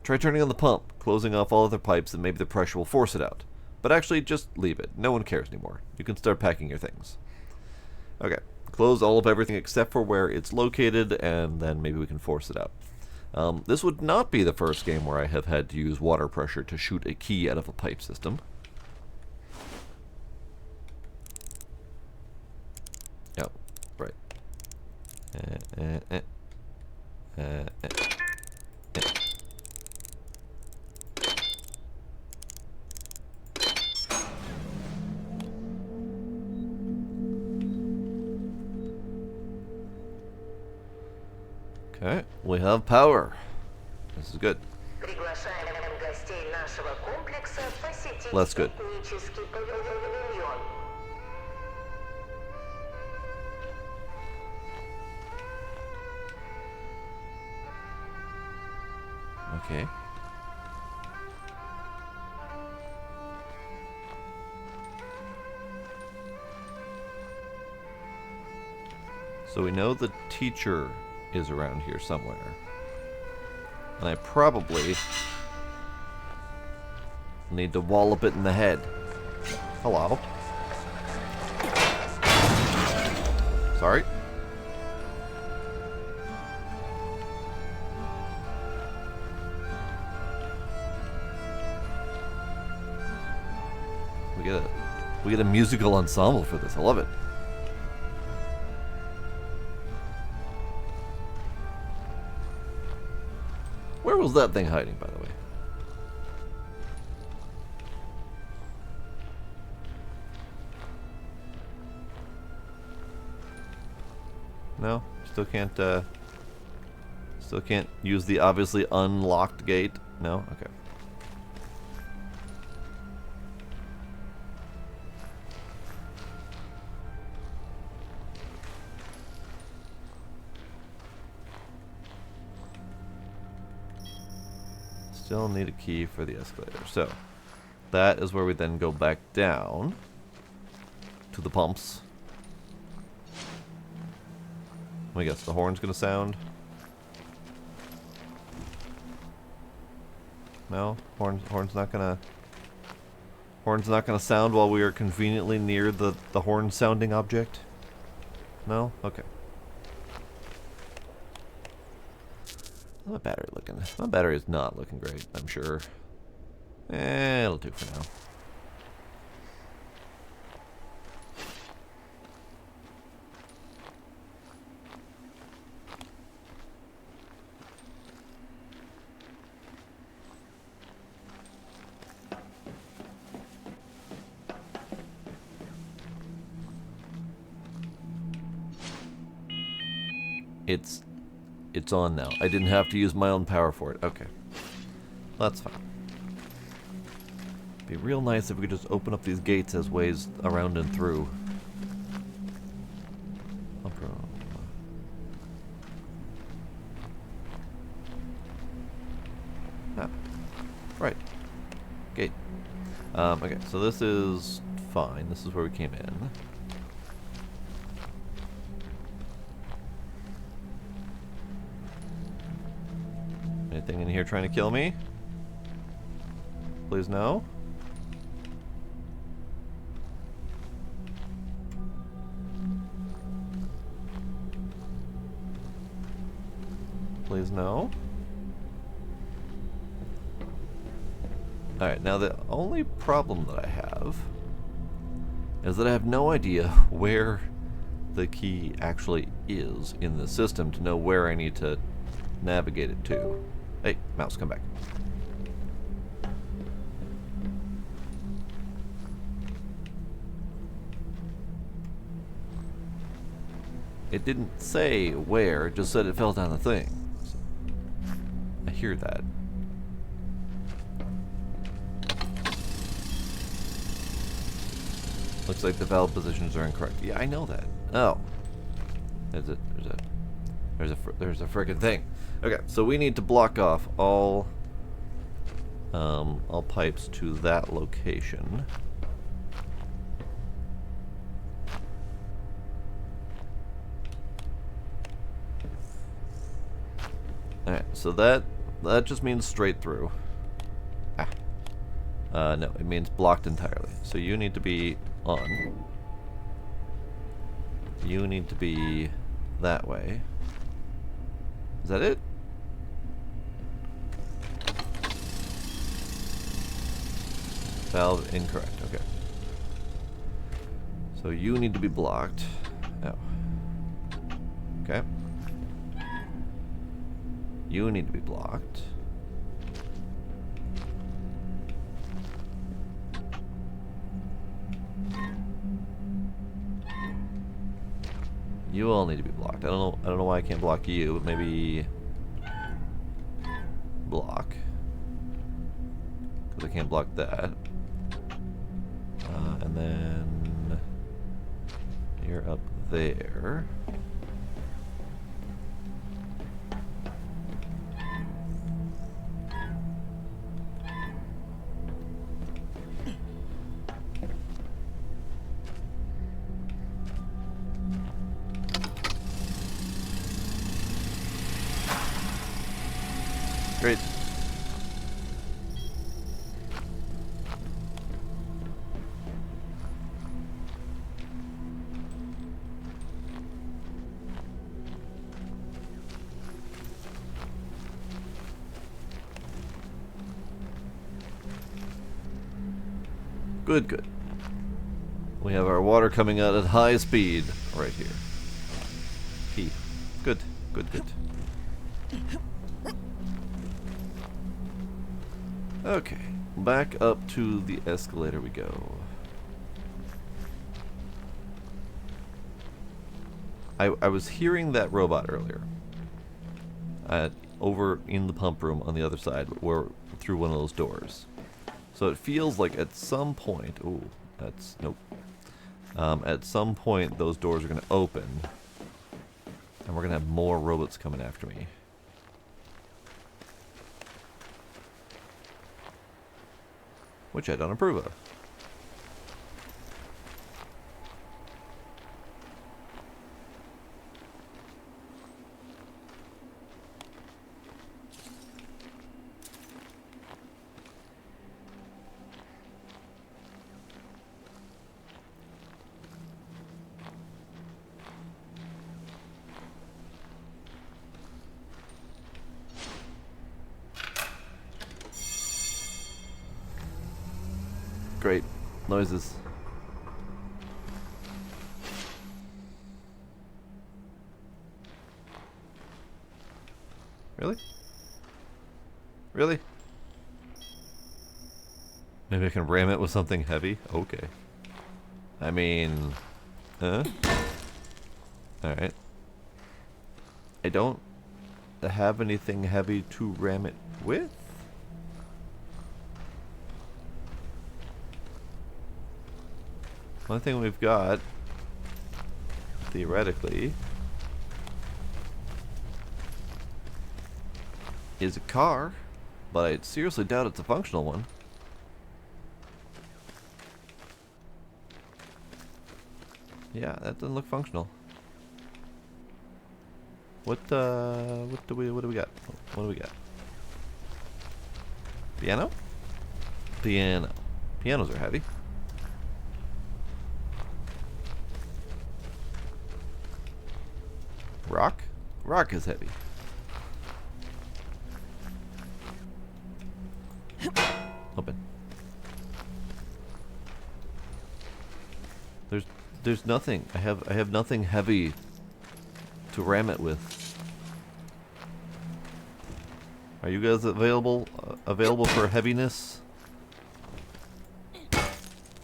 Try turning on the pump, closing off all other pipes, and maybe the pressure will force it out. But actually, just leave it. No one cares anymore. You can start packing your things. Okay. Close all of everything except for where it's located, and then maybe we can force it out. This would not be the first game where I have had to use water pressure to shoot a key out of a pipe system. Oh, right. Okay, we have power. This is good. That's good. Okay. So we know the teacher is around here somewhere. And I probably need to wallop it in the head. Hello. Sorry. We get a musical ensemble for this. I love it. Where was that thing hiding, by the way? No, still can't use the obviously unlocked gate. No, okay. Still need a key for the escalator. So, that is where we then go back down to the pumps. Let me guess, the horn's gonna sound? No? Horn's not gonna sound while we are conveniently near the horn sounding object? No? Okay. How's my battery looking? My battery is not looking great, I'm sure. It'll do for now. It's on now. I didn't have to use my own power for it. Okay. That's fine. Be real nice if we could just open up these gates as ways around and through. Ah. Right. Gate. Okay, so this is fine. This is where we came in. Anything in here trying to kill me? Please no. Please no. Alright, now the only problem that I have is that I have no idea where the key actually is in the system to know where I need to navigate it to. Hey, mouse, come back. It didn't say where, it just said it fell down the thing. So, I hear that. Looks like the valve positions are incorrect. Yeah, I know that. Oh. There's a frickin' thing. Okay, so we need to block off all pipes to that location. Alright, so that just means straight through. No, it means blocked entirely. So you need to be on. You need to be that way. Is that it? Valve incorrect, okay. So you need to be blocked. Oh. Okay. You need to be blocked. You all need to be blocked. I don't know why I can't block you, but maybe block. Because I can't block that. And then you're up there. Great. Good, good. We have our water coming out at high speed right here. Key. Good, good, good. Okay, back up to the escalator we go. I was hearing that robot earlier. Over in the pump room on the other side, or through one of those doors. So it feels like at some point, ooh, that's, nope. At some point those doors are going to open, and we're going to have more robots coming after me. Which I don't approve of. Great noises. Really? Really? Maybe I can ram it with something heavy? Okay. I mean... Huh? Alright. I don't have anything heavy to ram it with? One thing we've got, theoretically, is a car, but I seriously doubt it's a functional one. Yeah, that doesn't look functional. What do we got? What do we got? Piano? Piano. Pianos are heavy. Rock? Rock is heavy. Open. There's nothing. I have nothing heavy to ram it with. Are you guys available for heaviness?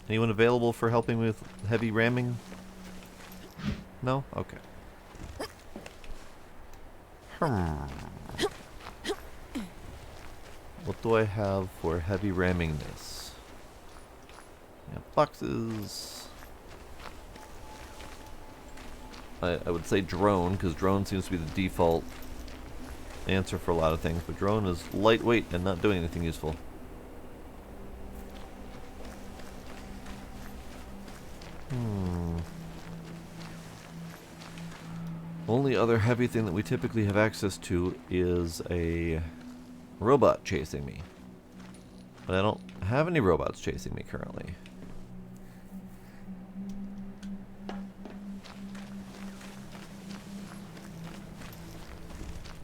Anyone available for helping with heavy ramming? No? Okay. What do I have for heavy ramming this? Yeah, boxes. I would say drone, because drone seems to be the default answer for a lot of things, but drone is lightweight and not doing anything useful. Only other heavy thing that we typically have access to is a robot chasing me. But I don't have any robots chasing me currently.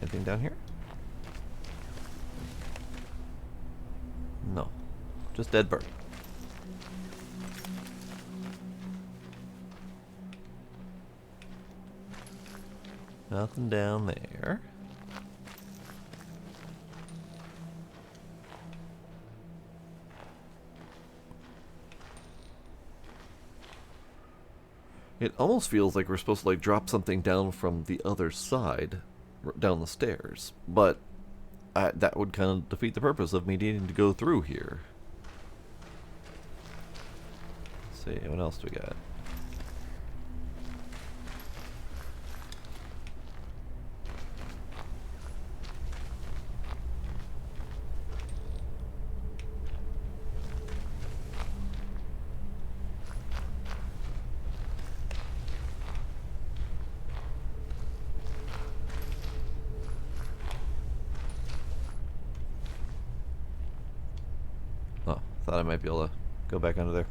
Anything down here? No. Just dead bird. Nothing down there. It almost feels like we're supposed to like drop something down from the other side, down the stairs, but that would kind of defeat the purpose of me needing to go through here. Let's see, what else do we got? Thought I might be able to go back under there.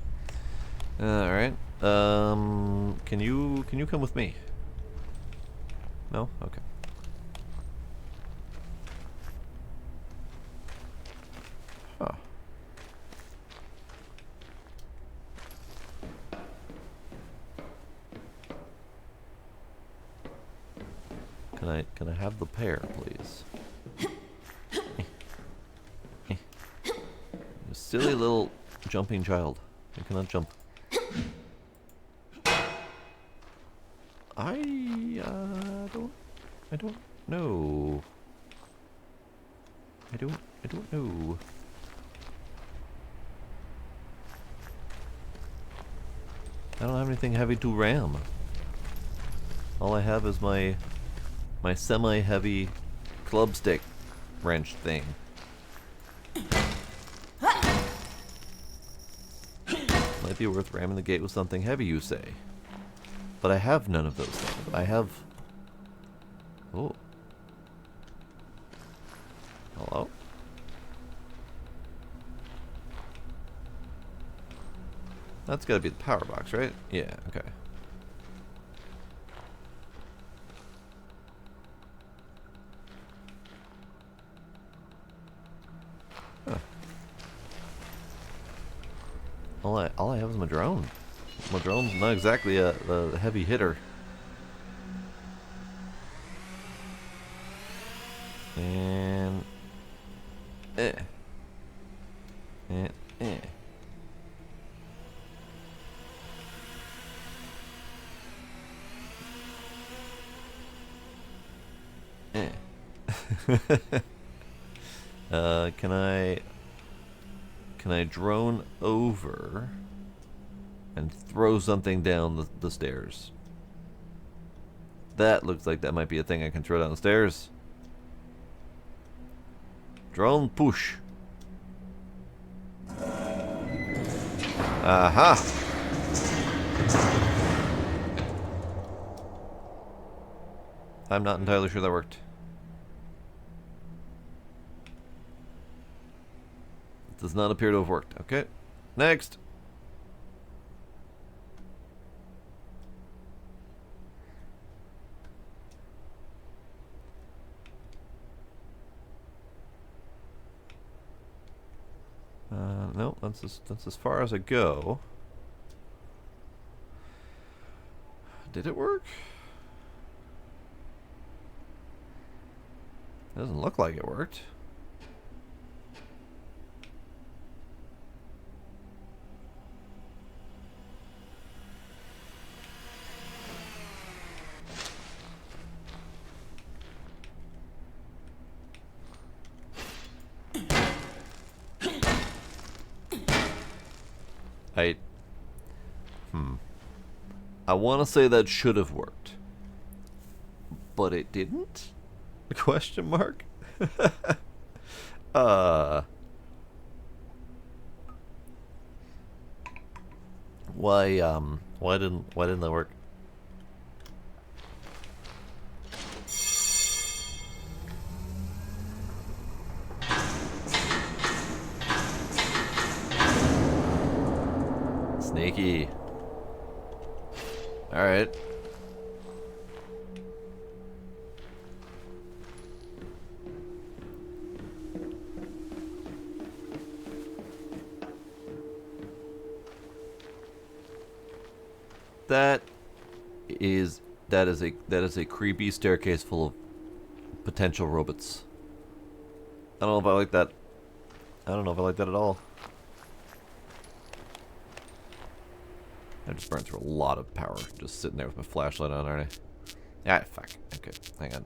All right. Can you come with me? No? Okay. Huh. Can I have the pear, please? You silly little jumping child. I cannot jump. I don't know. I don't know. I don't have anything heavy to ram. All I have is my semi-heavy club stick wrench thing. Might be worth ramming the gate with something heavy, you say. But I have none of those things. I have... Oh. Hello? That's gotta be the power box, right? Yeah, okay. Huh. All I have is my drone. My drone's not exactly a heavy hitter. And eh. And eh. Eh. Can I drone over and throw something down the stairs? That looks like that might be a thing I can throw down the stairs. Drone push. Aha! I'm not entirely sure that worked. It does not appear to have worked. Okay. Next. No, that's as far as I go. Did it work? It doesn't look like it worked. I want to say that should have worked, but it didn't? Question mark? Why didn't that work? Sneaky. All right. That is a creepy staircase full of potential robots. I don't know if I like that. I don't know if I like that at all. I just burned through a lot of power just sitting there with my flashlight on, aren't I? Ah, fuck. Okay, hang on.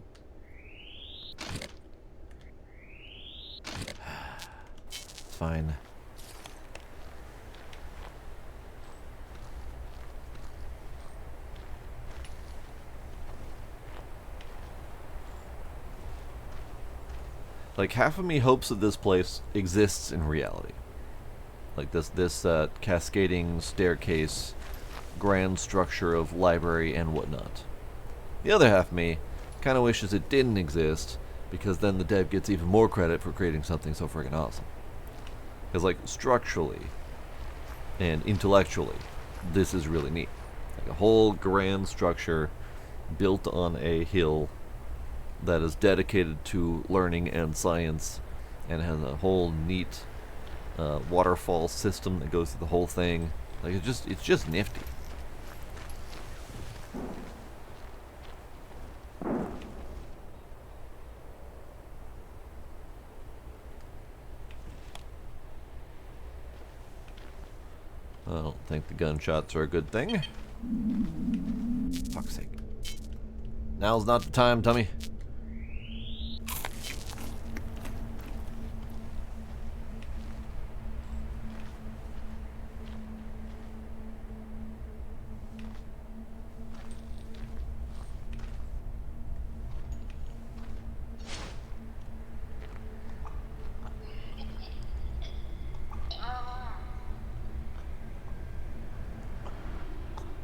It's fine. Like, half of me hopes that this place exists in reality. Like this cascading staircase, grand structure of library and whatnot. The other half of me kind of wishes it didn't exist, because then the dev gets even more credit for creating something so friggin' awesome. Because, like, structurally and intellectually, this is really neat. Like a whole grand structure built on a hill that is dedicated to learning and science, and has a whole neat waterfall system that goes through the whole thing. Like, it's just nifty. I don't think the gunshots are a good thing. Fuck's sake. Now's not the time, Tummy.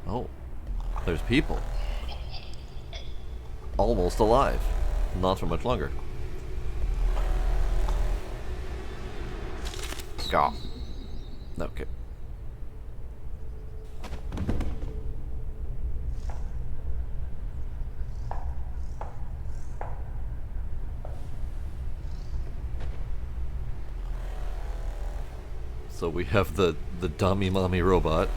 Oh, there's people. Almost alive. Not for much longer. Gah. Okay. So we have the dummy mommy robot.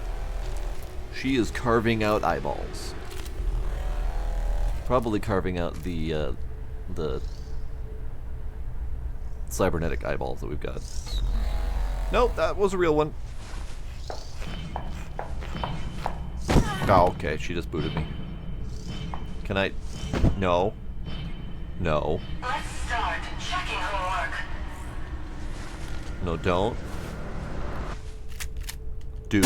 She is carving out eyeballs. Probably carving out the cybernetic eyeballs that we've got. Nope, that was a real one. Oh, okay, she just booted me. Can I? No. No. Let's start checking homework. No, don't. Dude.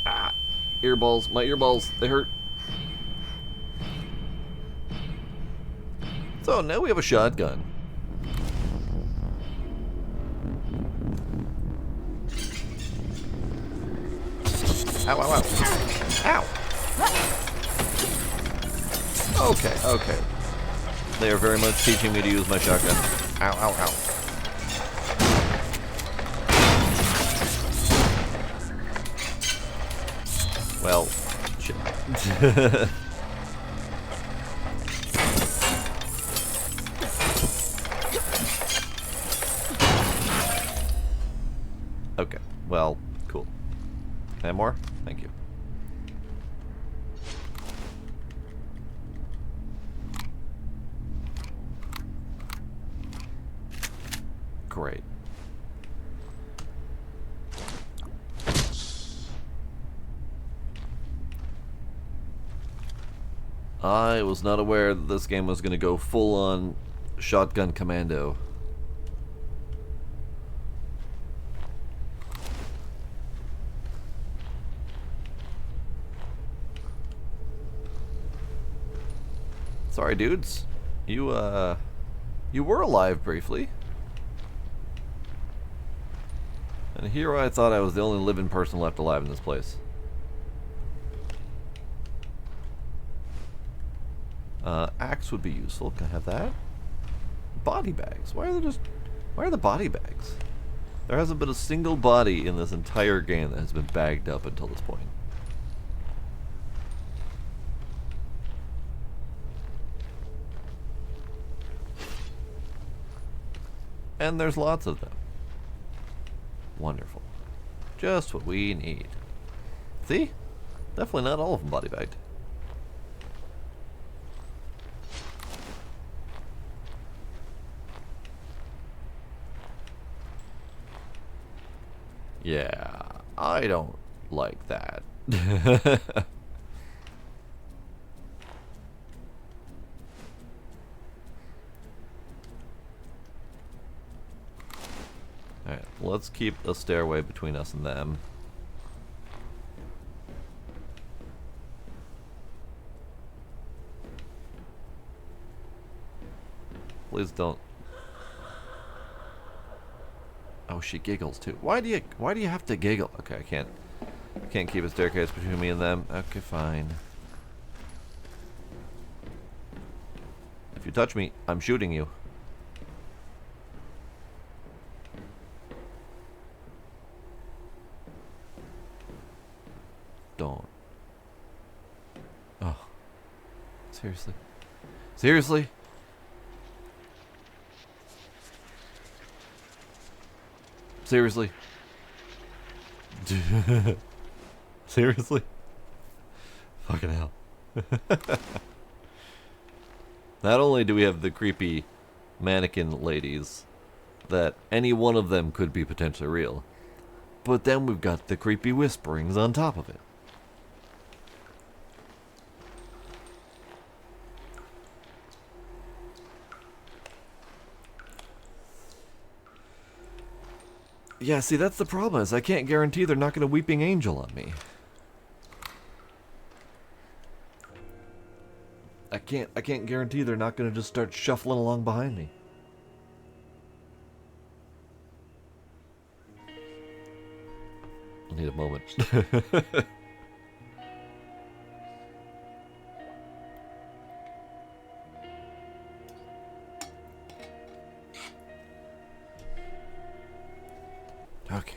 Ah, earballs, my earballs, they hurt. So now we have a shotgun. Ow, ow, ow. Ow! Okay, okay. They are very much teaching me to use my shotgun. Ow, ow, ow. Well, shit. Okay, well, cool. Can I have more? Thank you. Great. I was not aware that this game was going to go full-on shotgun commando. Sorry, dudes. You were alive briefly. And here I thought I was the only living person left alive in this place. Axe would be useful. Can I have that? Body bags. Why are the body bags? There hasn't been a single body in this entire game that has been bagged up until this point. And there's lots of them. Wonderful. Just what we need. See? Definitely not all of them body bagged. Yeah, I don't like that. Alright, let's keep a stairway between us and them. Please don't. Oh, she giggles too. Why do you have to giggle? Okay, I can't keep a staircase between me and them. Okay, fine. If you touch me, I'm shooting you. Don't. Oh. Seriously? Seriously? Seriously? Seriously? Fucking hell. Not only do we have the creepy mannequin ladies, that any one of them could be potentially real, but then we've got the creepy whisperings on top of it. Yeah, see, that's the problem, is I can't guarantee they're not going to weeping angel on me. I can't guarantee they're not going to just start shuffling along behind me. I need a moment. Okay.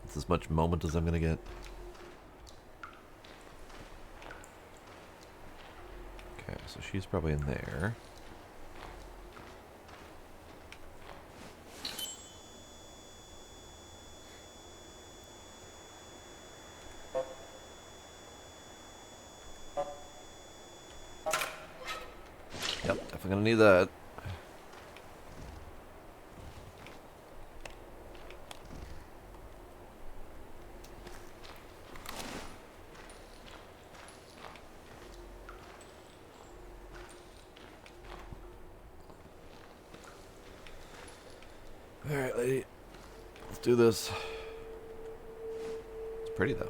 That's as much moment as I'm going to get. Okay, so she's probably in there. Yep, definitely gonna need that. Alright, lady. Let's do this. It's pretty, though.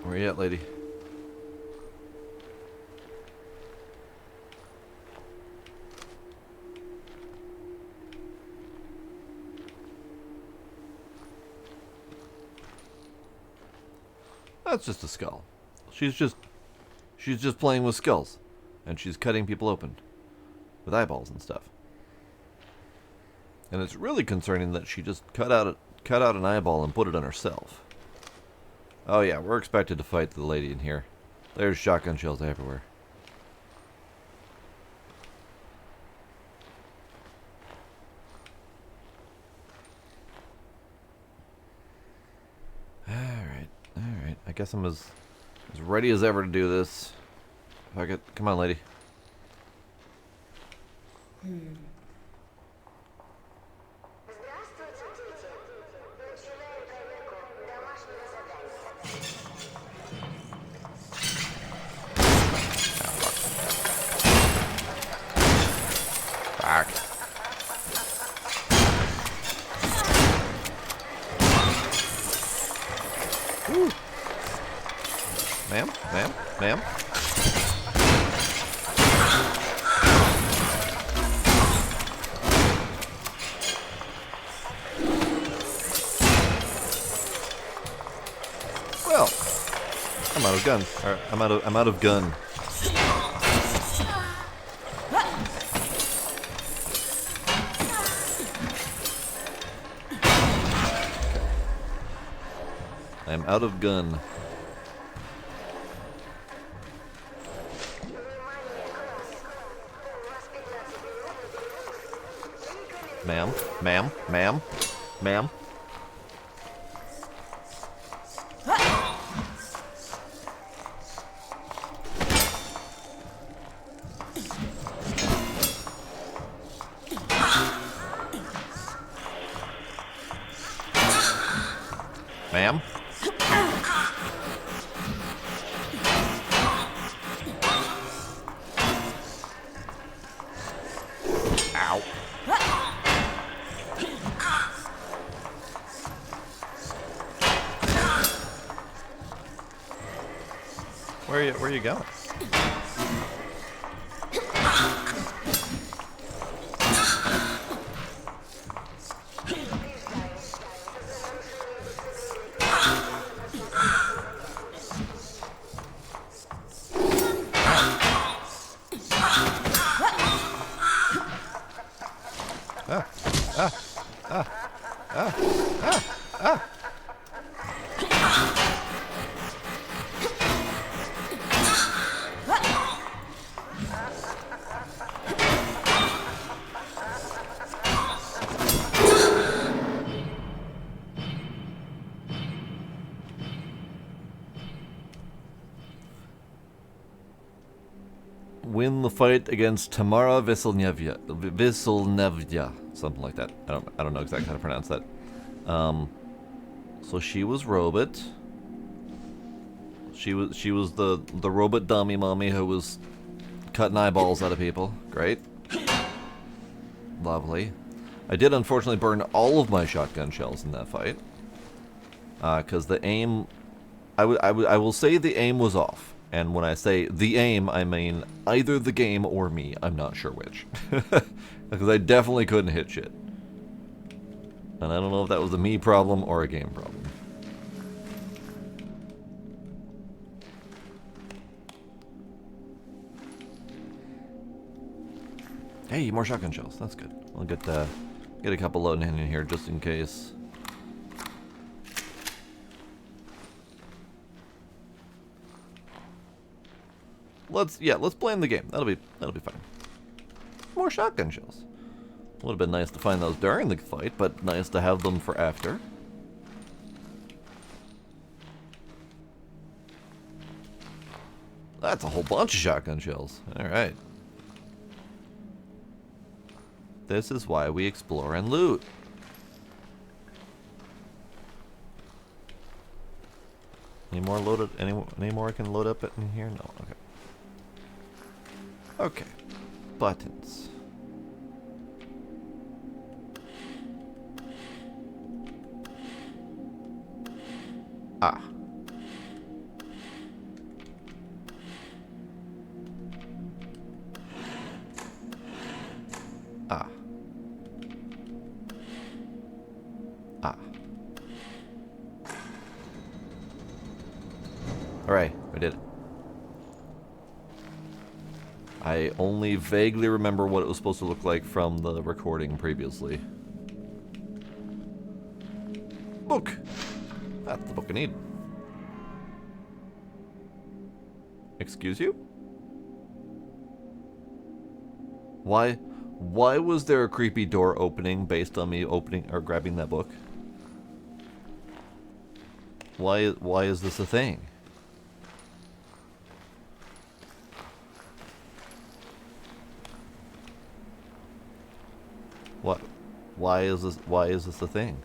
Where you at, lady? That's just a skull. She's just playing with skulls, and she's cutting people open with eyeballs and stuff. And it's really concerning that she just cut out an eyeball and put it on herself. Oh yeah, we're expected to fight the lady in here. There's shotgun shells everywhere. Alright. I guess I'm as ready as ever to do this. Fuck it. Come on, lady. Fuck. Woo. Ma'am? Ma'am? Ma'am? Well, I'm out of gun. Or, I'm out of gun. I'm out of gun. Ma'am, ma'am, ma'am, ma'am. Ma'am? Ow. Where are you going? Win the fight against Tamara Veselnevya, something like that. I don't know exactly how to pronounce that. So she was Robot. She was the robot dummy mommy who was cutting eyeballs out of people. Great, lovely. I did unfortunately burn all of my shotgun shells in that fight because the aim. I will say the aim was off. And when I say the aim, I mean either the game or me. I'm not sure which. Because I definitely couldn't hit shit. And I don't know if that was a me problem or a game problem. Hey, more shotgun shells. That's good. I'll get a couple loading in here just in case. Let's blame the game. That'll be fine. More shotgun shells. Would have been nice to find those during the fight, but nice to have them for after. That's a whole bunch of shotgun shells. All right. This is why we explore and loot. Any more loaded? Any more I can load up in here? No. Okay. Okay, buttons. Ah. Ah. Ah. Alright, we did it. I only vaguely remember what it was supposed to look like from the recording previously. Book! That's the book I need. Excuse you? Why was there a creepy door opening based on me opening or grabbing that book? Why is this a thing? What? Why is this a thing?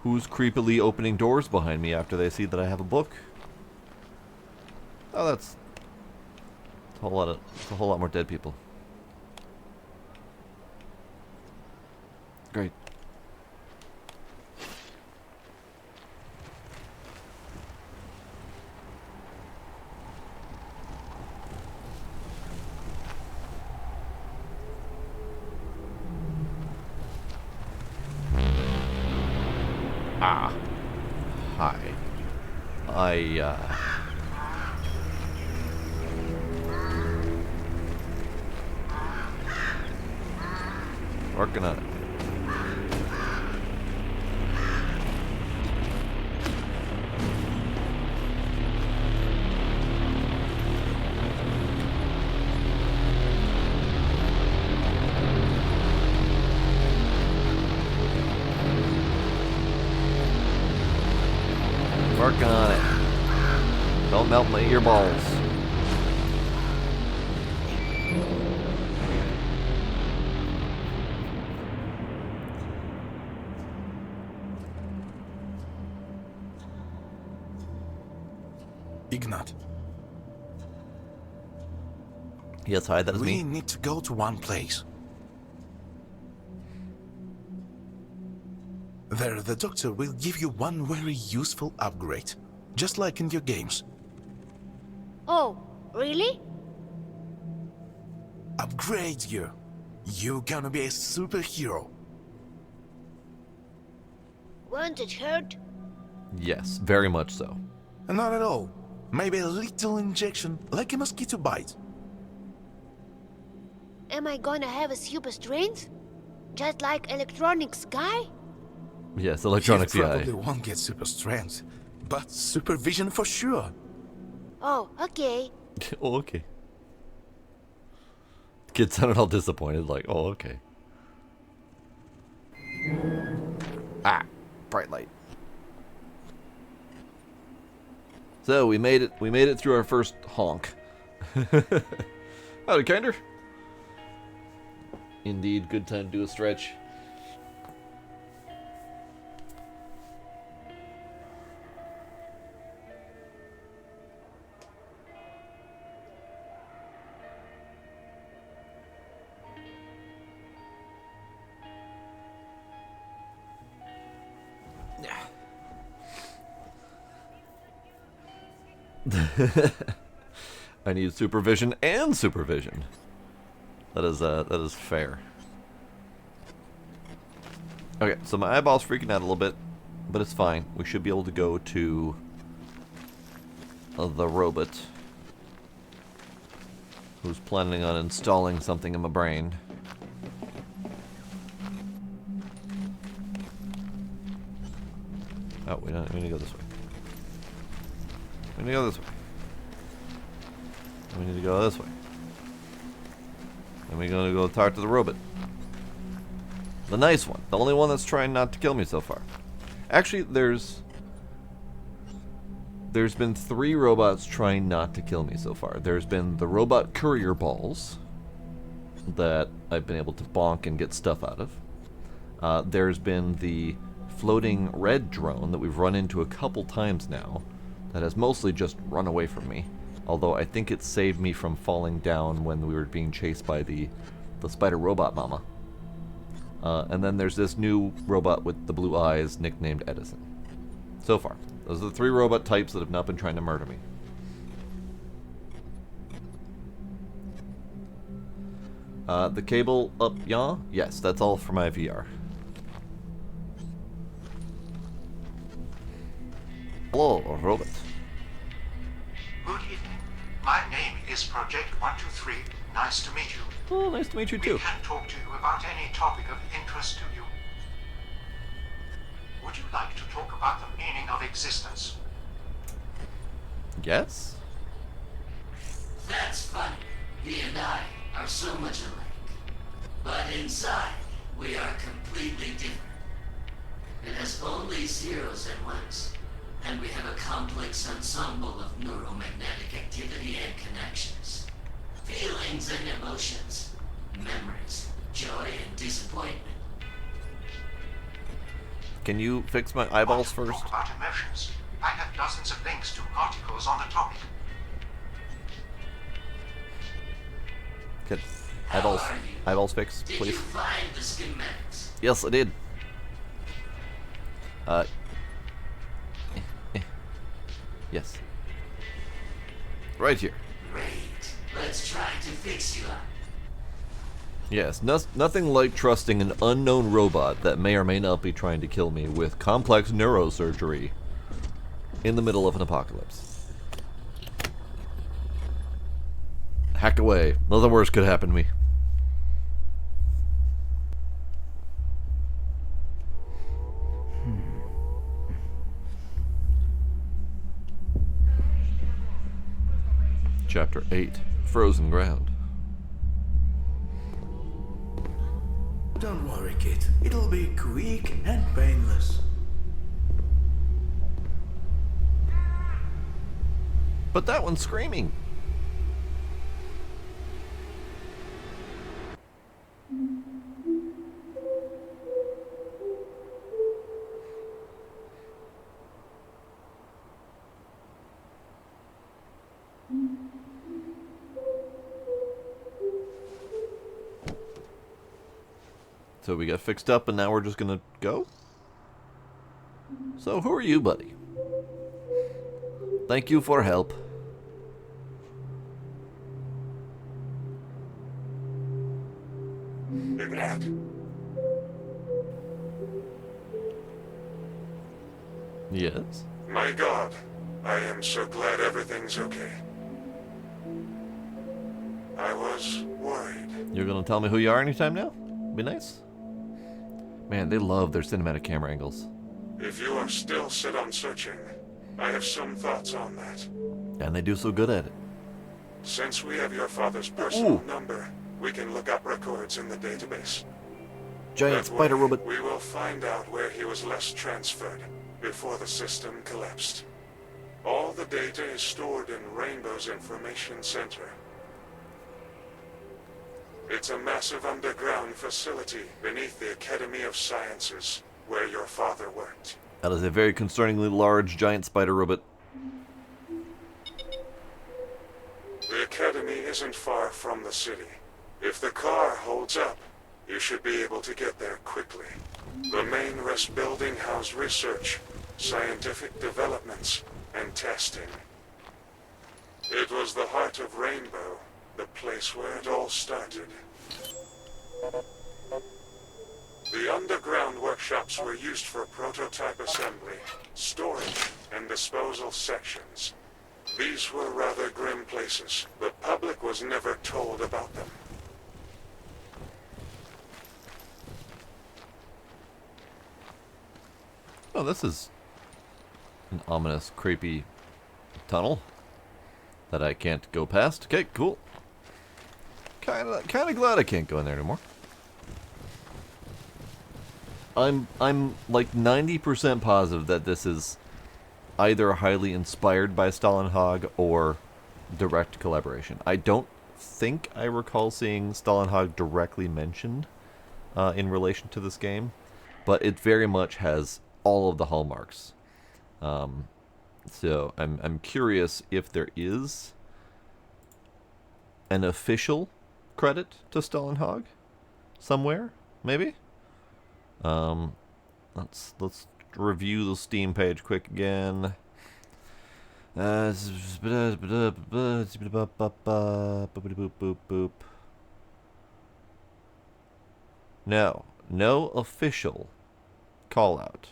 Who's creepily opening doors behind me after they see that I have a book? Oh, that's a whole lot more dead people. Great. Ah. Hi. Working on it. Working on it. Don't melt my earballs. Ignat, Yes, hi, that is we me. need to go to one place. There, the doctor will give you one very useful upgrade, just like in your games. Oh, really? Upgrade you. You're gonna be a superhero. Won't it hurt? Yes, very much so. Not at all. Maybe a little injection, like a mosquito bite. Am I gonna have a super strength? Just like electronics guy? Yes, electronics You guy. probably won't get super strength, but supervision for sure. Oh, okay. Oh, okay. Kid sounded all disappointed, like, oh, okay. Ah, bright light. So we made it. We made it through our first honk. Howdy, kinder. Indeed, good time to do a stretch. I need supervision and supervision. That is fair. Okay, so my eyeball's freaking out a little bit, but it's fine. We should be able to go to the robot who's planning on installing something in my brain. Oh, we need to go this way. We need to go this way. We need to go this way. And we're going to go talk to the robot. The nice one. The only one that's trying not to kill me so far. Actually, there's been 3 robots trying not to kill me so far. There's been the robot courier balls that I've been able to bonk and get stuff out of. There's been the floating red drone that we've run into a couple times now that has mostly just run away from me. Although I think it saved me from falling down when we were being chased by the spider robot mama. And then there's this new robot with the blue eyes nicknamed Edison. So far, those are the 3 robot types that have not been trying to murder me. The cable up, yeah? Yes, that's all for my VR. Hello, robot. Good evening. My name is Project 123. Nice to meet you. Oh, nice to meet you We too. can talk to you about any topic of interest to you. Would you like to talk about the meaning of existence? Yes? That's funny. He and I are so much alike. But inside, we are completely different. It has only zeros and ones. And we have a complex ensemble of neuromagnetic activity and connections. Feelings and emotions. Memories, joy and disappointment. Can you fix my eyeballs Want to first? talk about emotions? I have dozens of links to articles on the topic. Get How eyeballs, are you? eyeballs fixed, Did you please. find the schematics? Yes, I did. Yes. Right here. Great. Let's try to fix you up. Yes, nothing like trusting an unknown robot that may or may not be trying to kill me with complex neurosurgery in the middle of an apocalypse. Hack away. Nothing worse could happen to me. Chapter 8, Frozen Ground. Don't worry, kid. It'll be quick and painless. But that one's screaming. So we got fixed up and now we're just gonna go? So who are you, buddy? Thank you for help. Look at that. Yes? My God, I am so glad everything's okay. I was worried. You're gonna tell me who you are anytime now? Be nice. Man, they love their cinematic camera angles. If you are still set on searching, I have some thoughts on that. And they do so good at it. Since we have your father's personal number, we can look up records in the database. Giant That spider way, robot. We will find out where he was last transferred before the system collapsed. All the data is stored in Rainbow's information center. It's a massive underground facility beneath the Academy of Sciences, where your father worked. That is a very concerningly large giant spider robot. The Academy isn't far from the city. If the car holds up, you should be able to get there quickly. The main rest building housed research, scientific developments, and testing. It was the heart of Rainbow, the place where it all started. The underground workshops were used for prototype assembly, storage, and disposal sections. These were rather grim places. The public was never told about them. Oh, this is an ominous, creepy tunnel that I can't go past. Okay, cool. Kinda glad I can't go in there anymore. I'm like 90% positive that this is either highly inspired by Stalinhog or direct collaboration. I don't think I recall seeing Stalinhog directly mentioned in relation to this game, but it very much has all of the hallmarks. So I'm curious if there is an official credit to Stalinhog somewhere, maybe. Let's review the Steam page quick again. No official call out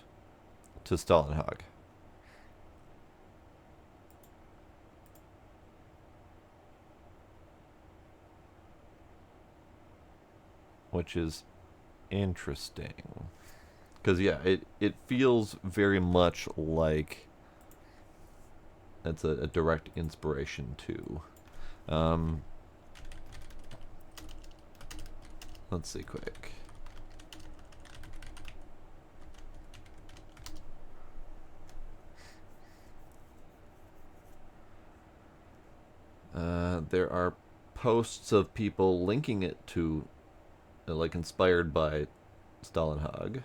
to Stalinhog. Which is interesting. Because, yeah, it feels very much like it's a direct inspiration, too. Let's see quick. There are posts of people linking it to, like, inspired by Stalinhog.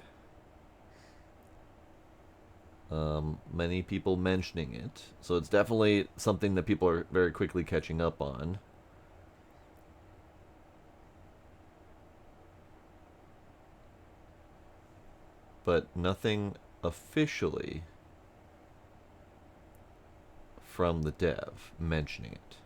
Many people mentioning it. So it's definitely something that people are very quickly catching up on. But nothing officially from the dev mentioning it.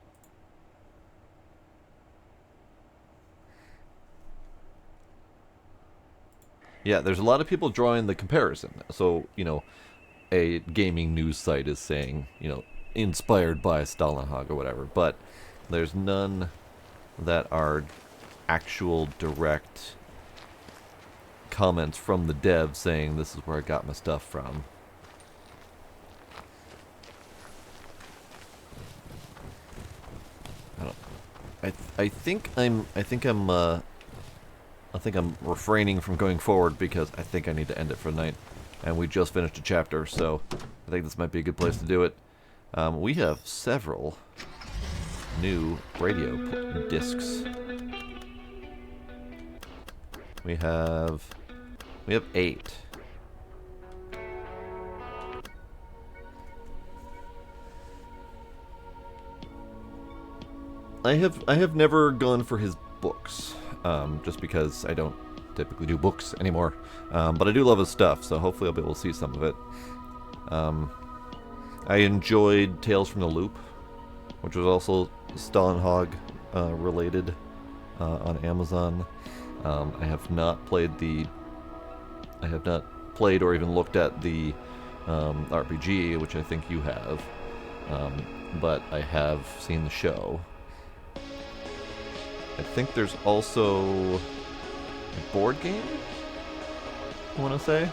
Yeah, there's a lot of people drawing the comparison. So, you know, a gaming news site is saying, you know, inspired by Stalinhog or whatever, but there's none that are actual direct comments from the dev saying this is where I got my stuff from. I think I'm refraining from going forward because I think I need to end it for the night. And we just finished a chapter, so I think this might be a good place to do it. We have several new radio discs. We have 8. I have never gone for his books, just because I don't typically do books anymore. But I do love his stuff, so hopefully I'll be able to see some of it. I enjoyed Tales from the Loop, which was also Stalinhog related on Amazon. I have not played or even looked at the RPG, which I think you have. but I have seen the show. I think there's also a board game, I want to say.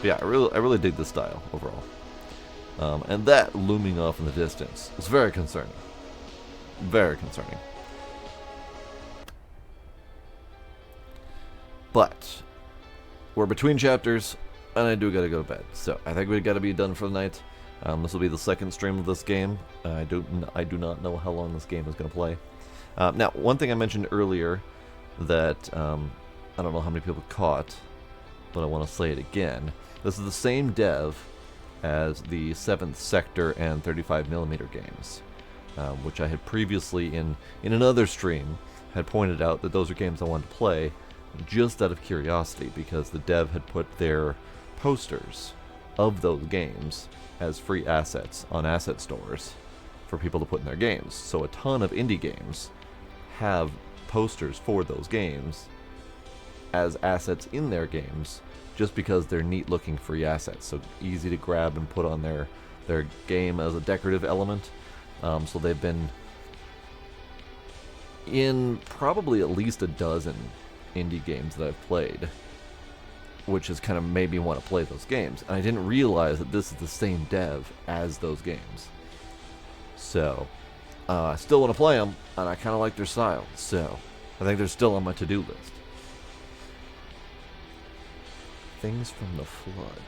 But yeah, I really dig this style overall. And that looming off in the distance is very concerning. Very concerning. But we're between chapters, and I do gotta go to bed. So I think we gotta be done for the night. This will be the second stream of this game. I do not know how long this game is gonna play. Now, one thing I mentioned earlier that I don't know how many people caught, but I want to say it again. This is the same dev as the 7th Sector and 35mm games, which I had previously in another stream had pointed out that those are games I wanted to play just out of curiosity, because the dev had put their posters of those games as free assets on asset stores for people to put in their games. So a ton of indie games have posters for those games as assets in their games, just because they're neat looking free assets, so easy to grab and put on their game as a decorative element. So they've been in probably at least a dozen indie games that I've played, which has kind of made me want to play those games. And I didn't realize that this is the same dev as those games. So I still want to play them, and I kind of like their style, so I think they're still on my to-do list. Things from the Flood.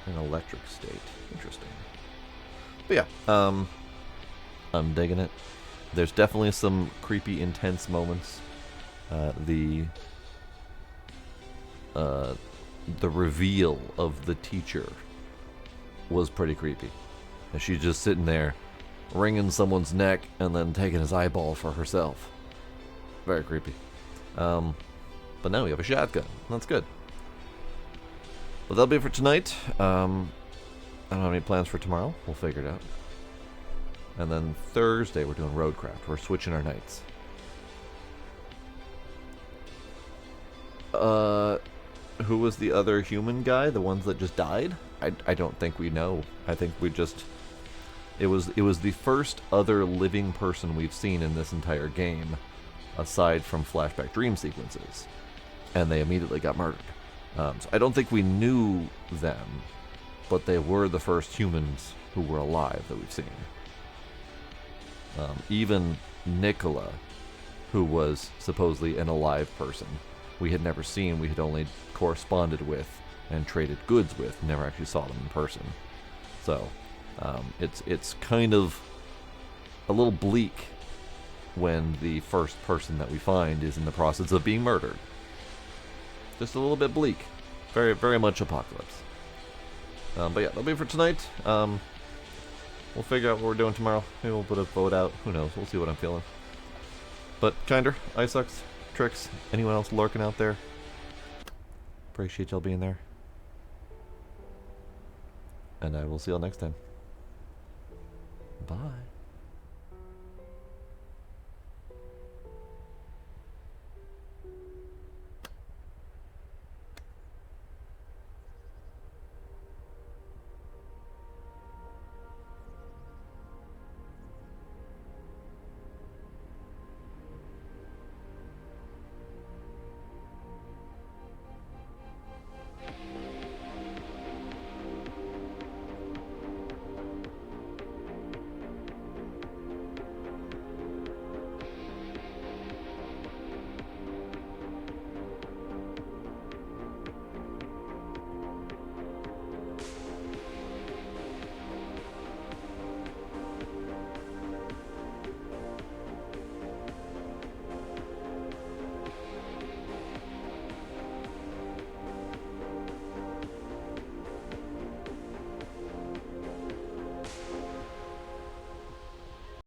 An electric state. Interesting. But yeah, I'm digging it. There's definitely some creepy, intense moments. The reveal of the teacher was pretty creepy. And she's just sitting there, wringing someone's neck and then taking his eyeball for herself. Very creepy. But now we have a shotgun. That's good. But that'll be it for tonight. I don't have any plans for tomorrow. We'll figure it out. And then Thursday we're doing Roadcraft. We're switching our nights. Who was the other human guy? The ones that just died? I don't think we know. I think we just... It was the first other living person we've seen in this entire game, aside from flashback dream sequences. And they immediately got murdered. So I don't think we knew them, but they were the first humans who were alive that we've seen. Even Nicola, who was supposedly an alive person, we had never seen, we had only corresponded with and traded goods with, never actually saw them in person. So, it's kind of a little bleak when the first person that we find is in the process of being murdered. Just a little bit bleak. Very, very much apocalypse. But yeah, that'll be it for tonight. We'll figure out what we're doing tomorrow. Maybe we'll put a vote out. Who knows? We'll see what I'm feeling. But Kinder, Icesucks, Trix, anyone else lurking out there? Appreciate y'all being there. And I will see y'all next time. Bye.